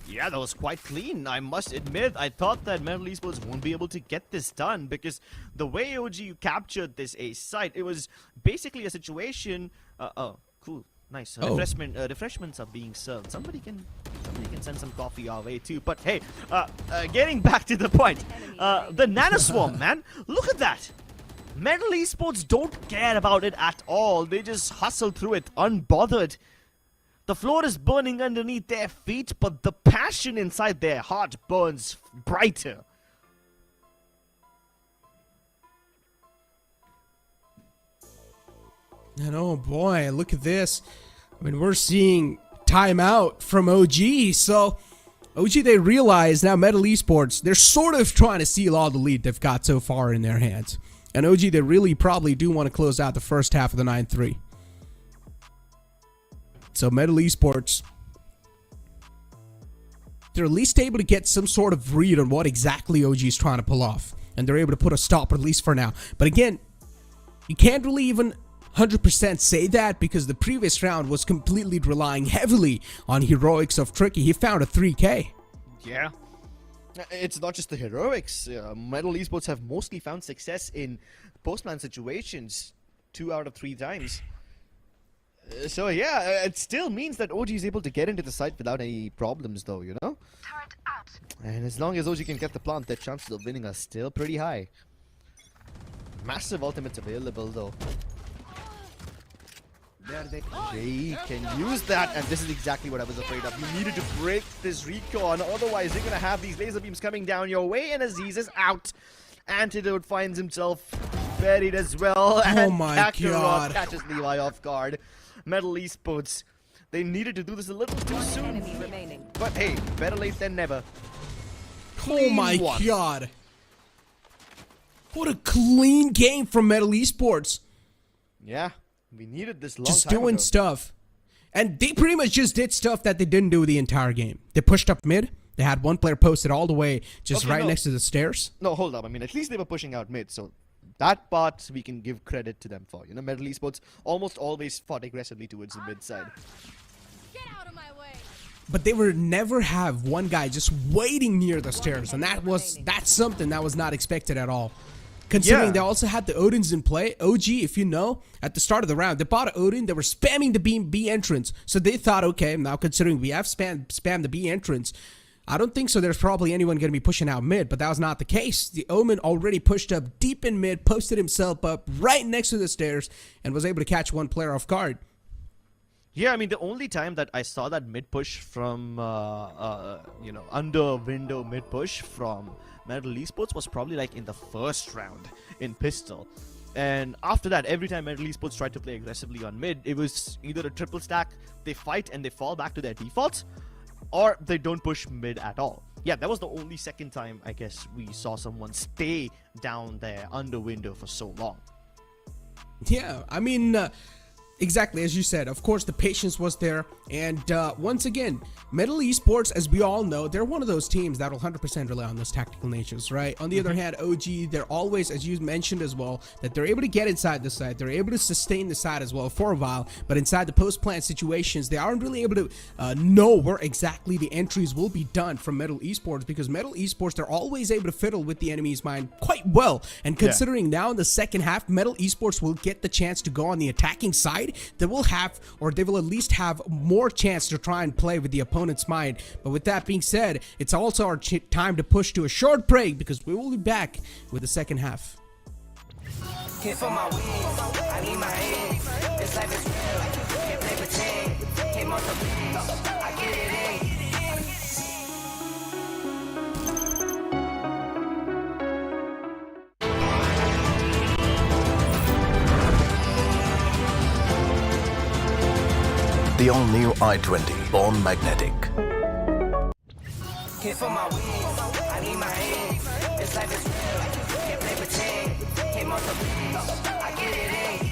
Yeah, that was quite clean. I must admit, I thought that MLT Esports won't be able to get this done because the way OG captured this A site, it was basically a situation. Oh, cool, nice. Refreshments are being served. Somebody can send some coffee our way too. But hey, getting back to the point, the Nanoswarm, man, look at that. MLT Esports don't care about it at all. They just hustle through it, unbothered. The floor is burning underneath their feet, but the passion inside their heart burns brighter. And oh boy, look at this. I mean, we're seeing timeout from OG. So OG, they realize now MLT Esports, they're sort of trying to seal all the lead they've got so far in their hands. And OG, they really probably do want to close out the first half of the 9-3. So MLT Esports, they're at least able to get some sort of read on what exactly OG is trying to pull off. And they're able to put a stop, at least for now. But again, you can't really even 100% say that because the previous round was completely relying heavily on heroics of Tricky. He found a 3K. Yeah. It's not just the heroics. MLT Esports have mostly found success in post-man situations 2 out of 3 times. So yeah, it still means that OG is able to get into the site without any problems though, you know? And as long as OG can get the plant, their chances of winning are still pretty high. Massive ultimates available though. Jay can use that, and this is exactly what I was afraid of. You needed to break this recon, otherwise you're gonna have these laser beams coming down your way, and Aziz is out. Antidote finds himself buried as well, and my God, catches Levi off guard. MLT Esports, they needed to do this a little too soon. But hey, better late than never. Oh my God. What a clean game from MLT Esports. Yeah. We needed this long just time doing ago. stuff. And they pretty much just did stuff that they didn't do the entire game. They pushed up mid. They had one player posted all the way just next to the stairs. No, hold up. I mean, at least they were pushing out mid. So that part we can give credit to them for. You know, MLT Esports almost always fought aggressively towards the mid side. Get out of my way. But they would never have one guy just waiting near the stairs. And that's something that was not expected at all. Considering they also had the Odins in play. OG, if you know, at the start of the round, they bought an Odin. They were spamming the B entrance. So they thought, okay, now considering we have spammed the B entrance, I don't think so there's probably anyone going to be pushing out mid. But that was not the case. The Omen already pushed up deep in mid, posted himself up right next to the stairs, and was able to catch one player off guard. Yeah, I mean, the only time that I saw that mid push from, you know, under window mid push from MLT Esports was probably like in the first round in Pistol. And after that, every time MLT Esports tried to play aggressively on mid, it was either a triple stack, they fight and they fall back to their defaults, or they don't push mid at all. Yeah, that was the only second time, I guess, we saw someone stay down there under window for so long. Yeah, I mean, Exactly, as you said. Of course, the patience was there. And once again, MLT Esports, as we all know, they're one of those teams that will 100% rely on those tactical natures, right? On the other hand, OG, they're always, as you mentioned as well, that they're able to get inside the side. They're able to sustain the side as well for a while. But inside the post-plant situations, they aren't really able to know where exactly the entries will be done from MLT Esports, because MLT Esports, they're always able to fiddle with the enemy's mind quite well. And considering now in the second half, MLT Esports will get the chance to go on the attacking side, they will have, or they will at least have more chance to try and play with the opponent's mind. But with that being said, it's also our time to push to a short break, because we will be back with the second half. Came for my wings, I need my hands. This life is real, can't play pretend. Came off the beach, I get it in. The all-new i20, born magnetic. Came for my wings, I need my hands. This life is real, can't play pretend. Came off the beach, I get it in.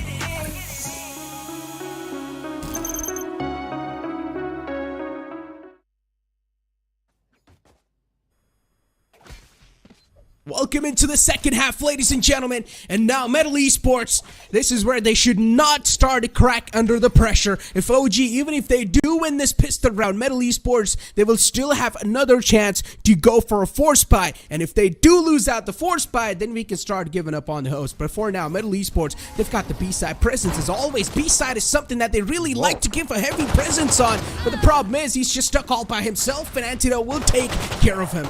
Welcome into the second half, ladies and gentlemen. And now MLT Esports, this is where they should not start to crack under the pressure. If OG, even if they do win this pistol round, MLT Esports, they will still have another chance to go for a force buy. And if they do lose out the force buy, then we can start giving up on the host. But for now, MLT Esports, they've got the B-side presence. As always, B-side is something that they really like to give a heavy presence on. But the problem is, he's just stuck all by himself, and Antidote will take care of him.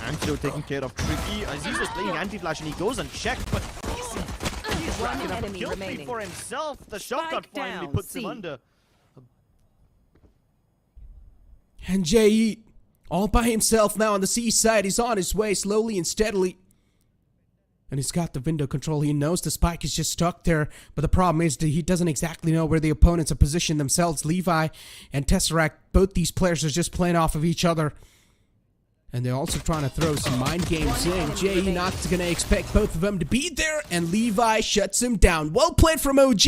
Antidote taking care of Tricky. Aziz was playing anti-flash and he goes unchecked, but he's racking up a kill feed for himself. The shotgun finally puts him under. And JE, all by himself now on the C side. He's on his way slowly and steadily. And he's got the window control. He knows the spike is just stuck there. But the problem is that he doesn't exactly know where the opponents have positioned themselves. Levi and Tesseract, both these players are just playing off of each other. And they're also trying to throw some mind games in. JE not going to expect both of them to be there. And Levi shuts him down. Well played from OG.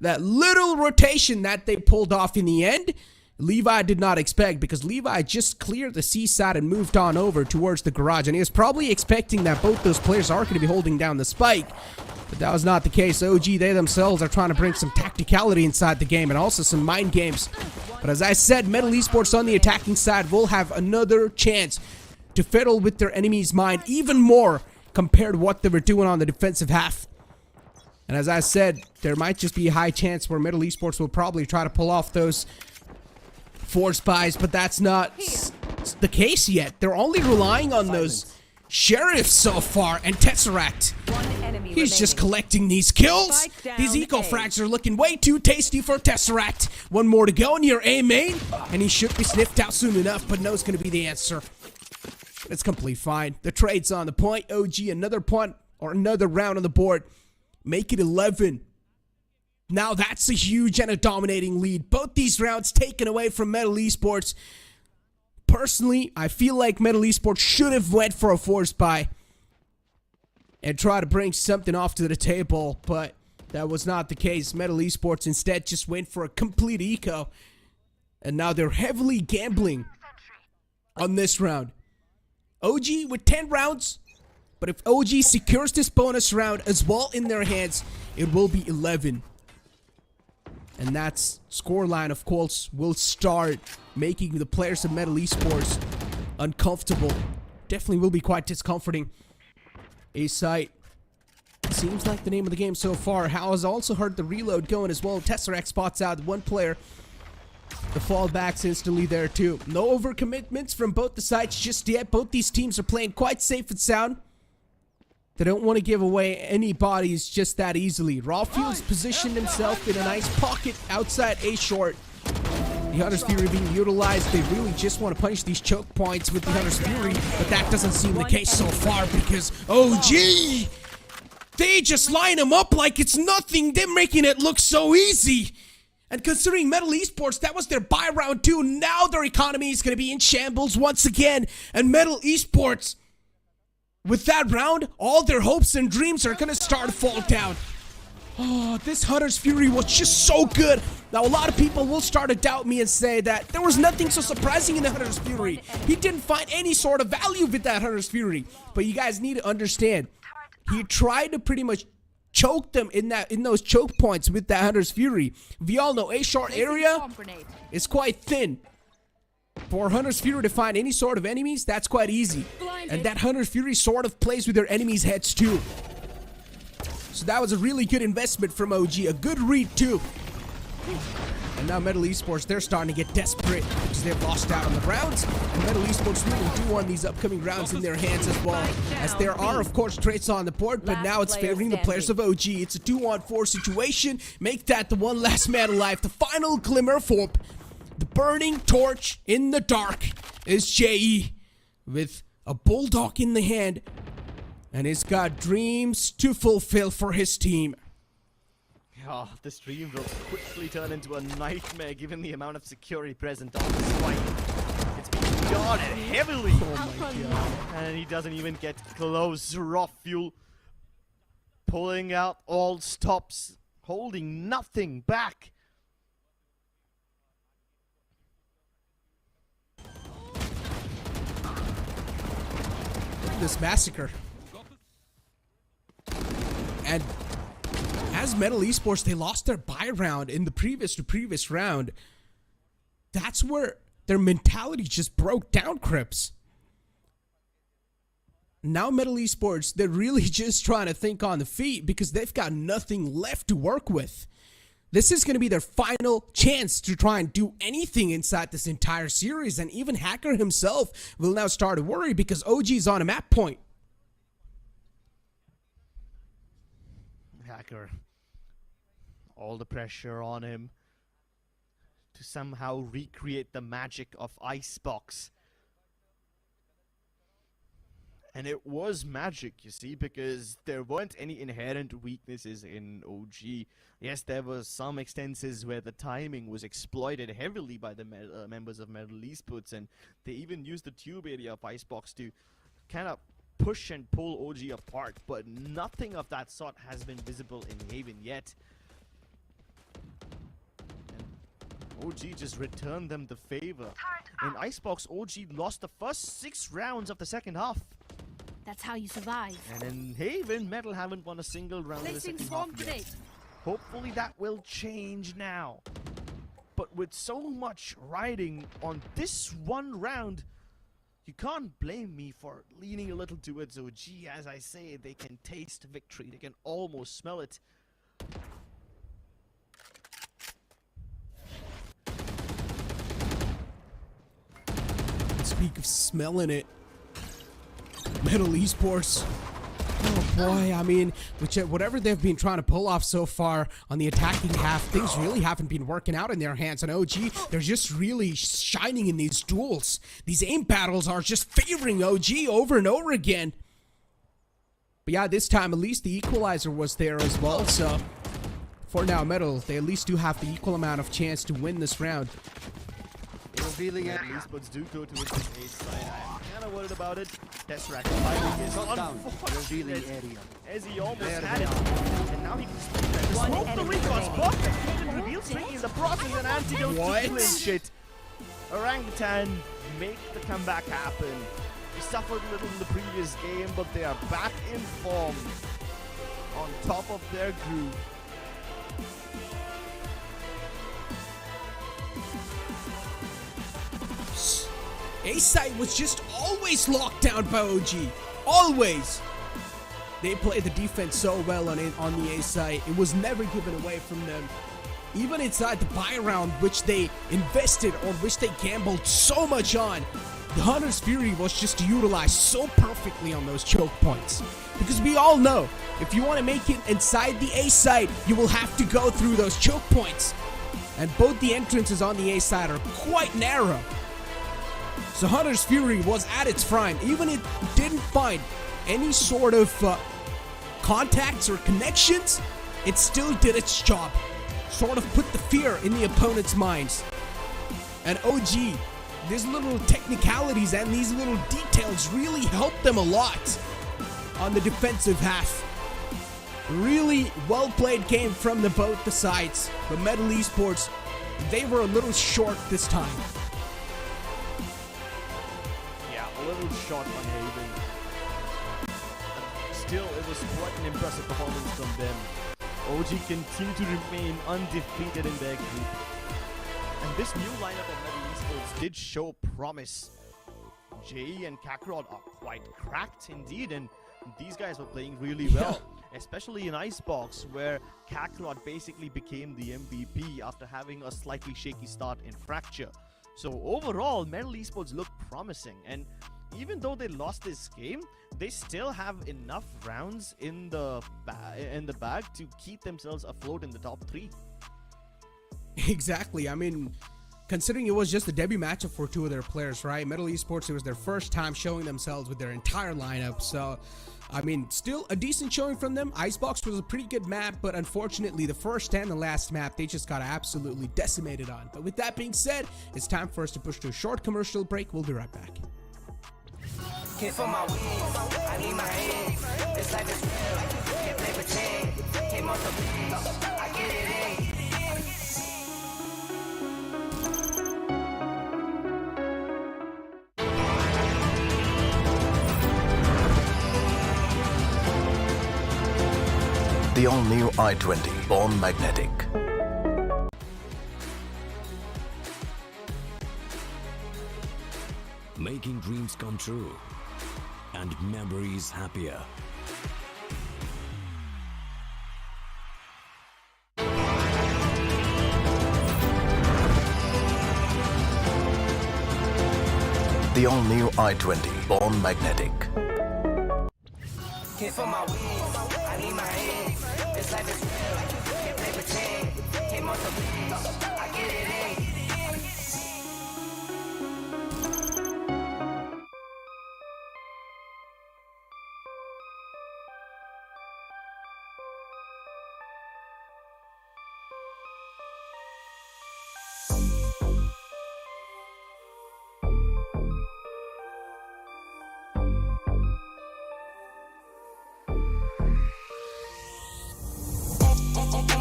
That little rotation that they pulled off in the end, Levi did not expect, because Levi just cleared the C side and moved on over towards the garage. And he was probably expecting that both those players are going to be holding down the spike. But that was not the case. OG, they themselves are trying to bring some tacticality inside the game and also some mind games. But as I said, MLT Esports on the attacking side will have another chance to fiddle with their enemy's mind even more compared to what they were doing on the defensive half. And as I said, there might just be a high chance where MLT Esports will probably try to pull off those force buys, but that's not the case yet. They're only relying on those sheriffs so far, and Tesseract. He's just collecting these kills. These eco frags are looking way too tasty for Tesseract. One more to go near A main, and he should be sniffed out soon enough, but no's going to be the answer. It's completely fine. The trade's on the point. OG, another point or another round on the board. Make it 11. Now that's a huge and a dominating lead. Both these rounds taken away from MLT Esports. Personally, I feel like MLT Esports should have went for a force buy and try to bring something off to the table, but that was not the case. MLT Esports instead just went for a complete eco, and now they're heavily gambling on this round. OG with 10 rounds, but if OG secures this bonus round as well in their hands, it will be 11. And that's scoreline, of course, will start making the players of MLT Esports uncomfortable. Definitely will be quite discomforting. A-Site seems like the name of the game so far. Hal has also heard the reload going as well. Tesseract spots out one player. The fallback's instantly there too. No overcommitments from both the sides just yet. Both these teams are playing quite safe and sound. They don't want to give away any bodies just that easily. Rawfield's positioned himself in a nice pocket outside A short. The Hunter's Fury being utilized. They really just want to punish these choke points with the Hunter's Fury, but that doesn't seem the case so far because OG, they just line them up like it's nothing. They're making it look so easy. And considering MLT Esports, that was their buy round 2. Now their economy is going to be in shambles once again. And MLT Esports, with that round, all their hopes and dreams are going to start to fall down. Oh, this Hunter's Fury was just so good. Now, a lot of people will start to doubt me and say that there was nothing so surprising in the Hunter's Fury. He didn't find any sort of value with that Hunter's Fury. But you guys need to understand, he tried to pretty much choke them in those choke points with that Hunter's Fury. We all know A-short area is quite thin. For Hunter's Fury to find any sort of enemies, that's quite easy. And that Hunter's Fury sort of plays with their enemies' heads too. So that was a really good investment from OG. A good read too. And now MLT Esports, they're starting to get desperate because they've lost out on the rounds. And MLT Esports really do want these upcoming rounds in their hands as well. As there are, of course, traits on the board, but now it's favoring the players of OG. It's a 2-on-4 situation. Make that the one last man alive. The final glimmer for the burning torch in the dark is JE with a bulldog in the hand. And he's got dreams to fulfill for his team. Oh, this dream will quickly turn into a nightmare given the amount of security present on this fight. It's being guarded heavily. Oh my god. And he doesn't even get close. Raw fuel pulling out all stops, holding nothing back. Look at this massacre. And as MLT Esports, they lost their buy round in the previous round. That's where their mentality just broke down, Crips. Now MLT Esports, they're really just trying to think on the feet because they've got nothing left to work with. This is going to be their final chance to try and do anything inside this entire series. And even Hacker himself will now start to worry because OG is on a map point. Hacker. All the pressure on him to somehow recreate the magic of Icebox. And it was magic, you see, because there weren't any inherent weaknesses in OG. Yes, there was some instances where the timing was exploited heavily by the members of MLT Esports, and they even used the tube area of Icebox to kind of push and pull OG apart, but nothing of that sort has been visible in Haven yet. And OG just returned them the favor. In Icebox, OG lost the first 6 rounds of the second half. That's how you survive. And in Haven, Metal haven't won a single round in the second half yet. Hopefully that will change now. But with so much riding on this one round, you can't blame me for leaning a little towards OG. As I say, they can taste victory. They can almost smell it. Speak of smelling it, MLT Esports. Oh boy, I mean, whatever they've been trying to pull off so far on the attacking half, things really haven't been working out in their hands. And OG, they're just really shining in these duels. These aim battles are just favoring OG over and over again. But yeah, this time at least the equalizer was there as well. So for now, Metal, they at least do have the equal amount of chance to win this round. Revealing at least, but do go towards the A side. I'm kind of worried about it. Tesseract fighting is unfortunate as he almost had it. And now he can smoke the recon spot. Even reveal tricky in the process and antidote to clinch it. Orangutan make the comeback happen. They suffered a little in the previous game, but they are back in form on top of their groove. A-side was just always locked down by OG. Always. They played the defense so well on the A-side. It was never given away from them. Even inside the buy round, which they invested or which they gambled so much on, the Hunter's Fury was just utilized so perfectly on those choke points. Because we all know, if you want to make it inside the A-side, you will have to go through those choke points. And both the entrances on the A-side are quite narrow. So Hunter's Fury was at its prime. Even if it didn't find any sort of contacts or connections, it still did its job. Sort of put the fear in the opponent's minds. And OG, these little technicalities and these little details really helped them a lot on the defensive half. Really well-played game from both the sides, but MLT Esports, they were a little short this time. Yeah, a little short on Haven. Still, it was quite an impressive performance from them. OG continue to remain undefeated in their group. And this new lineup of MLT Esports did show promise. Jay and Kakarot are quite cracked indeed, and these guys were playing really well. Especially in Icebox, where Kakarot basically became the MVP after having a slightly shaky start in Fracture. So overall, MLT Esports look promising, and even though they lost this game, they still have enough rounds in the bag to keep themselves afloat in the top 3. Exactly. I mean, considering it was just the debut matchup for 2 of their players, right? MLT Esports, it was their first time showing themselves with their entire lineup. So, I mean, still a decent showing from them. Icebox was a pretty good map, but unfortunately, the first and the last map, they just got absolutely decimated on. But with that being said, it's time for us to push to a short commercial break. We'll be right back. Came for my wins, I need my hands. This life is real, can't play pretend. Came off the bench, I get it in. The all-new i20, born magnetic. Making dreams come true and memories happier. The all-new i20, born magnetic. Came for my wins, I need my hands. This life is real, can't play pretend. Came off the bench, I get it in.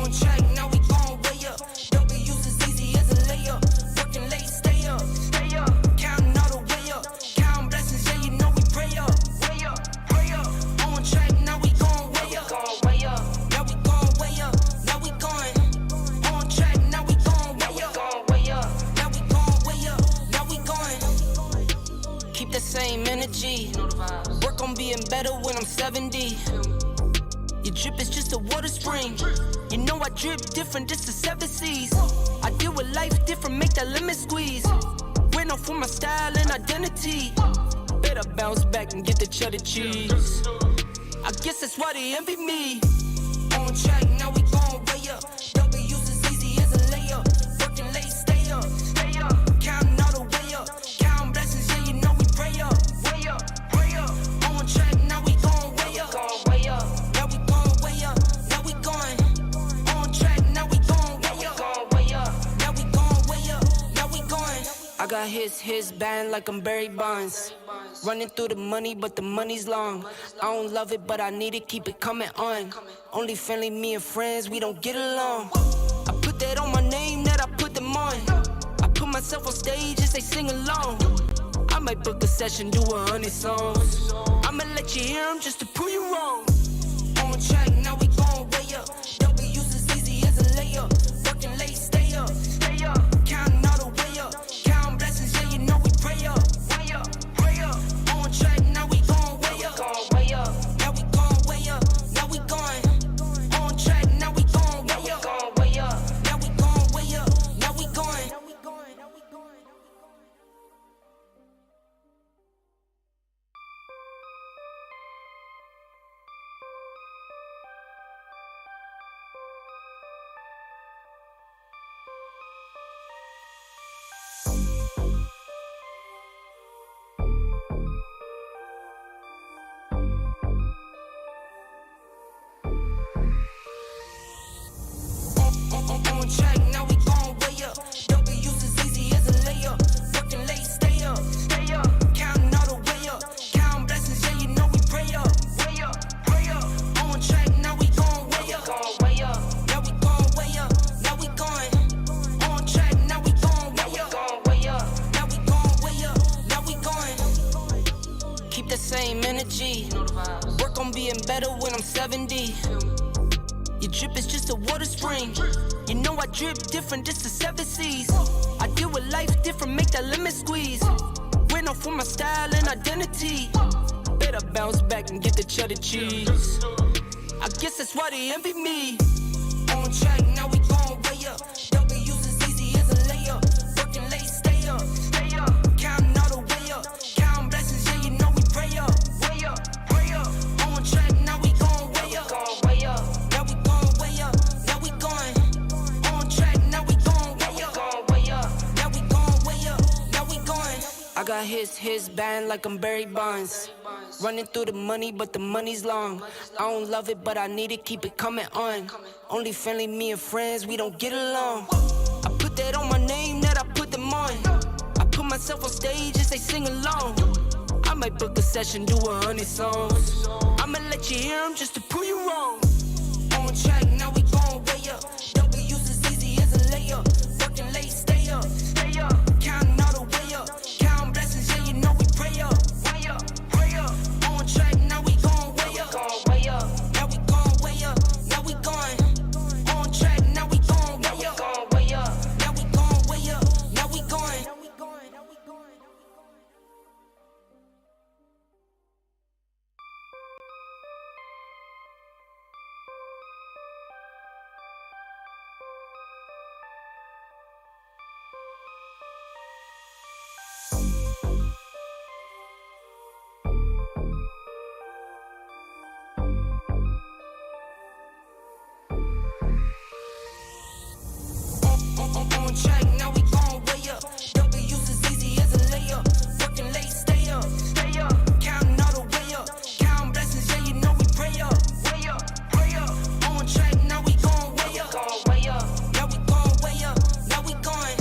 On track, now we gon' way up. W's as easy as a layup. Working late, stay up, stay up. Counting all the way up. Counting blessings, yeah, you know we pray up, way up, pray up. On track, now we gon' way up, way up. Now we gon' way up, now we going. On track, now we gon' way up, way up. Now we gon' way up, now we going. Keep the same energy. Work on being better when I'm 70. Your drip is just a water spring. You know I drip different, this the 7 C's. I deal with life different, make that lemon squeeze. Went off for my style and identity. Better bounce back and get the cheddar cheese. I guess that's why they envy me. On track, now we gon' way up. W's as easy as a layup. Working late, stay up, stay up. Counting all the way up. Counting blessings, yeah, you know we pray up, way up, pray up. On track, now we gon' way up, way up. I got his band like I'm Barry Bonds. Running through the money, but the money's long. I don't love it, but I need it, keep it coming on. Only friendly, me and friends, we don't get along. I put that on my name, that I put them on. I put myself on stage and say sing along. I might book a session, do 100 songs. I'ma let you hear them just to prove you wrong. On track, now we gon' way up. W's as easy as a layup. Working late, stay up, stay up. Counting all the way up. Counting blessings, yeah, you know we pray up, way up, pray up. On track, now we gon' way up, way up. Now we gon' way up, now we going. On track, now we gon' way up, way up. Now we gon' way up, now we going. On track, now we gon' way up. W's as easy as a layup. Working late, stay up, stay up. Counting all the way up. Counting blessings, yeah, you know we pray up, way up, pray up. On track, now we gon' 70. Your drip is just a water spring. You know I drip different, just the 7 C's. I deal with life different, make that limit squeeze. Went off for my style and identity. Better bounce back and get the cheddar cheese. I guess that's why they envy me. On track, now we going way up. W's as easy as a layup. Working late, stay up. Counting all the way up. Counting blessings, yeah, you know we pray up. Way up, pray up. On track, now we going way up. Now we going way up. Now we going. On track, now we going way up. Now we going way up. Now we going. I got his band like I'm Barry Bonds. Running through the money, but the money's long. I don't love it, but I need it, keep it coming on. Only friendly, me and friends, we don't get along. I put that on my name, that I put them on. I put myself on stage and say sing along. I might book a session, do 100 songs. I'ma let you hear them just to prove you wrong. On track, now we going way up. W's as easy as a layup. Working late, stay up. Counting all the way up. Counting blessings, yeah, you know we pray up. On track, now we going way up. Now we going way up. Now we going. On track, now we going way up. Now we going way up. Now we going. On track, now we going way up. W's as easy as a layup. Working late, stay up. Counting all the way up. Counting blessings, yeah, you know we pray up. On track, now we going way up. Now we going way up. Now we going.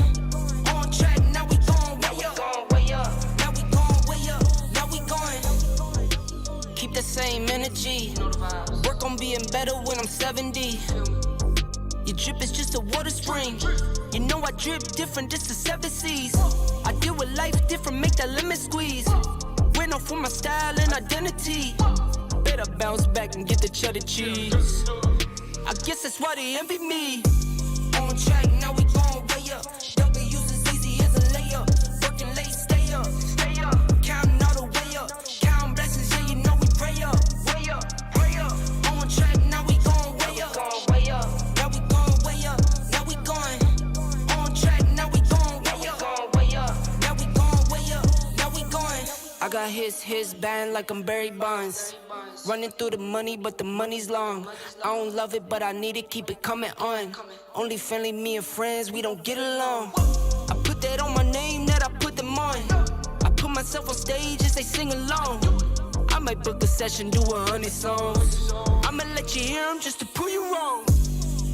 On track, now we going way up. Now we going way up. Now we going. Keep the same energy. Work on being better when I'm 70. Your drip is just a water spring. You know I drip different, just the 7 C's. I deal with life different, make that limit squeeze. Went off for my style and identity. Better bounce back and get the cheddar cheese. I guess that's why they envy me. On track, now we going way up. W's as easy as a layup. Working late, stay up. Counting all the way up. Counting blessings, yeah, you know we pray up. On track, now we going way up. Now we going way up. Now we going. On track, now we going way up. Now we going way up. Now we going. I got his band like I'm Barry Bonds. Running through the money, but the money's long. I don't love it, but I need it, keep it coming on. Only friendly, me and friends, we don't get along. I put that on my name, that I put them on. I put myself on stage and say sing along. I might book a session, do 100 songs. I'ma let you hear them just to prove you wrong.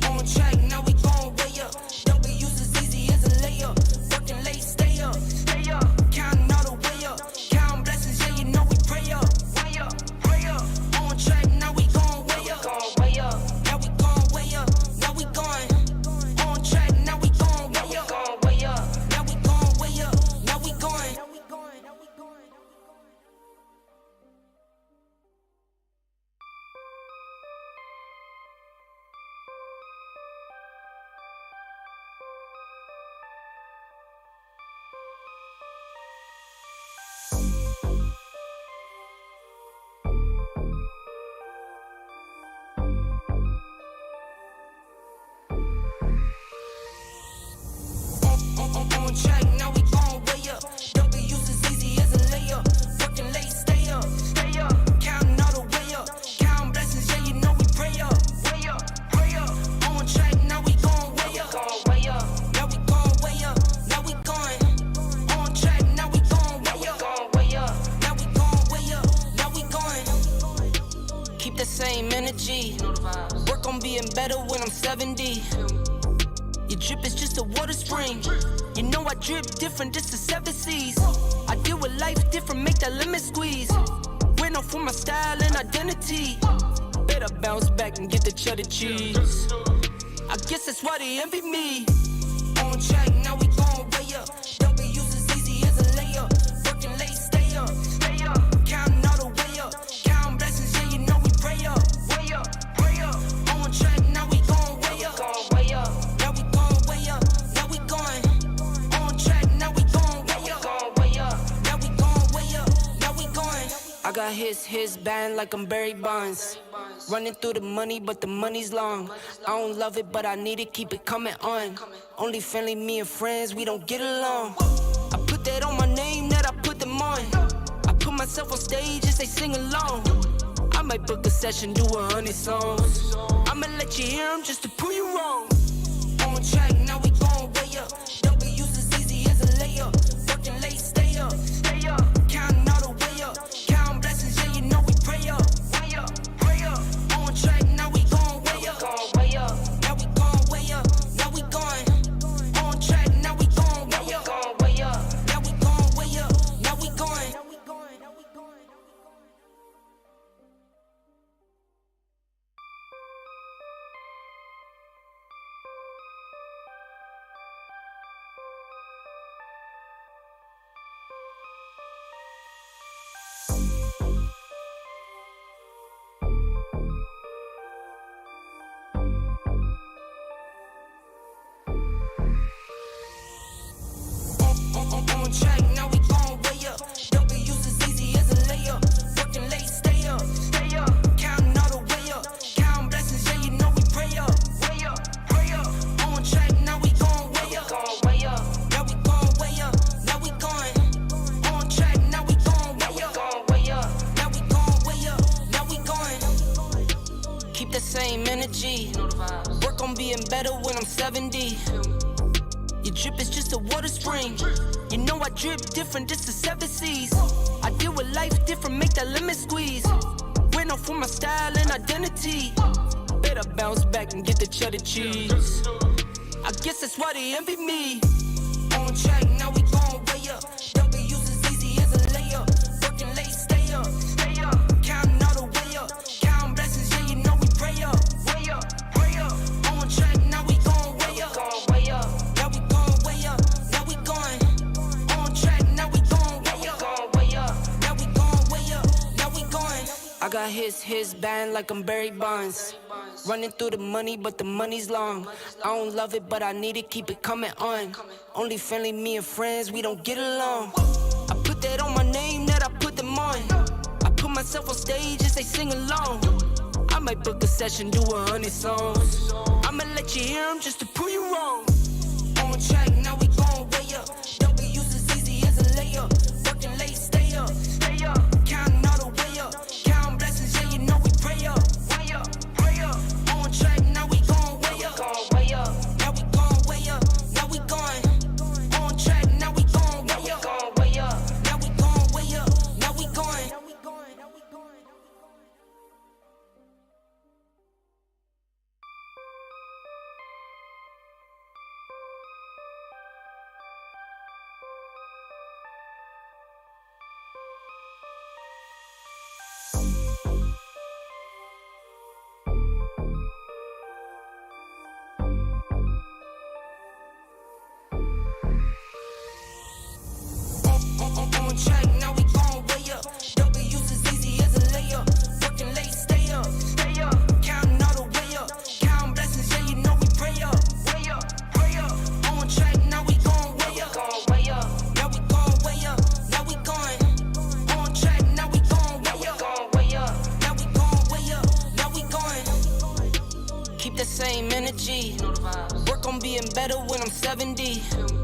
On track, now we going way up. W's as easy as a layup. Working late, stay up. Counting all the way up. Counting blessings, yeah, you know we pray up. On track, now we going way up. Now we going way up. Now we going. On track, now we going way up. Now we going way up. Now we going. On track, now we going way up. W's as easy as a layup. Working late, stay up. Counting all the way up. Counting blessings, yeah, you know we pray up. On track, now we going way up. Now we going way up. Now we going. On track, now we going way up. Now we going way up. Now we going. Keep the same energy. Work on being better when I'm 70. Your drip is just a water spring. You know I drip different, just the 7 C's. I deal with life different, make that limit squeeze. Went off for my style and identity. Better bounce back and get the cheddar cheese. I guess that's why they envy me. On track, now we going way up. W's as easy as a layup. Working late, stay up. Counting all the way up. Counting blessings, yeah, you know we pray up. his band like I'm Barry Bonds. Running through the money, but the money's long. I don't love it, but I need it, keep it coming on. Only friendly, me and friends, we don't get along. I put that on my name, that I put them on. I put myself on stage and say sing along. I might book a session, do 100 songs. I'ma let you hear them just to prove you wrong. On track, now we going way up. W's as easy as a layup. Working late, stay up. Counting all the way up. Counting blessings, yeah, you know we pray up. Way up, pray up. On track, now we going way up. Now we going way up. Now we going. On track, now we going way up. Now we going way up. Now we going. On track, now we going way up. W's as easy as a layup. Working late, stay up. Counting all the way up. Counting blessings, yeah, you know we pray up. Way up, pray up. On track, now we going way up. Now we going way up. Now we going. On track, now we going way up. Now we going way up. Now we going. Keep the same energy. Work on being better when I'm 70. Your drip is just a water spring. You know I drip different, just the 7 seas. I deal with life different, make that lemon squeeze. We're known for my style and identity. Better bounce back and get the cheddar cheese. I guess that's why they envy me. On track, now we going way up. W's as easy as a layup. Working late, stay up. Counting all the way up. Counting blessings, yeah, you know we pray up. Way up, pray up. On track, now we going way up. Now we going way up. Now we going. On track, now we going way up. Now we going way up. Now we going. I got his band like I'm Barry Bonds. Running through the money, but the money's long. I don't love it, but I need it, keep it coming on. Only friendly, me and friends, we don't get along. I put that on my name, that I put them on. I put myself on stage and say sing along. I might book a session, do 100 songs. I'ma let you hear them just to prove you wrong. On track, now we going way up. W's as easy as a layup. Working late, stay up. Counting all the way up. Counting blessings, yeah, you know we pray up. Way up, pray up. On track, now we going way up. Now we going way up. Now we going. On track, now we going way up. Now we going way up. Now we going. On track, now we going way up. W's as easy as a layup. Working late, stay up. Counting all the way up. Counting blessings, yeah, you know we pray up. Way up, pray up. On track, now we going way up. Now we going way up. Now we going. On track, now we going way up. Now we going way up. Now we going. Keep the same energy. Work on being better when I'm 70.